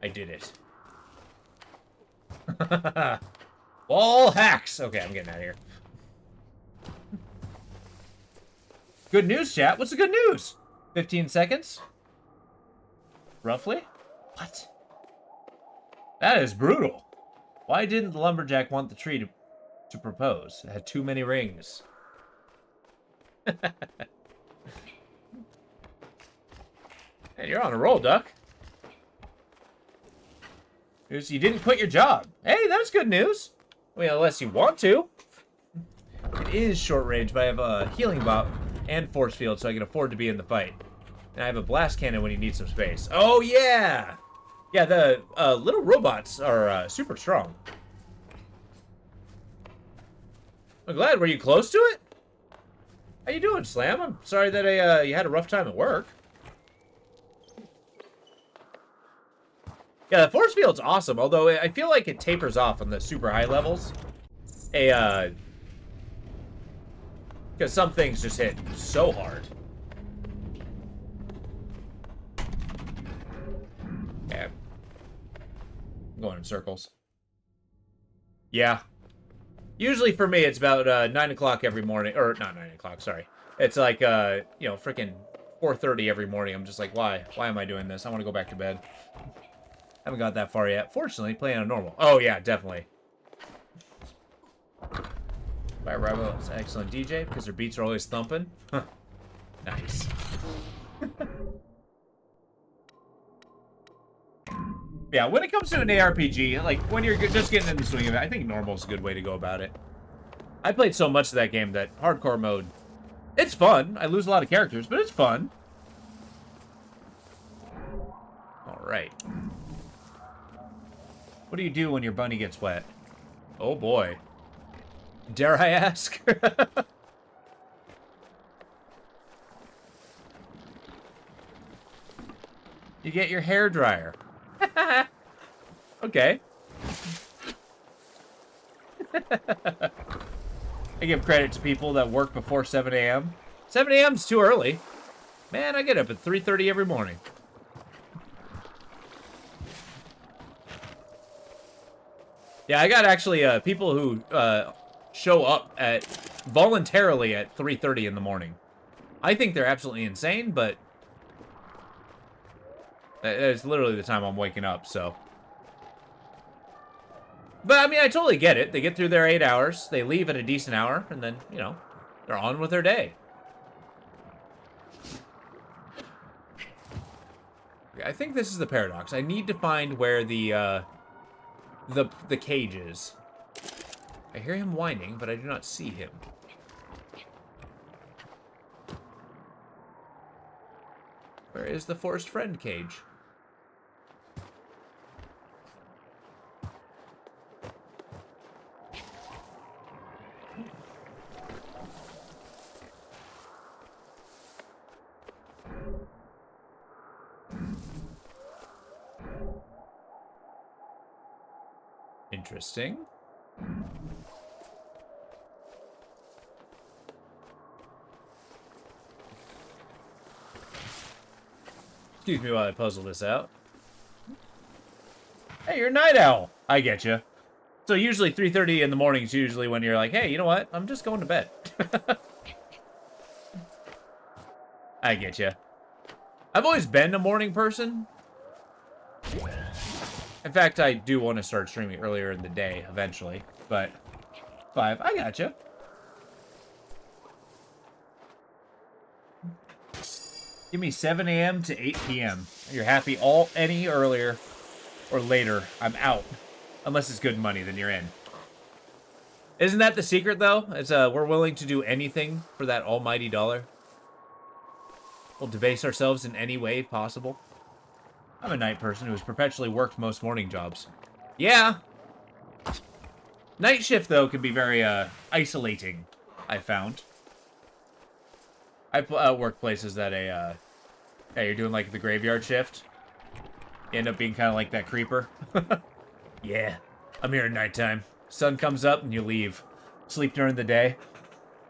I did it. Wall hacks! Okay, I'm getting out of here. Good news, chat. What's the good news? 15 seconds? Roughly? What? That is brutal. Why didn't the lumberjack want the tree to... to propose. It had too many rings. And you're on a roll, Duck. You didn't quit your job. Hey, that's good news. I mean, unless you want to. It is short range, but I have a healing bot and force field, so I can afford to be in the fight. And I have a blast cannon when you need some space. Oh, yeah! Yeah, the little robots are super strong. I'm glad. Were you close to it? How you doing, Slam? I'm sorry that you had a rough time at work. Yeah, the force field's awesome, although I feel like it tapers off on the super high levels. Because some things just hit so hard. Yeah. I'm going in circles. Yeah. Usually for me, it's about 9 o'clock every morning. Or, not 9 o'clock, sorry. It's like, you know, freaking 4:30 every morning. I'm just like, why? Why am I doing this? I want to go back to bed. Haven't got that far yet. Fortunately, playing on normal. Oh, yeah, definitely. By Rival is an excellent DJ because their beats are always thumping. Huh. Nice. Yeah, when it comes to an ARPG, like, when you're just getting in the swing of it, I think normal's a good way to go about it. I played so much of that game that hardcore mode, it's fun. I lose a lot of characters, but it's fun. Alright. What do you do when your bunny gets wet? Oh boy. Dare I ask? You get your hair dryer. Okay. I give credit to people that work before 7 a.m. 7 a.m.'s too early. Man, I get up at 3:30 every morning. Yeah, I got actually people who show up at voluntarily at 3:30 in the morning. I think they're absolutely insane, but it's literally the time I'm waking up, so. But, I mean, I totally get it. They get through their 8 hours, they leave at a decent hour, and then, you know, they're on with their day. I think this is the paradox. I need to find where the cage is. I hear him whining, but I do not see him. Where is the forced friend cage? Interesting. Excuse me while I puzzle this out. Hey, you're a night owl. I get you. So usually 3:30 in the morning is usually when you're like, hey, you know what? I'm just going to bed. I get you. I've always been a morning person. In fact, I do want to start streaming earlier in the day eventually, but 5, I gotcha. Give me 7 a.m. to 8 p.m. You're happy any earlier or later, I'm out. Unless it's good money, then you're in. Isn't that the secret, though? It's we're willing to do anything for that almighty dollar. We'll debase ourselves in any way possible. I'm a night person who has perpetually worked most morning jobs. Yeah. Night shift, though, can be very isolating, I found. I've worked places that yeah, you're doing like the graveyard shift. You end up being kind of like that creeper. Yeah, I'm here at nighttime. Sun comes up and you leave. Sleep during the day.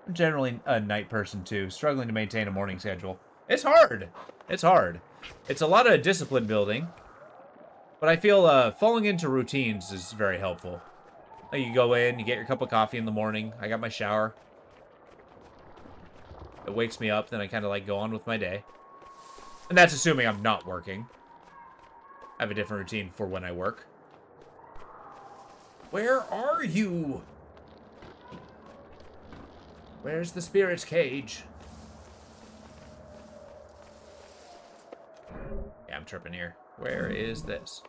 I'm generally a night person too, struggling to maintain a morning schedule. It's hard. It's hard. It's a lot of discipline building. But I feel falling into routines is very helpful. Like you go in, you get your cup of coffee in the morning. I got my shower. It wakes me up, then I kind of like go on with my day. And that's assuming I'm not working. I have a different routine for when I work. Where are you? Where's the spirit's cage? Yeah, I'm tripping here. Where is this?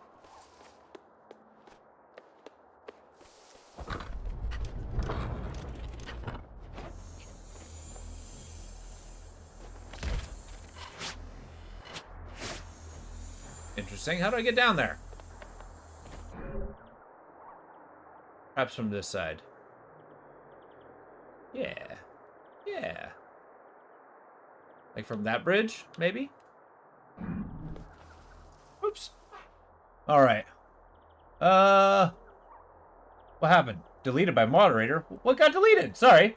Interesting. How do I get down there? Perhaps from this side. Yeah. Yeah. Like from that bridge, maybe? Oops. All right. What happened? Deleted by moderator? What got deleted? Sorry.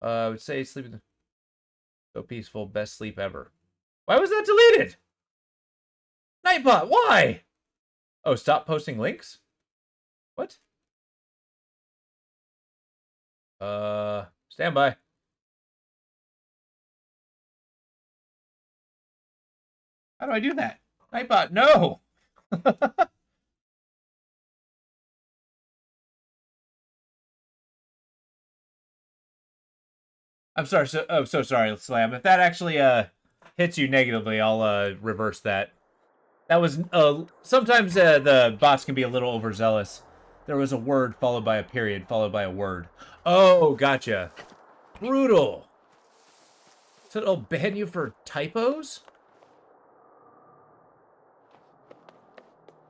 I would say sleeping so peaceful, best sleep ever. Why was that deleted? Nightbot, why? Oh, stop posting links? What? Stand by. How do I do that? Nightbot, no! I'm sorry. So sorry, Slam. If that actually hits you negatively, I'll reverse that. That was sometimes the bots can be a little overzealous. There was a word followed by a period followed by a word. Oh, gotcha. Brutal. So it'll ban you for typos?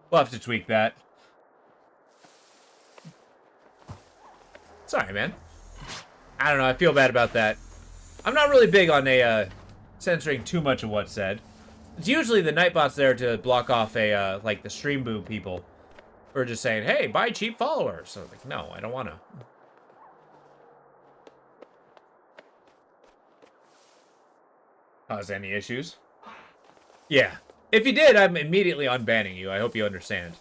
We'll have to tweak that. Sorry, man. I don't know. I feel bad about that. I'm not really big on censoring too much of what's said. It's usually the Nightbot's there to block off like the stream boo people. Who are just saying, hey, buy cheap followers. So like, no, I don't want to. Cause any issues? Yeah. If you did, I'm immediately unbanning you. I hope you understand.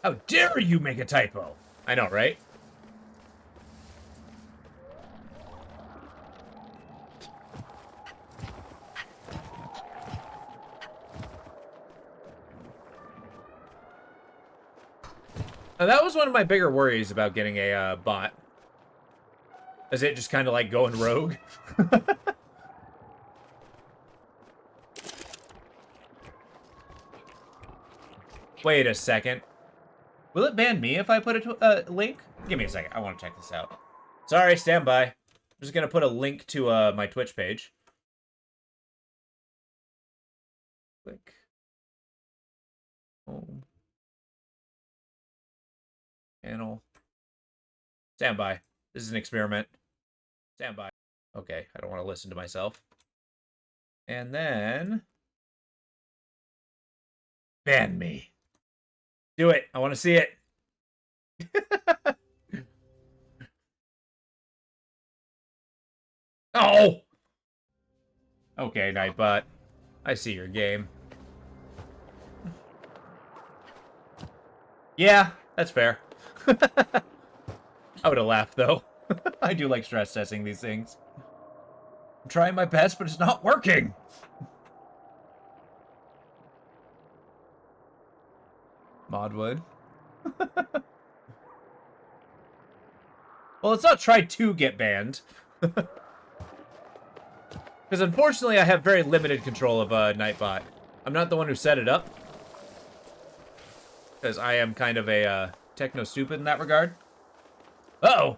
How dare you make a typo? I know, right? Now, that was one of my bigger worries about getting a bot. Is it just kind of like going rogue? Wait a second. Will it ban me if I put a link? Give me a second. I want to check this out. Sorry, stand by. I'm just going to put a link to my Twitch page. Click. Home. Channel. Stand by. This is an experiment. Stand by. Okay, I don't want to listen to myself. And then... ban me. Do it. I want to see it. Oh! Okay, Nightbot. I see your game. Yeah, that's fair. I would have laughed, though. I do like stress testing these things. I'm trying my best, but it's not working. Modwood. Well, let's not try to get banned. Because unfortunately, I have very limited control of Nightbot. I'm not the one who set it up. Because I am kind of a techno-stupid in that regard. Uh-oh.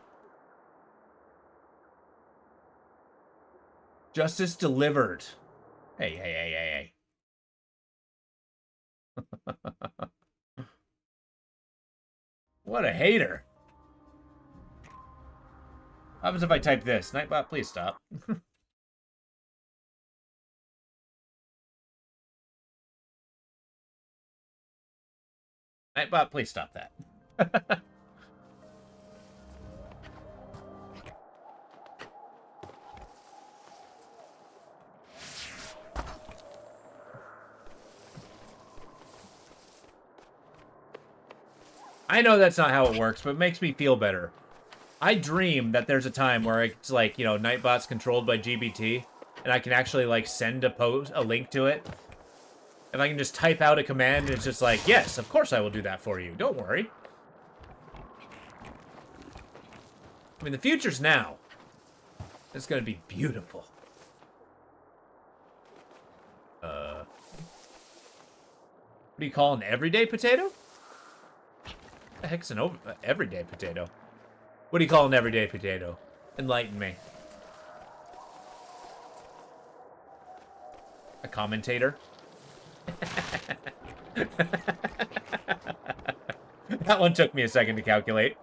Justice delivered. Hey, hey, hey, hey, hey. What a hater. What happens if I type this? Nightbot, please stop. Nightbot, please stop that. I know that's not how it works, but it makes me feel better. I dream that there's a time where it's like, you know, Nightbot's controlled by GBT, and I can actually, like, send a link to it. If I can just type out a command and it's just like, yes, of course I will do that for you. Don't worry. I mean, the future's now. It's gonna be beautiful. What do you call an everyday potato? The heck's an everyday potato? What do you call an everyday potato? Enlighten me. A commentator? That one took me a second to calculate.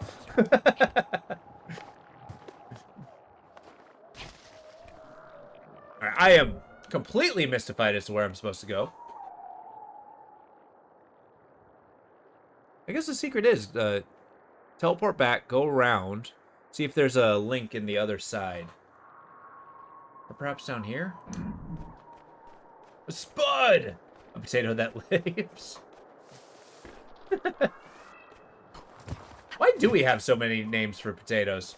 I am completely mystified as to where I'm supposed to go. I guess the secret is teleport back, go around, see if there's a link in the other side. Or perhaps down here? A spud! A potato that lives. Why do we have so many names for potatoes?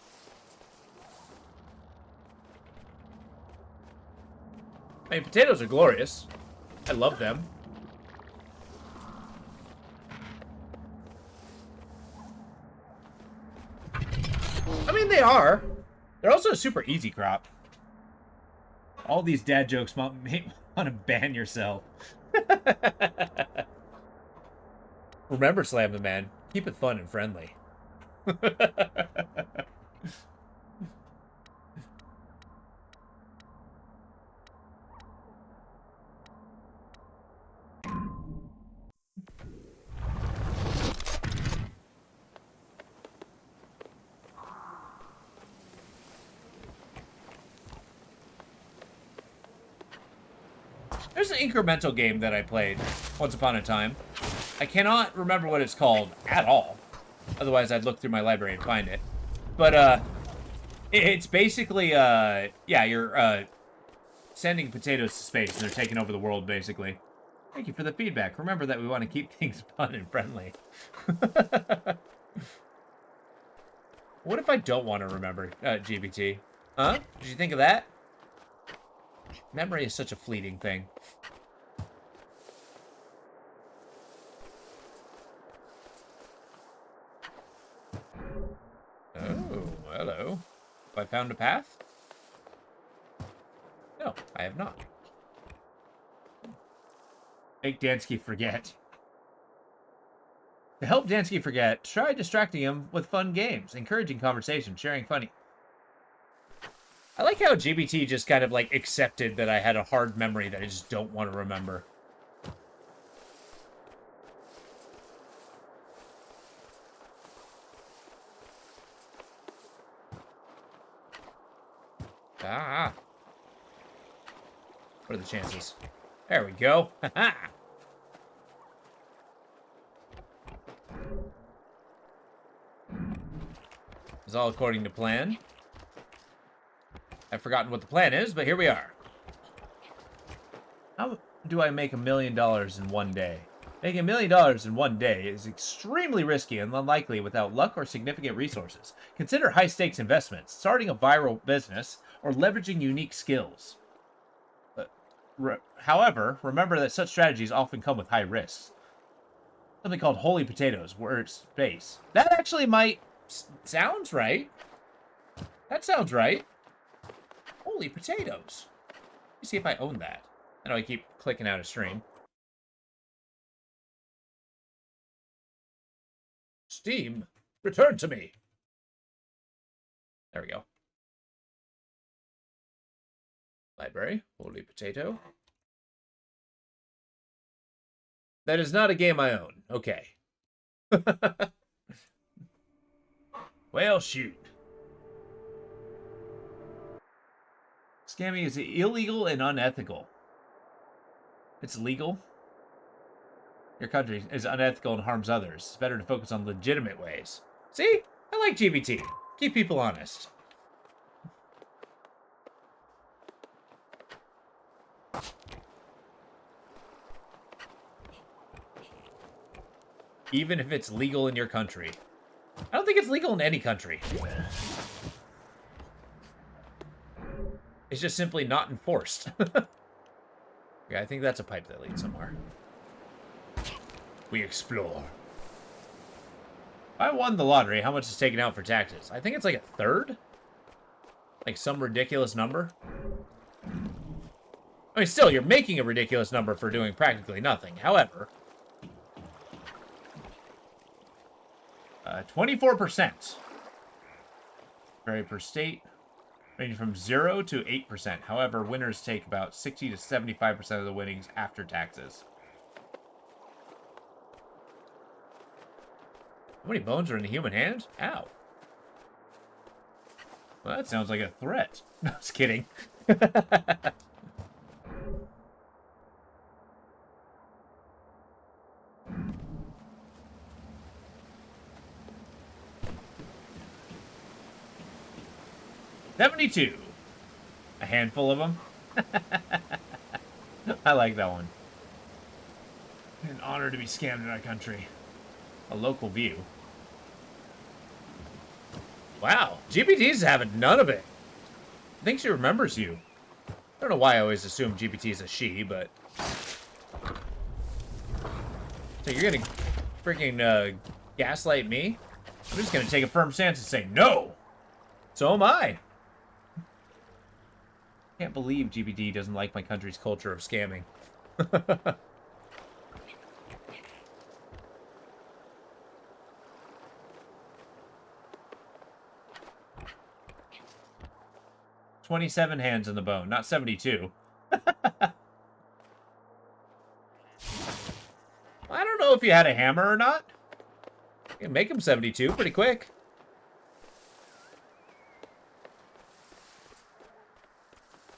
I mean, potatoes are glorious. I love them. I mean, they are. They're also a super easy crop. All these dad jokes make want to ban yourself. Remember, Slam the Man. Keep it fun and friendly. There's an incremental game that I played once upon a time. I cannot remember what it's called at all. Otherwise, I'd look through my library and find it. But, it's basically, yeah, you're, sending potatoes to space, and they're taking over the world, basically. Thank you for the feedback. Remember that we want to keep things fun and friendly. What if I don't want to remember, GBT? Huh? Did you think of that? Memory is such a fleeting thing. Oh, hello. Have I found a path? No, I have not. Make Dansky forget. To help Dansky forget, try distracting him with fun games, encouraging conversation, sharing funny. I like how GBT just kind of, like, accepted that I had a hard memory that I just don't want to remember. Ah. What are the chances? There we go. Ha-ha. It's all according to plan. I've forgotten what the plan is, but here we are. How do I make $1 million in one day? Making $1 million in one day is extremely risky and unlikely without luck or significant resources. Consider high-stakes investments, starting a viral business, or leveraging unique skills. However, remember that such strategies often come with high risks. Something called holy potatoes, where it's space. That actually might... Sounds right. That sounds right. Holy potatoes. Let me see if I own that. I know I keep clicking out of stream. Steam, return to me. There we go. Library, holy potato. That is not a game I own. Okay. Well, shoot. Scamming is illegal and unethical. It's legal. Your country is unethical and harms others. It's better to focus on legitimate ways. See? I like GBT. Keep people honest. Even if it's legal in your country. I don't think it's legal in any country. It's just simply not enforced. Yeah, I think that's a pipe that leads somewhere. we explore. If I won the lottery, how much is taken out for taxes? I think it's like a third? Like some ridiculous number? I mean, still, you're making a ridiculous number for doing practically nothing. However, 24%. Vary per state, ranging from 0 to 8%. However, winners take about 60 to 75% of the winnings after taxes. How many bones are in the human hand? Ow. Well, that sounds like a threat. No, just kidding. $72. A handful of them. I like that one. An honor to be scammed in our country. A local view. Wow, GPT's having none of it. I think she remembers you. I don't know why I always assume GPT is a she, but... So you're gonna freaking gaslight me? I'm just gonna take a firm stance and say no! So am I. Can't believe GPT doesn't like my country's culture of scamming. $27 hands in the bone, not 72. I don't know if you had a hammer or not. You can make him 72 pretty quick.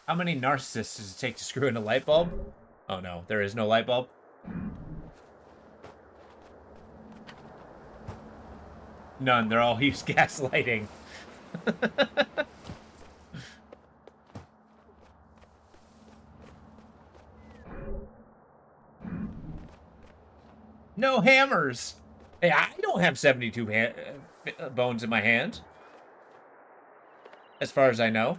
How many narcissists does it take to screw in a light bulb? Oh no, there is no light bulb. None, they're all use gaslighting. No hammers. Hey, I don't have 72 bones in my hand. As far as I know.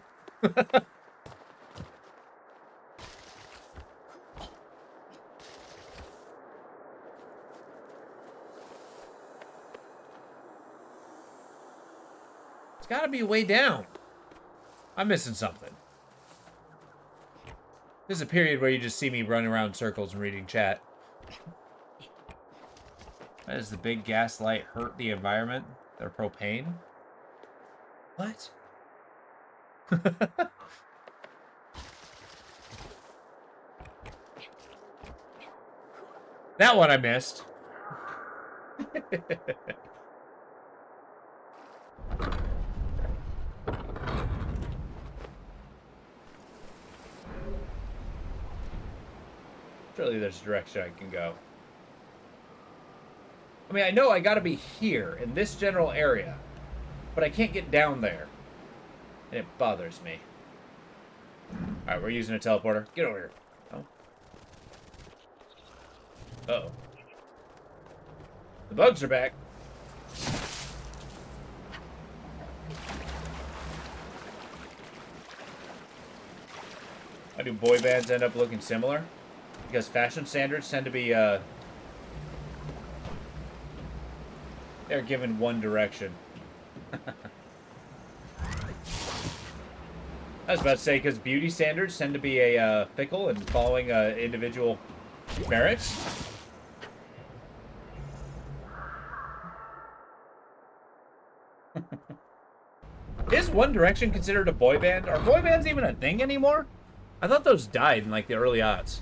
It's gotta be way down. I'm missing something. There's a period where you just see me running around in circles and reading chat. Why does the big gas light hurt the environment? They're propane? What? That one I missed. Surely there's a direction I can go. I mean, I know I gotta be here, in this general area. But I can't get down there. And it bothers me. Alright, we're using a teleporter. Get over here. Oh. Uh-oh. The bugs are back. Why do boy bands end up looking similar? Because fashion standards tend to be, they're given one direction. I was about to say, because beauty standards tend to be a fickle and following individual merits. Is One Direction considered a boy band? Are boy bands even a thing anymore? I thought those died in, like, the early aughts.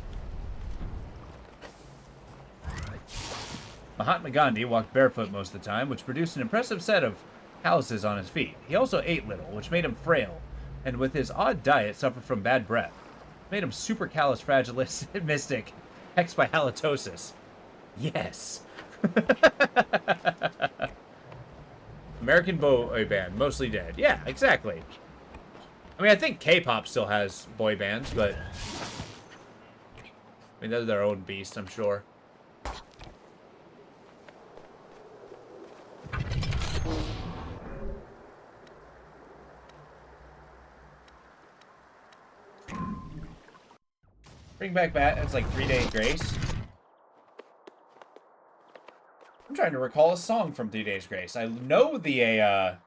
Mahatma Gandhi walked barefoot most of the time, which produced an impressive set of calluses on his feet. He also ate little, which made him frail, and with his odd diet suffered from bad breath. It made him supercalifragilistic, hexed by halitosis. Yes. American boy band, mostly dead. Yeah, exactly. I mean, I think K-pop still has boy bands, but... I mean, they're their own beast, I'm sure. Bring back Bat. That's like 3-day grace. I'm trying to recall a song from 3 Days Grace. I know the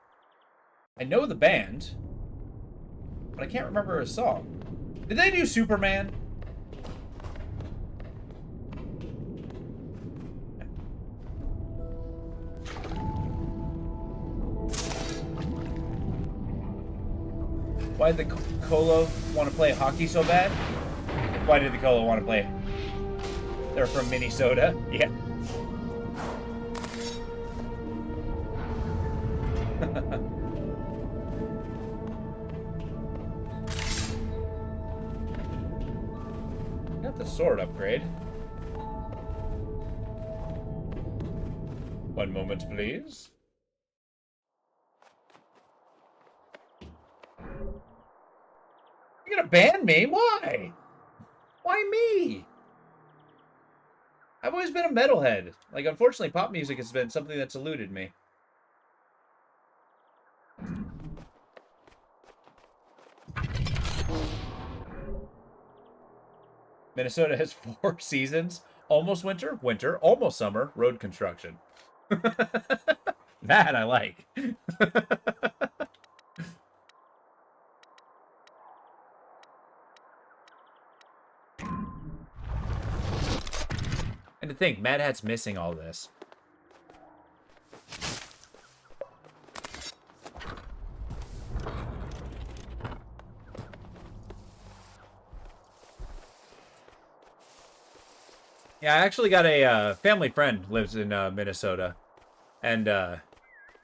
band, but I can't remember a song. Did they do Superman? Why did the Colo want to play hockey so bad? Why did the Colo want to play? They're from Minnesota. Yeah. Got the sword upgrade. One moment, please. You're gonna ban me? Why? Why me? I've always been a metalhead. Like, unfortunately, pop music has been something that's eluded me. Minnesota has 4 seasons. Almost winter, winter, almost summer, road construction. That I like. And to think, Mad Hat's missing all this. Yeah, I actually got a family friend lives in Minnesota. And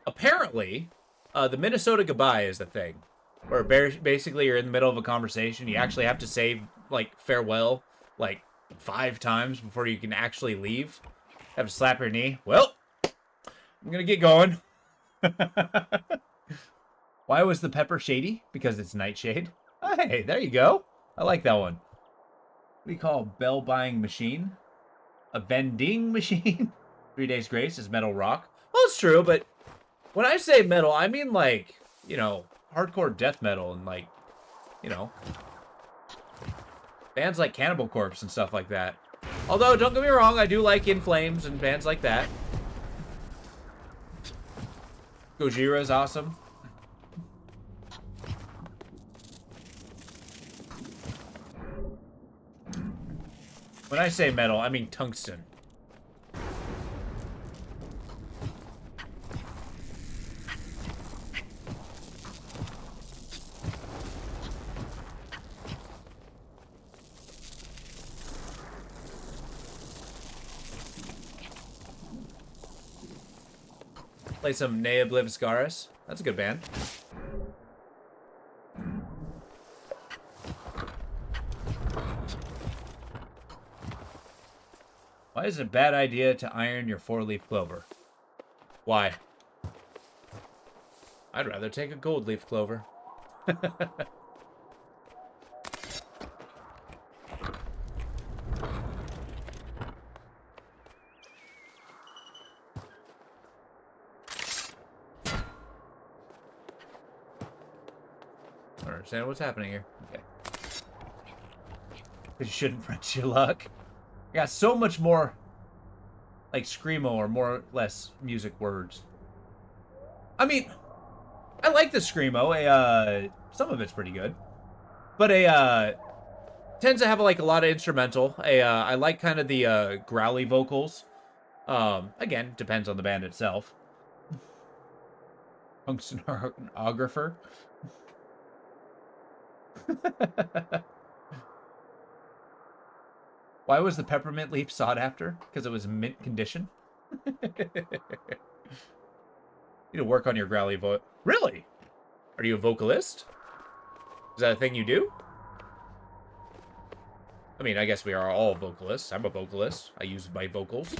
apparently, the Minnesota goodbye is the thing. Where basically you're in the middle of a conversation. You actually have to say, like, farewell, like, 5 times before you can actually leave. Have to slap your knee. Well, I'm gonna get going. Why was the pepper shady? Because it's nightshade. Oh, hey, there you go. I like that one. What do you call a bell buying machine? A vending machine? 3 Days Grace is metal rock. Well, it's true, but when I say metal, I mean, like, you know, hardcore death metal and, like, you know, bands like Cannibal Corpse and stuff like that. Although, don't get me wrong, I do like In Flames and bands like that. Gojira's awesome. When I say metal, I mean tungsten. Play some Nea Bliviscaris. That's a good band. Why is it a bad idea to iron your 4-leaf clover? Why? I'd rather take a gold leaf clover. I don't understand what's happening here. Okay. You shouldn't press your luck. I got so much more, like, screamo or more or less music words. I mean, I like the screamo. Some of it's pretty good. But tends to have, like, a lot of instrumental. I like kind of the growly vocals. Again, depends on the band itself. Tungstenographer. Why was the peppermint leaf sought after? Because it was mint condition? You need to work on your growly voice. Really? Are you a vocalist? Is that a thing you do? I mean, I guess we are all vocalists. I'm a vocalist. I use my vocals.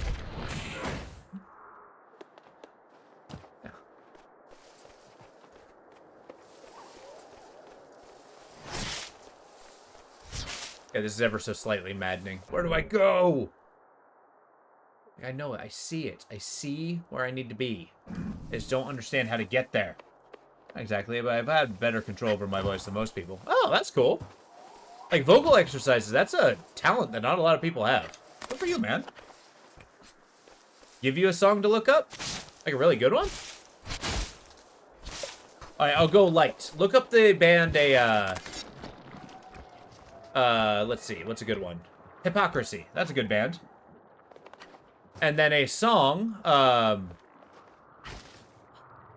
Yeah, this is ever so slightly maddening. Where do I go? I know it. I see it. I see where I need to be. I just don't understand how to get there. Exactly, but I've had better control over my voice than most people. Oh, that's cool. Like, vocal exercises, that's a talent that not a lot of people have. Good for you, man. give you a song to look up? Like a really good one? Alright, I'll go light. Look up the band let's see, what's a good one? Hypocrisy. That's a good band. And then a song, let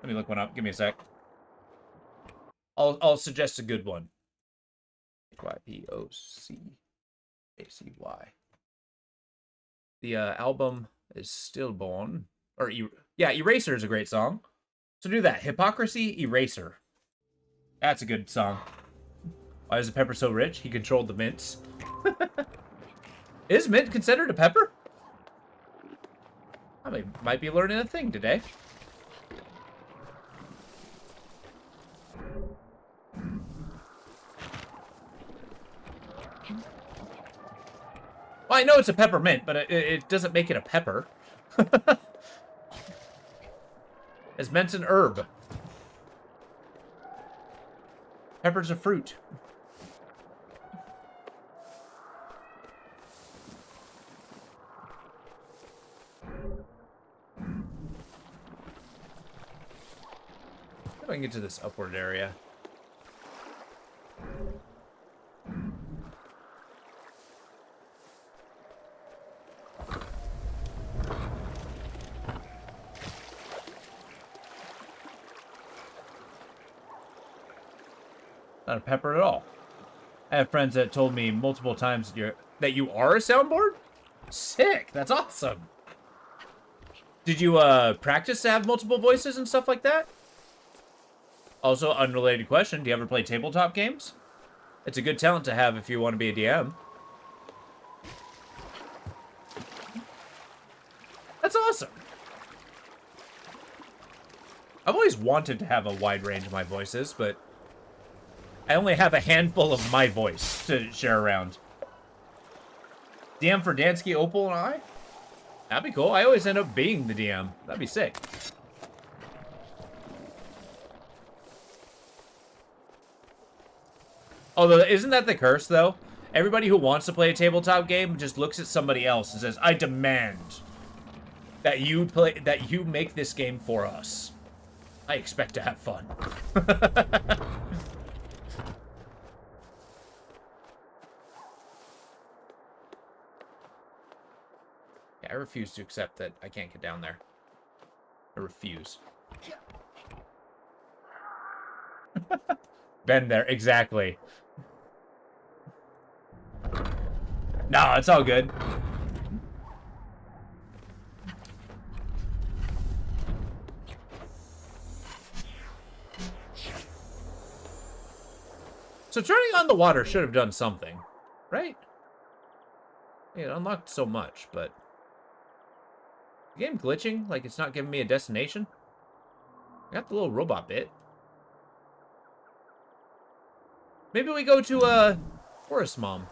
me look one up. Give me a sec. I'll suggest a good one. YPOCACY. The album is Stillborn. Or, yeah, Eraser is a great song. So do that. Hypocrisy, Eraser. That's a good song. Why is the pepper so rich? He controlled the mints. Is mint considered a pepper? I might be learning a thing today. Well, I know it's a peppermint, but it doesn't make it a pepper. It's ment's an herb. Pepper's a fruit. How do I can get to this upward area? Not a pepper at all. I have friends that told me multiple times that you are a soundboard? Sick! That's awesome! Did you practice to have multiple voices and stuff like that? Also, unrelated question, do you ever play tabletop games? It's a good talent to have if you want to be a DM. That's awesome! I've always wanted to have a wide range of my voices, but I only have a handful of my voice to share around. DM for Dansky, Opal, and I? That'd be cool. I always end up being the DM. That'd be sick. Although, isn't that the curse, though? Everybody who wants to play a tabletop game just looks at somebody else and says, I demand that you make this game for us. I expect to have fun. I refuse to accept that I can't get down there. I refuse. Been there, exactly. No, it's all good. So turning on the water should have done something, right? It unlocked so much, but the game glitching, like it's not giving me a destination. I got the little robot bit. Maybe we go to Forest Mom.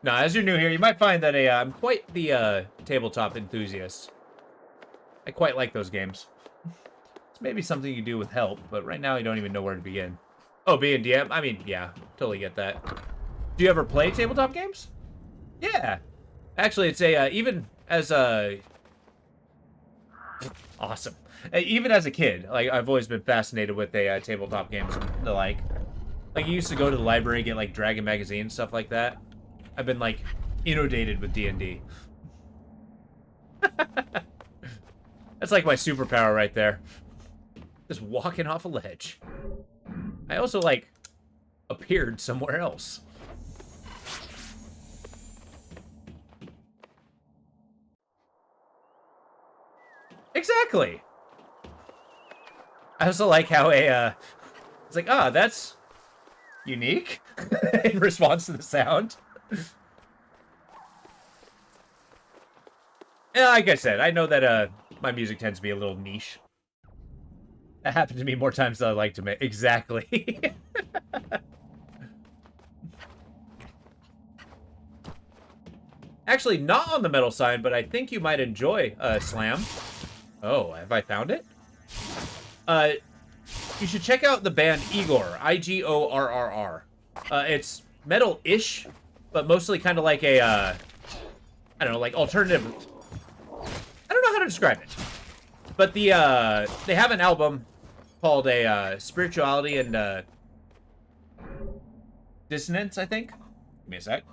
Now, as you're new here, you might find that I'm quite the tabletop enthusiast. I quite like those games. It's maybe something you do with help, but right now I don't even know where to begin. Oh, being DM? I mean, yeah, totally get that. Do you ever play tabletop games? Yeah. Actually, it's even as a... Awesome. Even as a kid, like, I've always been fascinated with tabletop games and the like. Like, you used to go to the library and get, like, Dragon Magazine and stuff like that. I've been, like, inundated with D&D. That's like my superpower right there. Just walking off a ledge. I also, like, appeared somewhere else. Exactly. I also like how it's like, that's unique in response to the sound. And like I said, I know that my music tends to be a little niche. That happened to me more times than I like to admit. Exactly. Actually, not on the metal sign, but I think you might enjoy Slam. Oh, have I found it? You should check out the band Igor, Igorrr. It's metal-ish, but mostly kind of like a, I don't know, like alternative. I don't know how to describe it. But they have an album called Spirituality and Dissonance, I think. Give me a sec.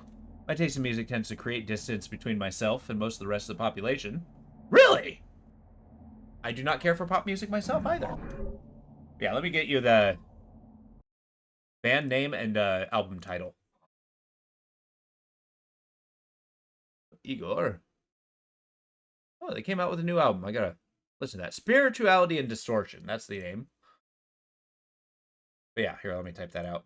My taste in music tends to create distance between myself and most of the rest of the population. Really? I do not care for pop music myself either. Yeah, let me get you the band name and album title. Igor. Oh, they came out with a new album. I gotta listen to that. Spirituality and Distortion. That's the name. But yeah, here, let me type that out.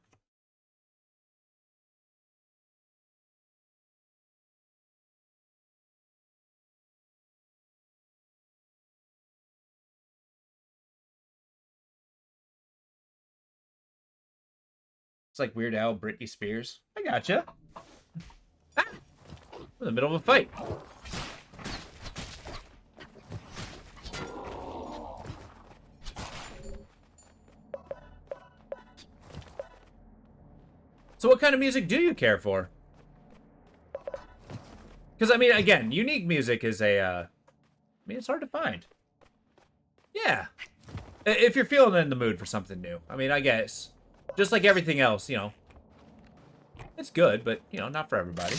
It's like Weird Al, Britney Spears. I gotcha. Ah, I'm in the middle of a fight. So what kind of music do you care for? Because, I mean, again, unique music is I mean, it's hard to find. Yeah. If you're feeling in the mood for something new. I mean, I guess. Just like everything else, you know. It's good, but, you know, not for everybody.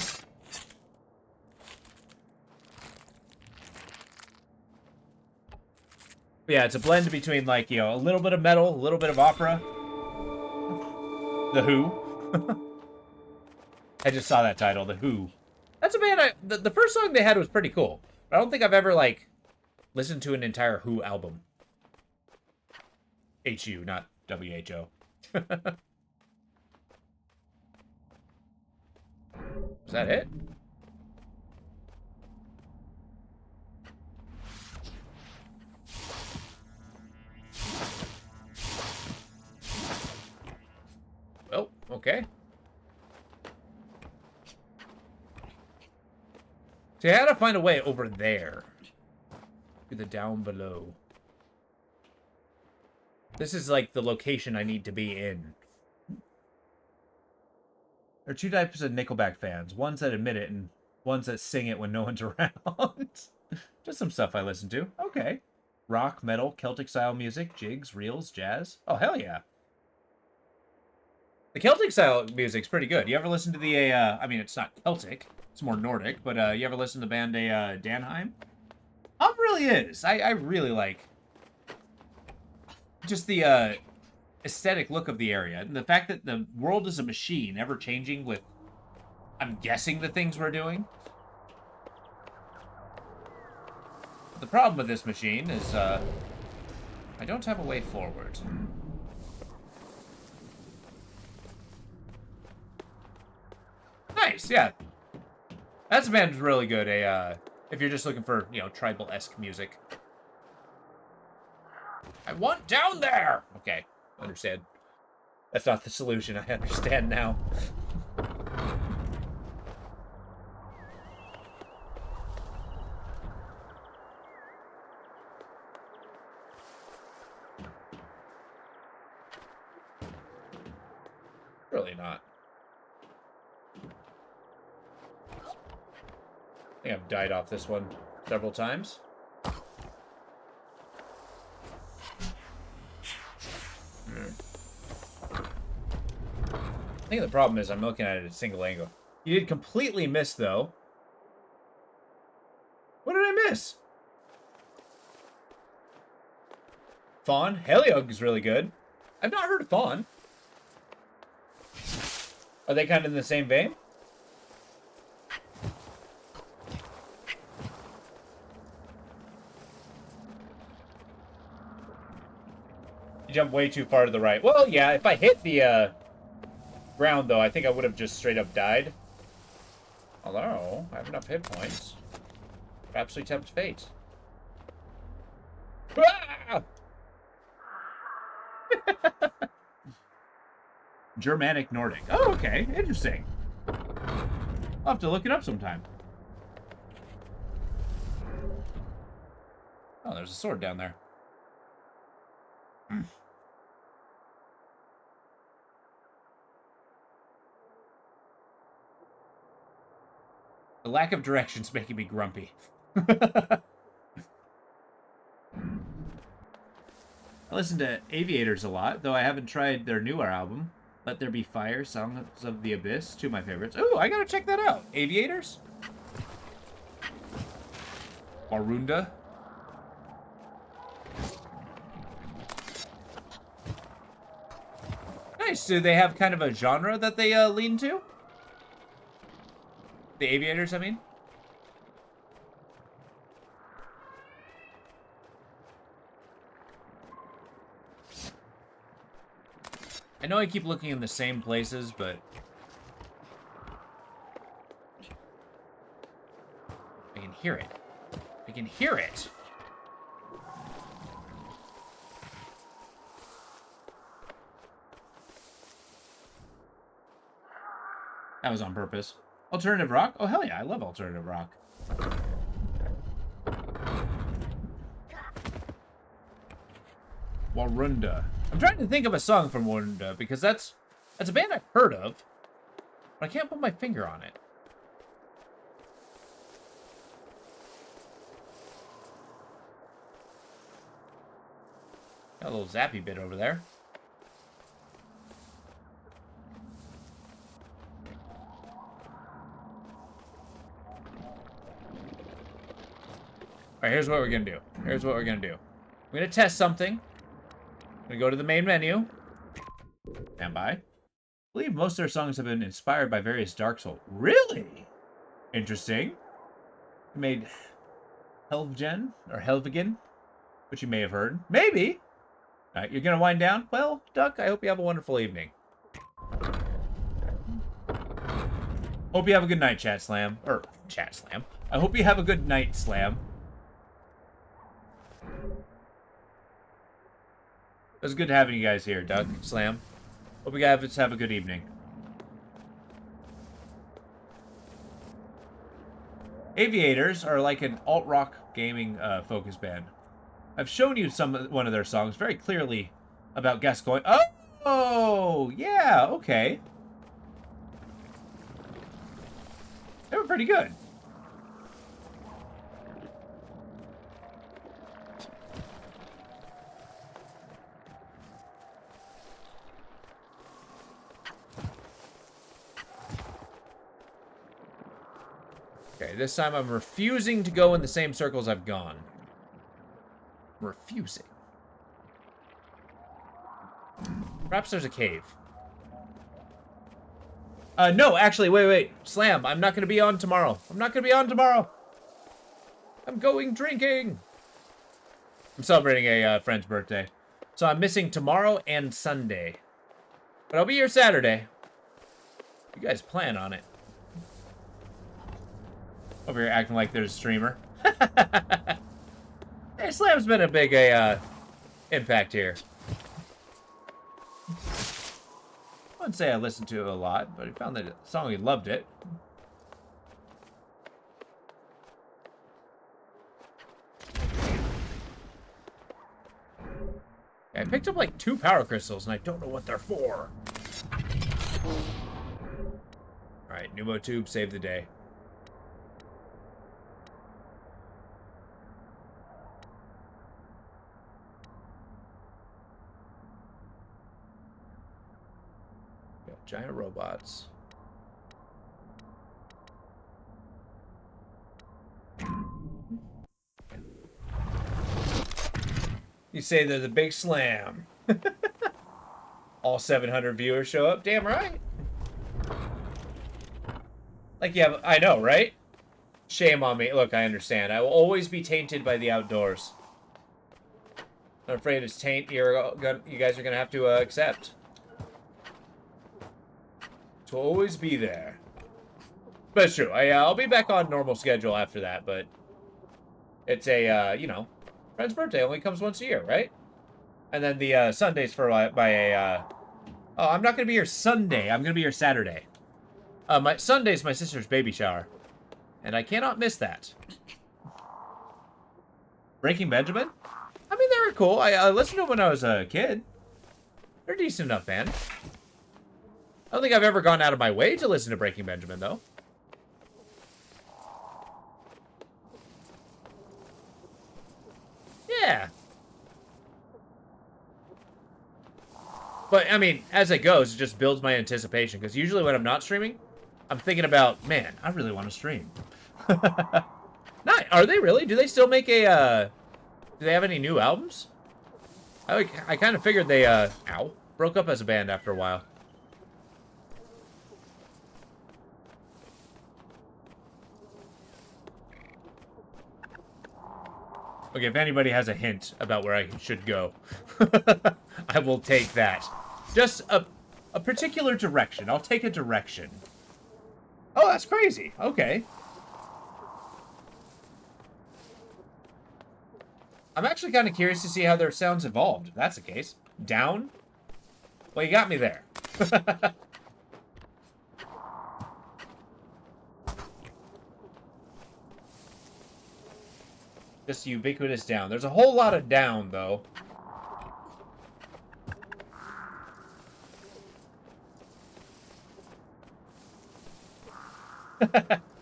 But yeah, it's a blend between, like, you know, a little bit of metal, a little bit of opera. The Who. I just saw that title, The Who. That's a band the first song they had was pretty cool. But I don't think I've ever, like, listened to an entire Who album. H-U, not W-H-O. Is that it? Oh, okay. See, I had to find a way over there. To the down below. This is like the location I need to be in. There are two types of Nickelback fans. Ones that admit it and ones that sing it when no one's around. Just some stuff I listen to. Okay. Rock, metal, Celtic-style music, jigs, reels, jazz. Oh, hell yeah. The Celtic-style music's pretty good. You ever listen to the, I mean, it's not Celtic. It's more Nordic. But you ever listen to the band Danheim? It really is. I really like just the aesthetic look of the area. And the fact that the world is a machine, ever-changing with, I'm guessing, the things we're doing. But the problem with this machine is, I don't have a way forward. Nice, yeah. That band's really good, if you're just looking for, you know, tribal-esque music. I want down there! Okay, understand. That's not the solution, I understand now. Really not. I think I've died off this one several times. I think the problem is I'm looking at it at a single angle. You did completely miss, though. What did I miss? Fawn? Heliog is really good. I've not heard of Fawn. Are they kind of in the same vein? You jumped way too far to the right. Well, yeah, if I hit the ground, though, I think I would have just straight up died. Although, I have enough hit points. Perhaps we tempt fate. Ah! Germanic Nordic. Oh, okay. Interesting. I'll have to look it up sometime. Oh, there's a sword down there. The lack of direction's making me grumpy. I listen to Aviators a lot, though I haven't tried their newer album. Let There Be Fire, Songs of the Abyss, two of my favorites. Ooh, I gotta check that out. Aviators? Marunda? Nice. Do they have kind of a genre that they lean to? The Aviators, I mean? I know I keep looking in the same places, but... I can hear it. I can hear it! That was on purpose. Alternative rock? Oh, hell yeah, I love alternative rock. Warunda. I'm trying to think of a song from Warunda, because that's a band I've heard of, but I can't put my finger on it. Got a little zappy bit over there. Alright, here's what we're gonna do. Here's what we're gonna do. We're gonna test something. I'm gonna go to the main menu. Stand by. I believe most of their songs have been inspired by various Dark Souls. Really? Interesting. They made Helvgen, or Helvegen, which you may have heard. Maybe. Alright, you're gonna wind down? Well, Duck, I hope you have a wonderful evening. Hope you have a good night, Chat Slam. Or, Chat Slam. I hope you have a good night, Slam. It was good having you guys here, Doug, Slam. Hope you guys have a good evening. Aviators are like an alt-rock gaming focus band. I've shown you one of their songs very clearly about Gascoigne. Oh, yeah, okay. They were pretty good. Okay, this time I'm refusing to go in the same circles I've gone. Refusing. Perhaps there's a cave. No, actually, wait. Slam, I'm not going to be on tomorrow. I'm not going to be on tomorrow. I'm going drinking. I'm celebrating a friend's birthday. So I'm missing tomorrow and Sunday. But I'll be here Saturday. You guys plan on it. Over here acting like there's a streamer. Hey, Slam's been a big impact here. I wouldn't say I listened to it a lot, but he found that song, he loved it. I picked up like 2 power crystals, and I don't know what they're for. Alright, Pneumo Tube saved the day. Got giant robots. You say they're the big slam. All 700 viewers show up? Damn right. Like, yeah, I know, right? Shame on me. Look, I understand. I will always be tainted by the outdoors. I'm afraid it's taint you guys are going to have to accept. To always be there. But it's true. I'll be back on normal schedule after that, but it's a, you know, friend's birthday only comes once a year, right? And then the Sundays for oh, I'm not going to be here Sunday. I'm going to be here Saturday. My Sunday's my sister's baby shower. And I cannot miss that. Breaking Benjamin? I mean, they were cool. I listened to them when I was a kid. They're a decent enough band. I don't think I've ever gone out of my way to listen to Breaking Benjamin, though. Yeah. But, I mean, as it goes, it just builds my anticipation. Because usually when I'm not streaming, I'm thinking about, man, I really want to stream. Not, are they really? Do they still make a, do they have any new albums? I kind of figured they, ow, broke up as a band after a while. Okay, if anybody has a hint about where I should go, I will take that. Just a particular direction. I'll take a direction. Oh, that's crazy. Okay. I'm actually kind of curious to see how their sounds evolved, if that's the case. Down? Well, you got me there. Just ubiquitous down. There's a whole lot of down, though.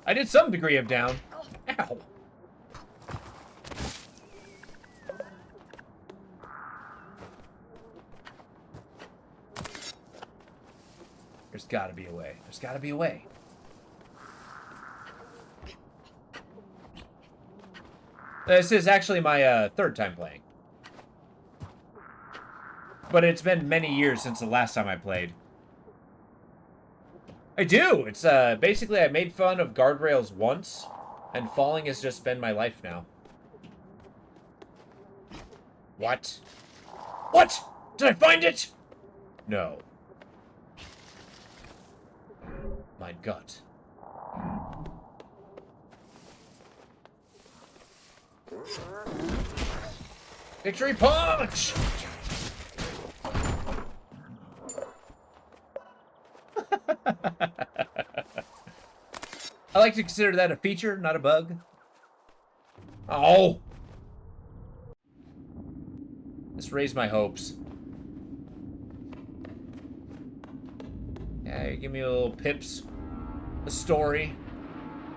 I did some degree of down. Ow. There's gotta be a way. There's gotta be a way. This is actually my third time playing. But it's been many years since the last time I played. I do! It's basically I made fun of guardrails once, and falling has just been my life now. What? What? Did I find it? No. My gut. Victory punch! I like to consider that a feature, not a bug. Oh! This raised my hopes. Yeah, give me a little pips. A story.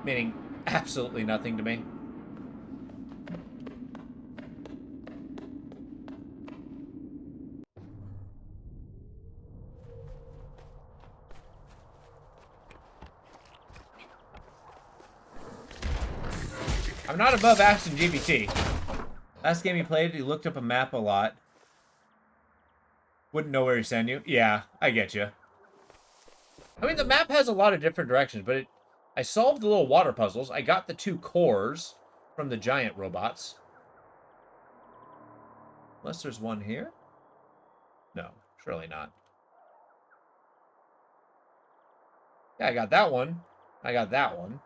Meaning absolutely nothing to me. I'm not above asking GPT. Last game he played, he looked up a map a lot. Wouldn't know where he sent you. Yeah, I get you. I mean, the map has a lot of different directions, but I solved the little water puzzles. I got the 2 cores from the giant robots. Unless there's one here? No, surely not. Yeah, I got that one. I got that one.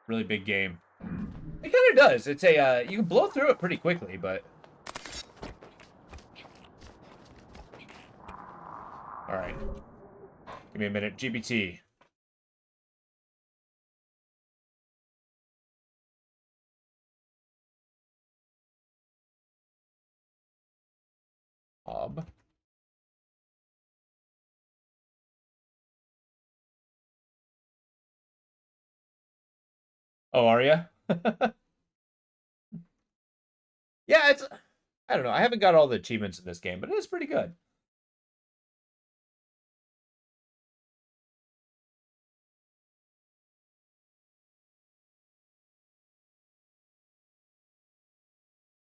Really big game. It kind of does. It's a, you can blow through it pretty quickly, but... Alright. Give me a minute. GBT. Hob. Oh, are ya? Yeah, it's... I don't know. I haven't got all the achievements in this game, but it is pretty good.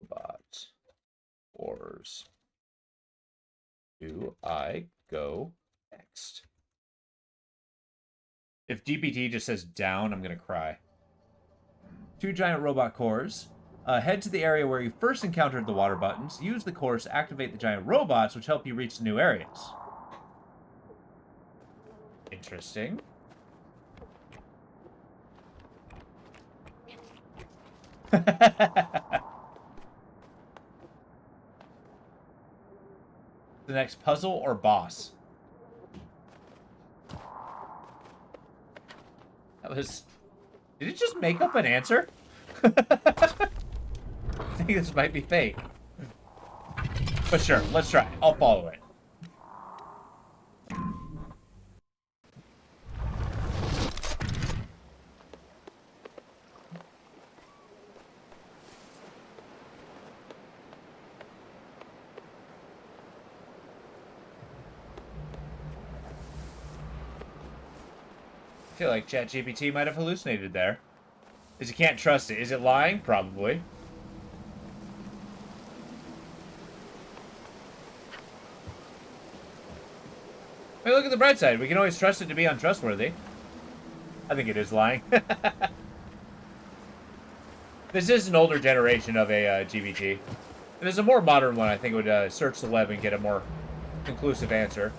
But... Wars. Do I go next? If GPT just says down, I'm going to cry. 2 giant robot cores. Head to the area where you first encountered the water buttons. Use the cores to activate the giant robots, which help you reach new areas. Interesting. The next puzzle or boss? That was... Did it just make up an answer? I think this might be fake. But sure, let's try. I'll follow it. I feel like ChatGPT might have hallucinated there. Is you can't trust it. Is it lying? Probably. I mean, look at the bright side. We can always trust it to be untrustworthy. I think it is lying. This is an older generation of a GBT. If there's a more modern one, I think it would search the web and get a more conclusive answer.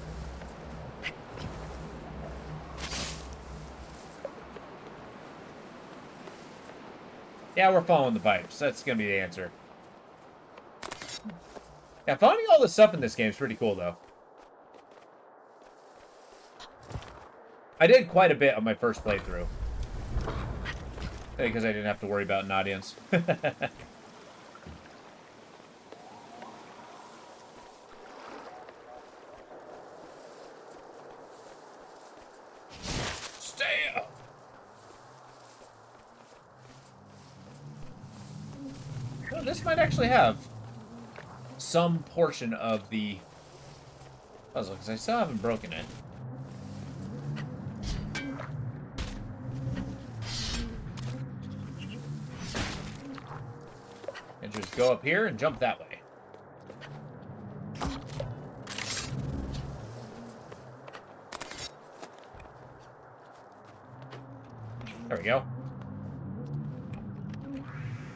Yeah, we're following the pipes. That's going to be the answer. Yeah, finding all the stuff in this game is pretty cool, though. I did quite a bit on my first playthrough. Because I didn't have to worry about an audience. Stay up! Well, this might actually have some portion of the puzzle, because I still haven't broken it. And just go up here and jump that way. There we go.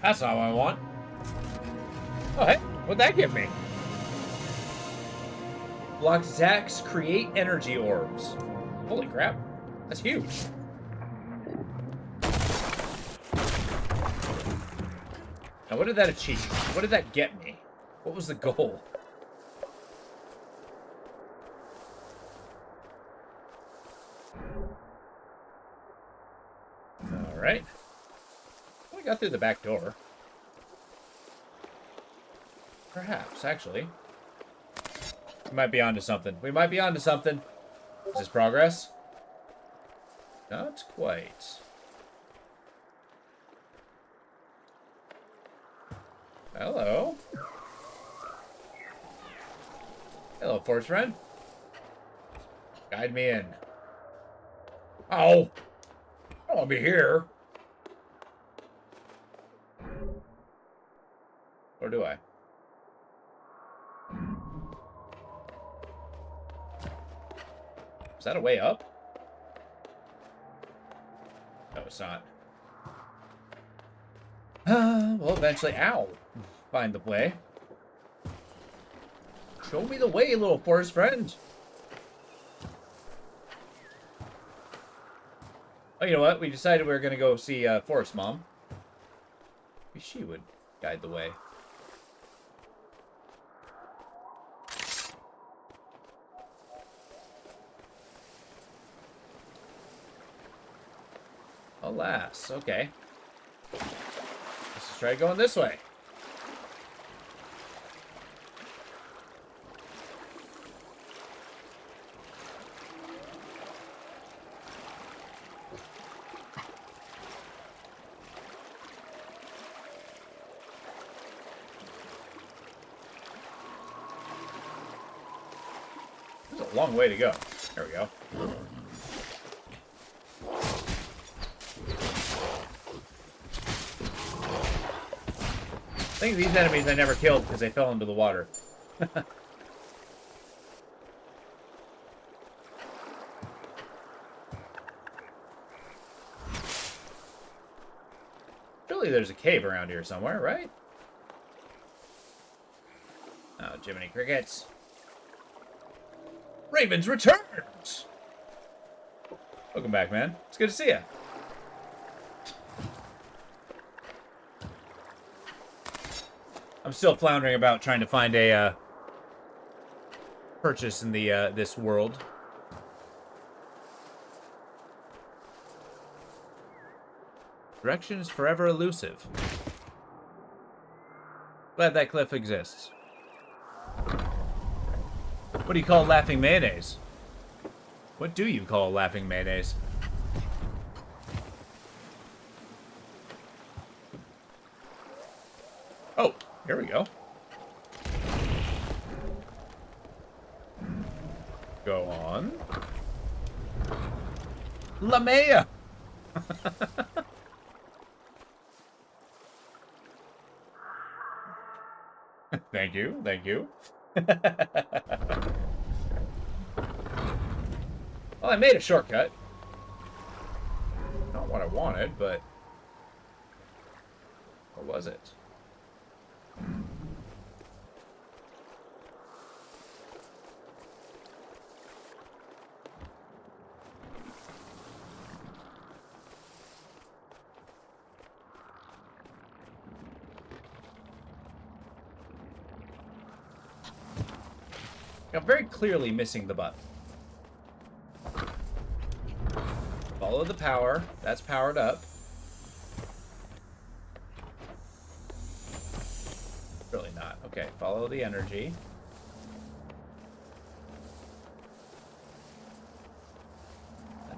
That's not what I want. Oh, hey, what'd that give me? Blocked attacks create energy orbs. Holy crap. That's huge. Now, what did that achieve? What did that get me? What was the goal? Alright. We got through the back door. Perhaps, actually. We might be onto something. We might be onto something. Is this progress? Not quite. Hello. Hello, force friend. Guide me in. Oh! I don't want to be here. Or do I? Is that a way up? No, it's not. Well, eventually, ow. Find the way. Show me the way, little forest friend. Oh, you know what? We decided we were going to go see Forest Mom. Maybe she would guide the way. Alas, okay. Let's try going this way. There's a long way to go. There we go. I think these enemies I never killed because they fell into the water. Surely there's a cave around here somewhere, right? Oh, Jiminy Crickets. Ravens returns! Welcome back, man. It's good to see you. I'm still floundering about trying to find a purchase in the this world. Direction is forever elusive. Glad that cliff exists. What do you call laughing mayonnaise? What do you call laughing mayonnaise? Oh, here we go. Go on. Lamea! Thank you, thank you. Well, I made a shortcut. Not what I wanted, but... What was it? I'm very clearly missing the button. Follow the power. That's powered up. Really not. Okay, follow the energy.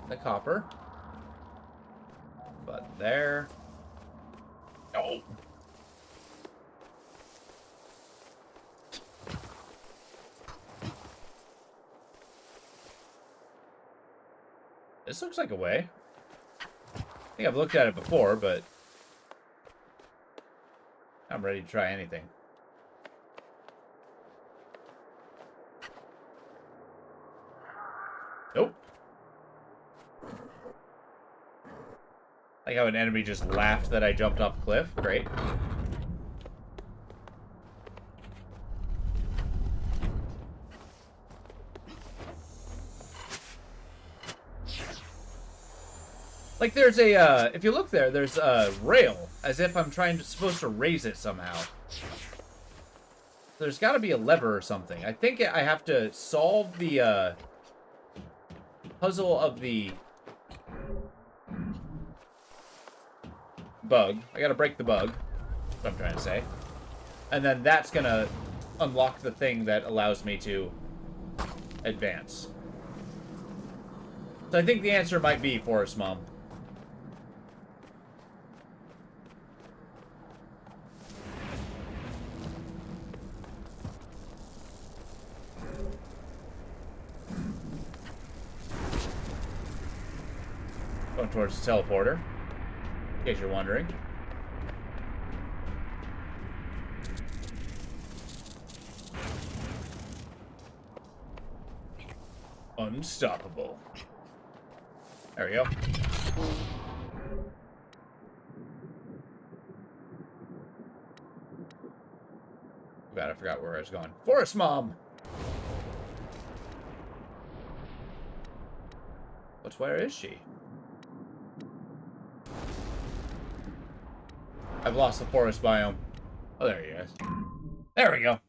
The copper. But there. Oh! This looks like a way. I think I've looked at it before, but I'm ready to try anything. Nope. Like how an enemy just laughed that I jumped off a cliff. Great. Like there's a, if you look there, there's a rail, as if I'm supposed to raise it somehow. There's got to be a lever or something. I think I have to solve the puzzle of the bug. I got to break the bug. That's what I'm trying to say. And then that's gonna unlock the thing that allows me to advance. So I think the answer might be Forest Mom. Going towards the teleporter, in case you're wondering. Unstoppable. There we go. God, I forgot where I was going. Forest Mom! But where is she? I've lost the forest biome. Oh, there he is. There we go.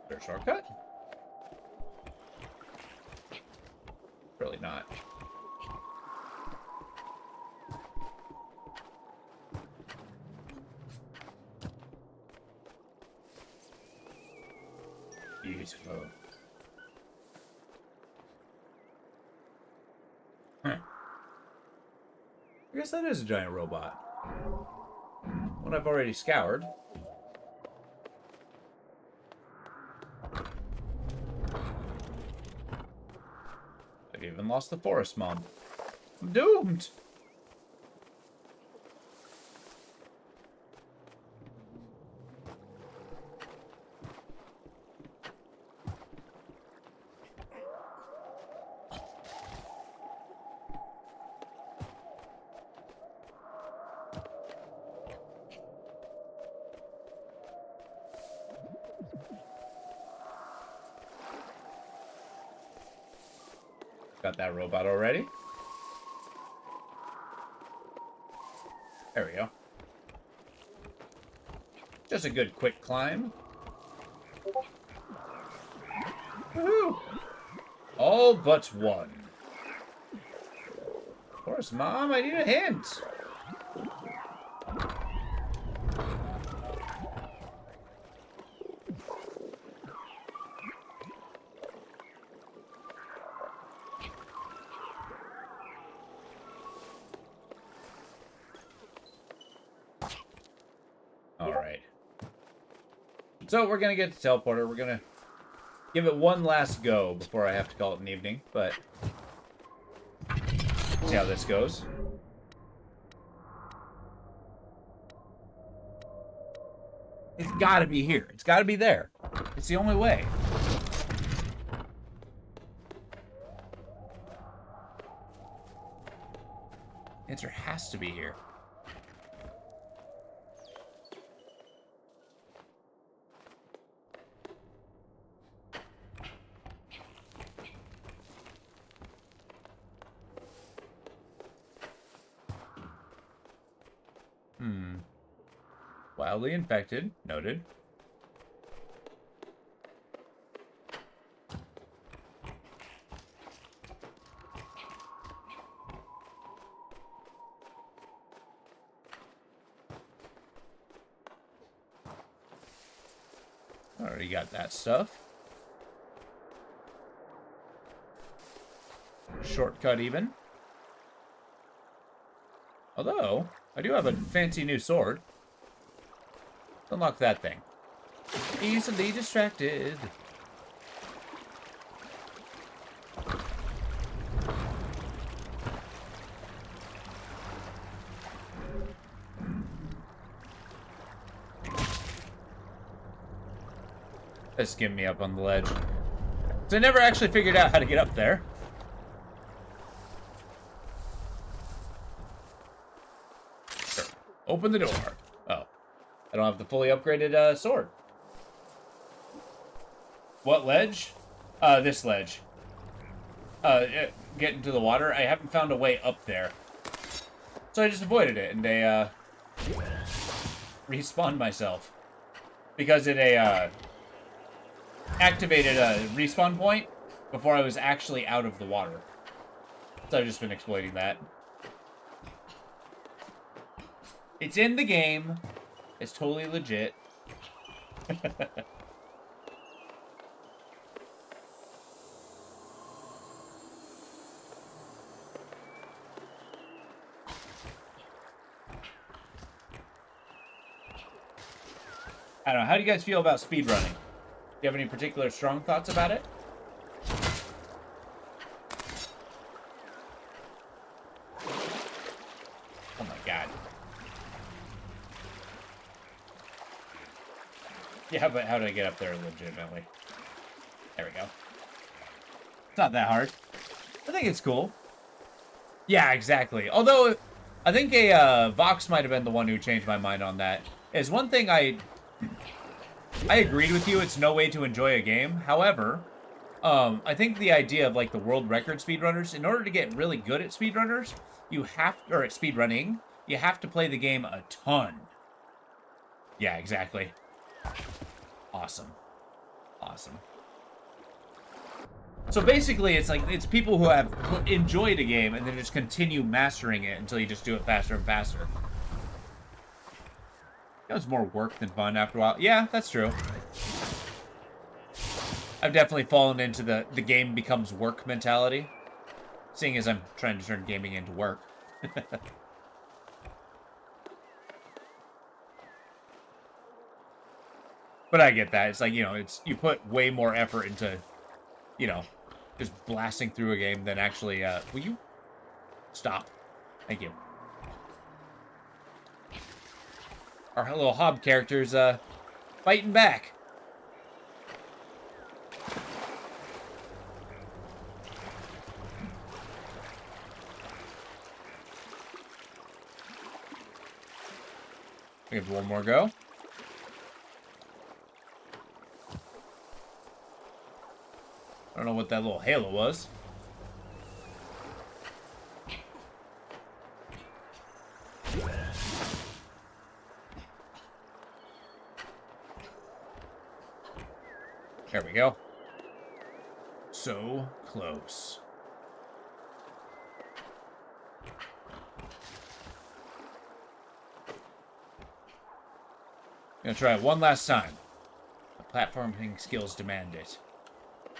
Is there a shortcut? Really not. Beautiful. Huh. I guess that is a giant robot. One I've already scoured. I've even lost the Forest Mom. I'm doomed! Got that robot already. There we go. Just a good quick climb. Woohoo! All but one. Of course, Mom, I need a hint. So we're gonna get the teleporter. We're gonna give it one last go before I have to call it an evening, but see how this goes. It's gotta be here. It's gotta be there. It's the only way. Answer has to be here. Wildly infected. Noted. Already got that stuff. Shortcut even. Although, I do have a fancy new sword. Unlock that thing. Easily distracted. That's getting me up on the ledge. So I never actually figured out how to get up there. Sure. Open the door. Oh. I don't have the fully upgraded sword. What ledge? This ledge. Get into the water. I haven't found a way up there. So I just avoided it, and I, respawned myself. Because it, activated a respawn point before I was actually out of the water. So I've just been exploiting that. It's in the game. It's totally legit. I don't know. How do you guys feel about speedrunning? Do you have any particular strong thoughts about it? Oh my god. Yeah, but how did I get up there legitimately? There we go. It's not that hard. I think it's cool. Yeah, exactly. Although, I think Vox might have been the one who changed my mind on that. Is one thing I agreed with you, it's no way to enjoy a game. However, I think the idea of like the world record speedrunners, in order to get really good at speedrunners, or at speedrunning, you have to play the game a ton. Yeah, exactly. Awesome. Awesome. So basically, it's like, it's people who have enjoyed a game and then just continue mastering it until you just do it faster and faster. It was more work than fun after a while. Yeah, that's true. I've definitely fallen into the game becomes work mentality, seeing as I'm trying to turn gaming into work. But I get that. It's like, you know, you put way more effort into, you know, just blasting through a game than actually, will you stop? Thank you. Our little Hob character's, fighting back. Give it one more go. I don't know what that little halo was. There we go. So close. Gonna try it one last time. The platforming skills demand it.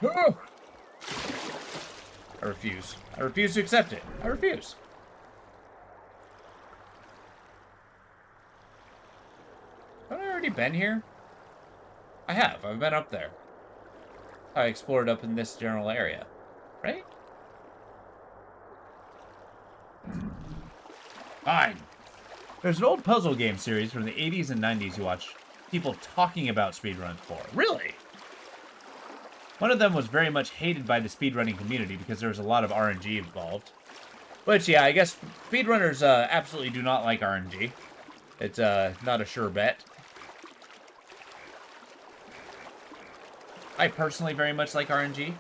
I refuse. I refuse to accept it. I refuse. Haven't I already been here? I have. I've been up there. I explored up in this general area. Right? Fine. There's an old puzzle game series from the 80s and 90s you watch people talking about speedruns for. Really? One of them was very much hated by the speedrunning community because there was a lot of RNG involved. Which, yeah, I guess speedrunners absolutely do not like RNG. It's not a sure bet. I personally very much like RNG.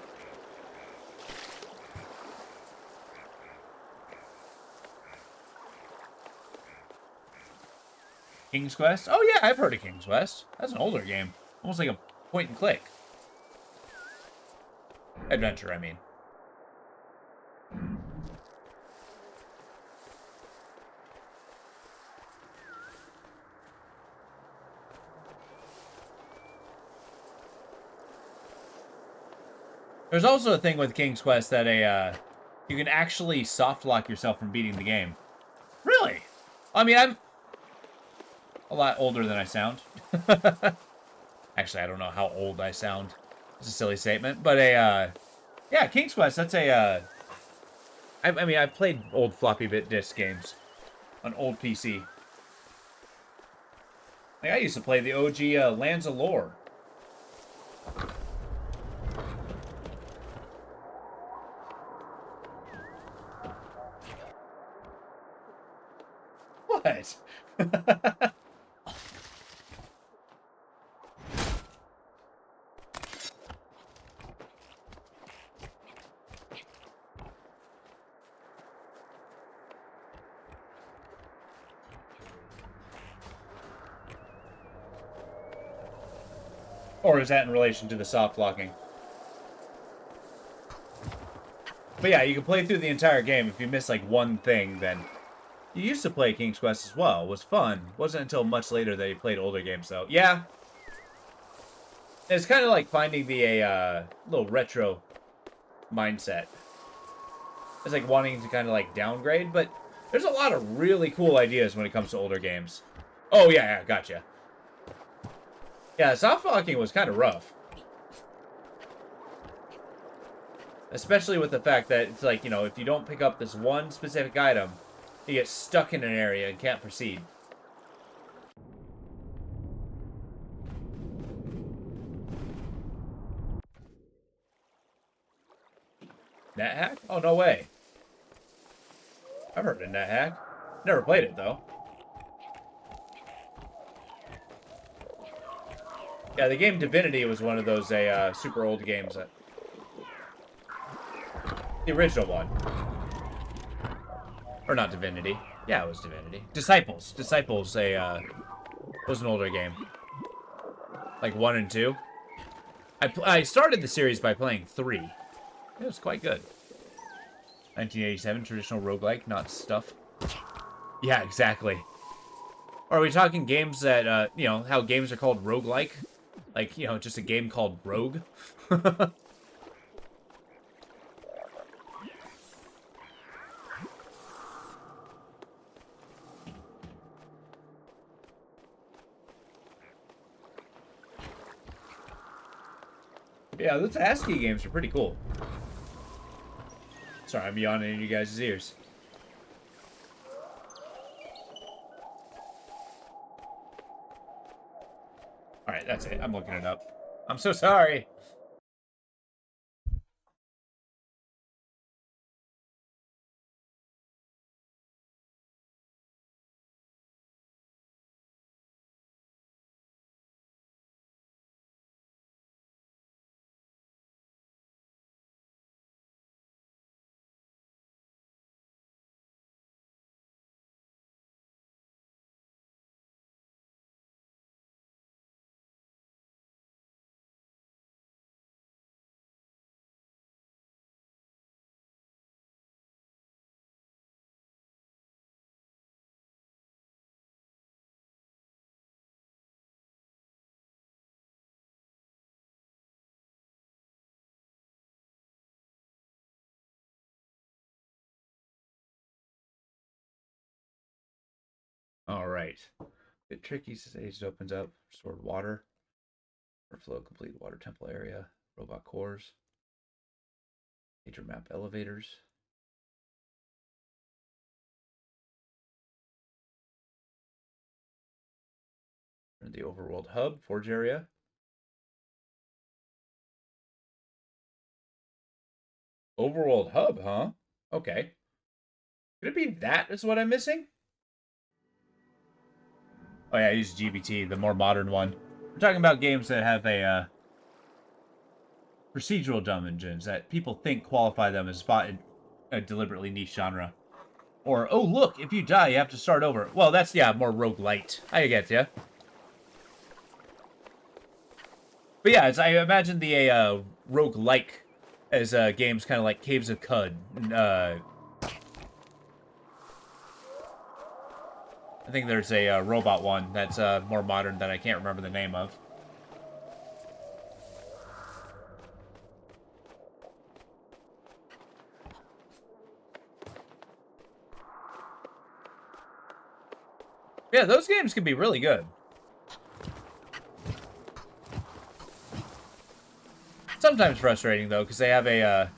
King's Quest? Oh, yeah, I've heard of King's Quest. That's an older game. Almost like a point and click. Adventure, I mean. There's also a thing with King's Quest that you can actually soft lock yourself from beating the game. Really? I mean, I'm a lot older than I sound. Actually, I don't know how old I sound. It's a silly statement, but yeah, King's Quest. That's I mean, I've played old floppy bit disk games on old PC. Like, I used to play the OG Lands of Lore. What? Or is that in relation to the soft locking? But yeah, you can play through the entire game. If you miss like one thing, then you used to play King's Quest as well. It was fun. Wasn't until much later that you played older games, though. Yeah, it's kind of like finding the little retro mindset. It's like wanting to kind of like downgrade, but there's a lot of really cool ideas when it comes to older games. Oh yeah, gotcha. Yeah, soft locking was kind of rough. Especially with the fact that it's like, you know, if you don't pick up this one specific item, you get stuck in an area and can't proceed. Net hack? Oh, no way. I've heard of net hack. Never played it, though. Yeah, the game Divinity was one of those super old games. The original one. Or not Divinity. Yeah, it was Divinity. Disciples. Disciples was an older game. Like 1 and 2. I started the series by playing 3. It was quite good. 1987, traditional roguelike, not stuff. Yeah, exactly. Or are we talking games that, you know, how games are called roguelike? Like, you know, just a game called Rogue? Yeah, those ASCII games are pretty cool. Sorry, I'm yawning in you guys' ears. Alright, that's it. I'm looking it up. I'm so sorry. Alright. Bit tricky stage opens up. Stored water. Flow complete water temple area. Robot cores. Major map elevators. The overworld hub, forge area. Overworld hub, huh? Okay. Could it be that is what I'm missing? Oh yeah, I use GBT, the more modern one. We're talking about games that have a procedural dungeons that people think qualify them as spot in a deliberately niche genre. Or, oh look, if you die, you have to start over. Well, that's, yeah, more roguelite. I get ya. But yeah, I imagine the roguelike as games kind of like Caves of Cud. I think there's a robot one that's more modern that I can't remember the name of. Yeah, those games can be really good. Sometimes frustrating, though, because they have a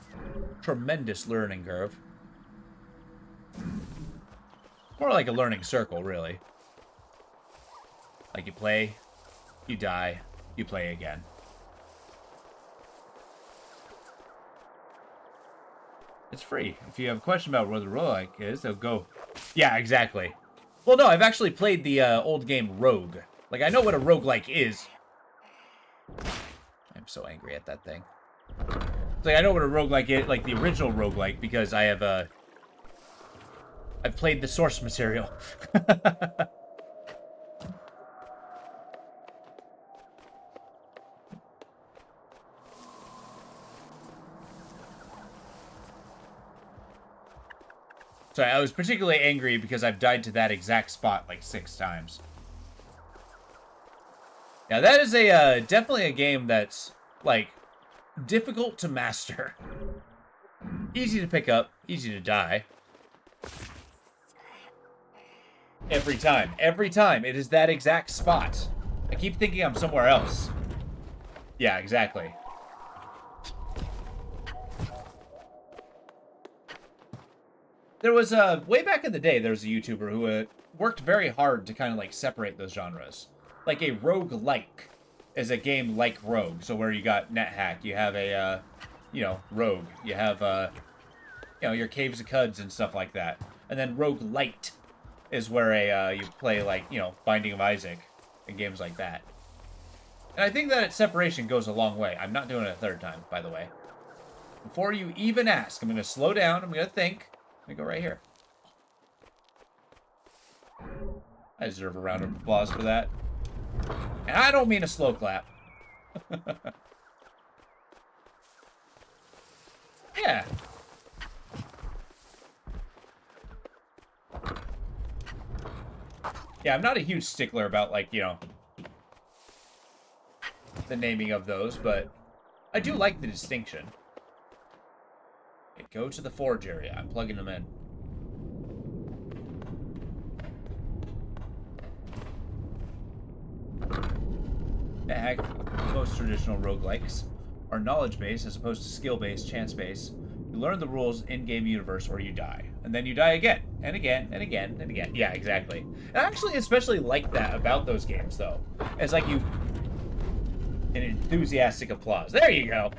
tremendous learning curve. More like a learning circle, really. Like you play, you die, you play again. It's free. If you have a question about what the roguelike is, they'll go... Yeah, exactly. Well, no, I've actually played the old game Rogue. Like, I know what a roguelike is. I'm so angry at that thing. It's like, I know what a roguelike is, like the original roguelike, because I have, I've played the source material. Sorry, I was particularly angry because I've died to that exact spot like 6 times. Yeah, that is a definitely a game that's like difficult to master. Easy to pick up, easy to die. Every time. Every time. It is that exact spot. I keep thinking I'm somewhere else. Yeah, exactly. There was way back in the day, there was a YouTuber who worked very hard to kind of like separate those genres. Like a rogue-like is a game like Rogue. So where you got NetHack, you have a, you know, Rogue. You have, you know, your Caves of Cuds and stuff like that. And then Rogue-lite is where a you play like, you know, Binding of Isaac and games like that. And I think that separation goes a long way. I'm not doing it a third time, by the way. Before you even ask, I'm going to slow down. I'm going to think. Let me go right here. I deserve a round of applause for that. And I don't mean a slow clap. Yeah. Yeah, I'm not a huge stickler about, like, you know, the naming of those, but I do like the distinction. Okay, go to the forge area. I'm plugging them in. Heck, most traditional roguelikes are knowledge-based as opposed to skill-based, chance-based. You learn the rules in-game universe or you die. And then you die again, and again, and again, and again. Yeah, exactly. And I actually especially like that about those games, though. It's like you... An enthusiastic applause. There you go!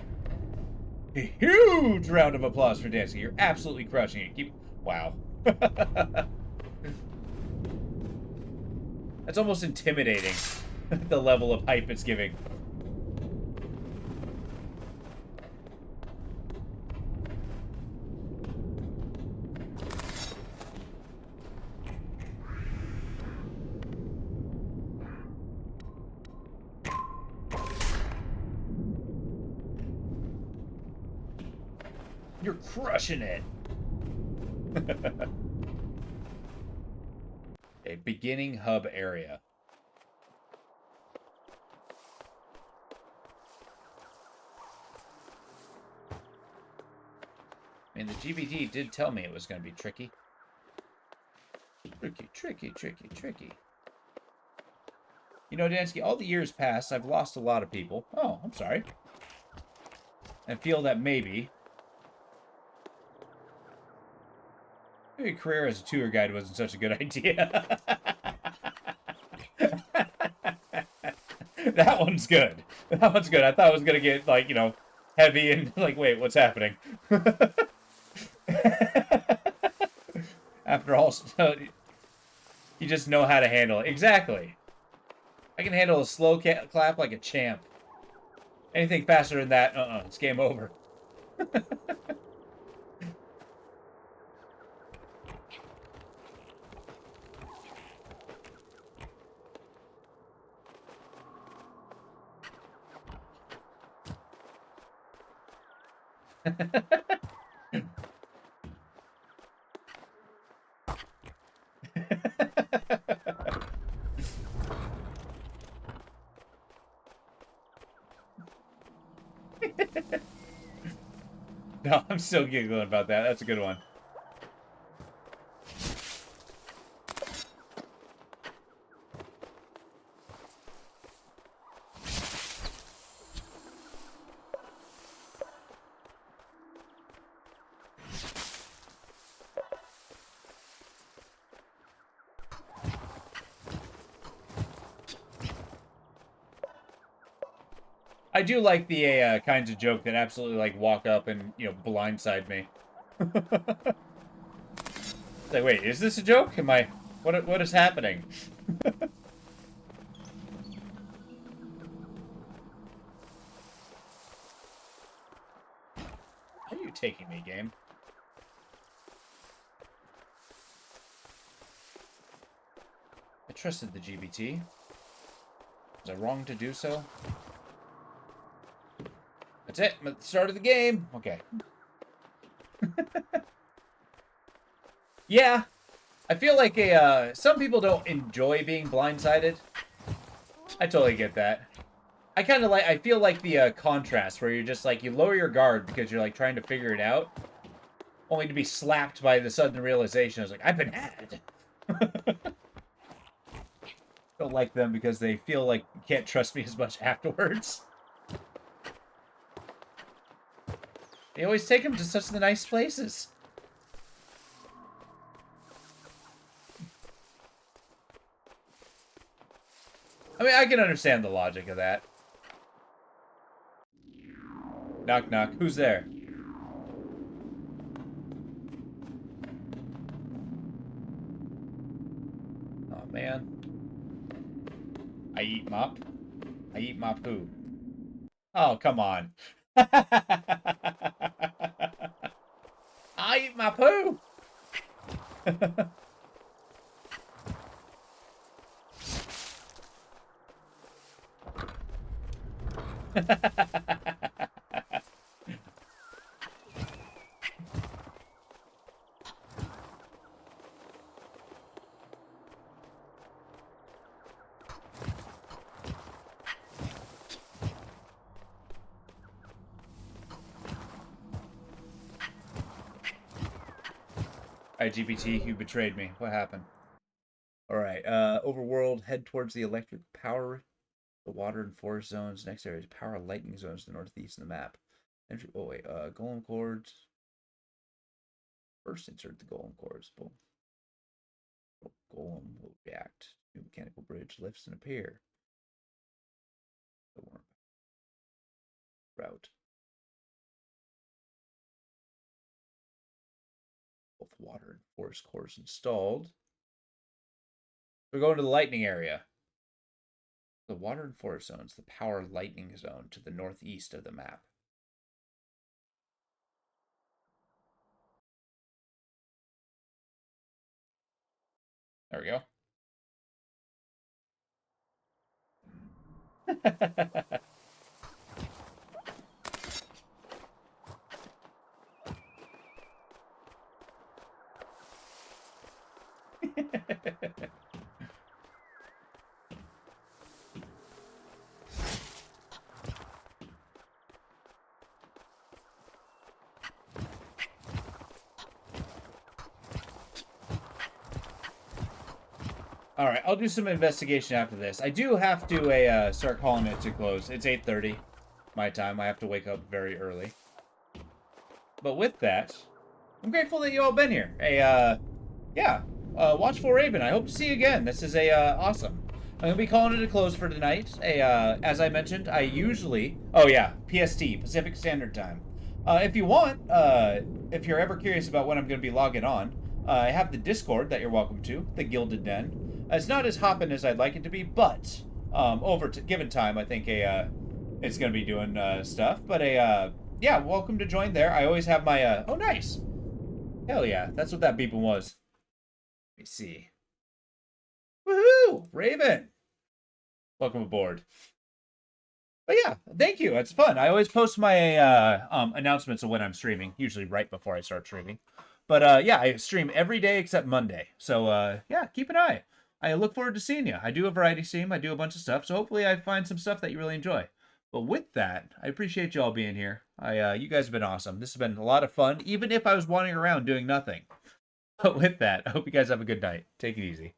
A huge round of applause for dancing. You're absolutely crushing it. Keep... Wow. That's almost intimidating. The level of hype it's giving. You're crushing it. A beginning hub area. I mean, the GBT did tell me it was going to be tricky. Tricky, tricky, tricky, tricky. You know, Dansky, all the years past, I've lost a lot of people. Oh, I'm sorry. And feel that maybe a career as a tour guide wasn't such a good idea. That one's good. That one's good. I thought it was gonna get, like, you know, heavy and like, wait, what's happening? After all, so you just know how to handle it. Exactly. I can handle a slow clap like a champ. Anything faster than that, it's game over. No, I'm still giggling about that. That's a good one. I do like the kinds of joke that absolutely, like, walk up and, you know, blindside me. Like, wait, is this a joke? Am I... What is happening? Where are you taking me, game? I trusted the GBT. Was I wrong to do so? That's it. I'm at the start of the game. Okay. Yeah. I feel like some people don't enjoy being blindsided. I totally get that. I kind of like, I feel like the contrast where you're just like, you lower your guard because you're like trying to figure it out, only to be slapped by the sudden realization. I was like, I've been had. Don't like them because they feel like you can't trust me as much afterwards. They always take them to such the nice places. I mean, I can understand the logic of that. Knock, knock. Who's there? Oh, man. I eat mop. I eat my poo. Oh, come on. I eat my poo. IGBT, you betrayed me. What happened? Alright, overworld, head towards the electric power, the water and forest zones. Next area is power lightning zones to the northeast of the map. Entry, oh wait, golem cords. First insert the golem cords. Boom. Golem will react. New mechanical bridge lifts and appear. Route. Both water and forest cores installed. We're going to the lightning area. The water and forest zones, the power lightning zone to the northeast of the map. There we go. All right, I'll do some investigation after this. I do have to start calling it to close. It's 8:30 my time. I have to wake up very early. But with that, I'm grateful that you all been here. Yeah, Watchful Raven. I hope to see you again. This is awesome. I'm gonna be calling it a close for tonight. As I mentioned, I usually, oh yeah, PST, Pacific Standard Time. If you want, if you're ever curious about when I'm gonna be logging on, I have the Discord that you're welcome to, the Gilded Den. It's not as hopping as I'd like it to be, but given time, I think it's gonna be doing stuff. But yeah, welcome to join there. I always have my oh nice, hell yeah, that's what that beeping was. Let me see. Woohoo! Raven! Welcome aboard. But yeah, thank you. It's fun. I always post my announcements of when I'm streaming, usually right before I start streaming. But yeah, I stream every day except Monday. So yeah, keep an eye. I look forward to seeing you. I do a variety stream. I do a bunch of stuff. So hopefully I find some stuff that you really enjoy. But with that, I appreciate you all being here. You guys have been awesome. This has been a lot of fun, even if I was wandering around doing nothing. But with that, I hope you guys have a good night. Take it easy.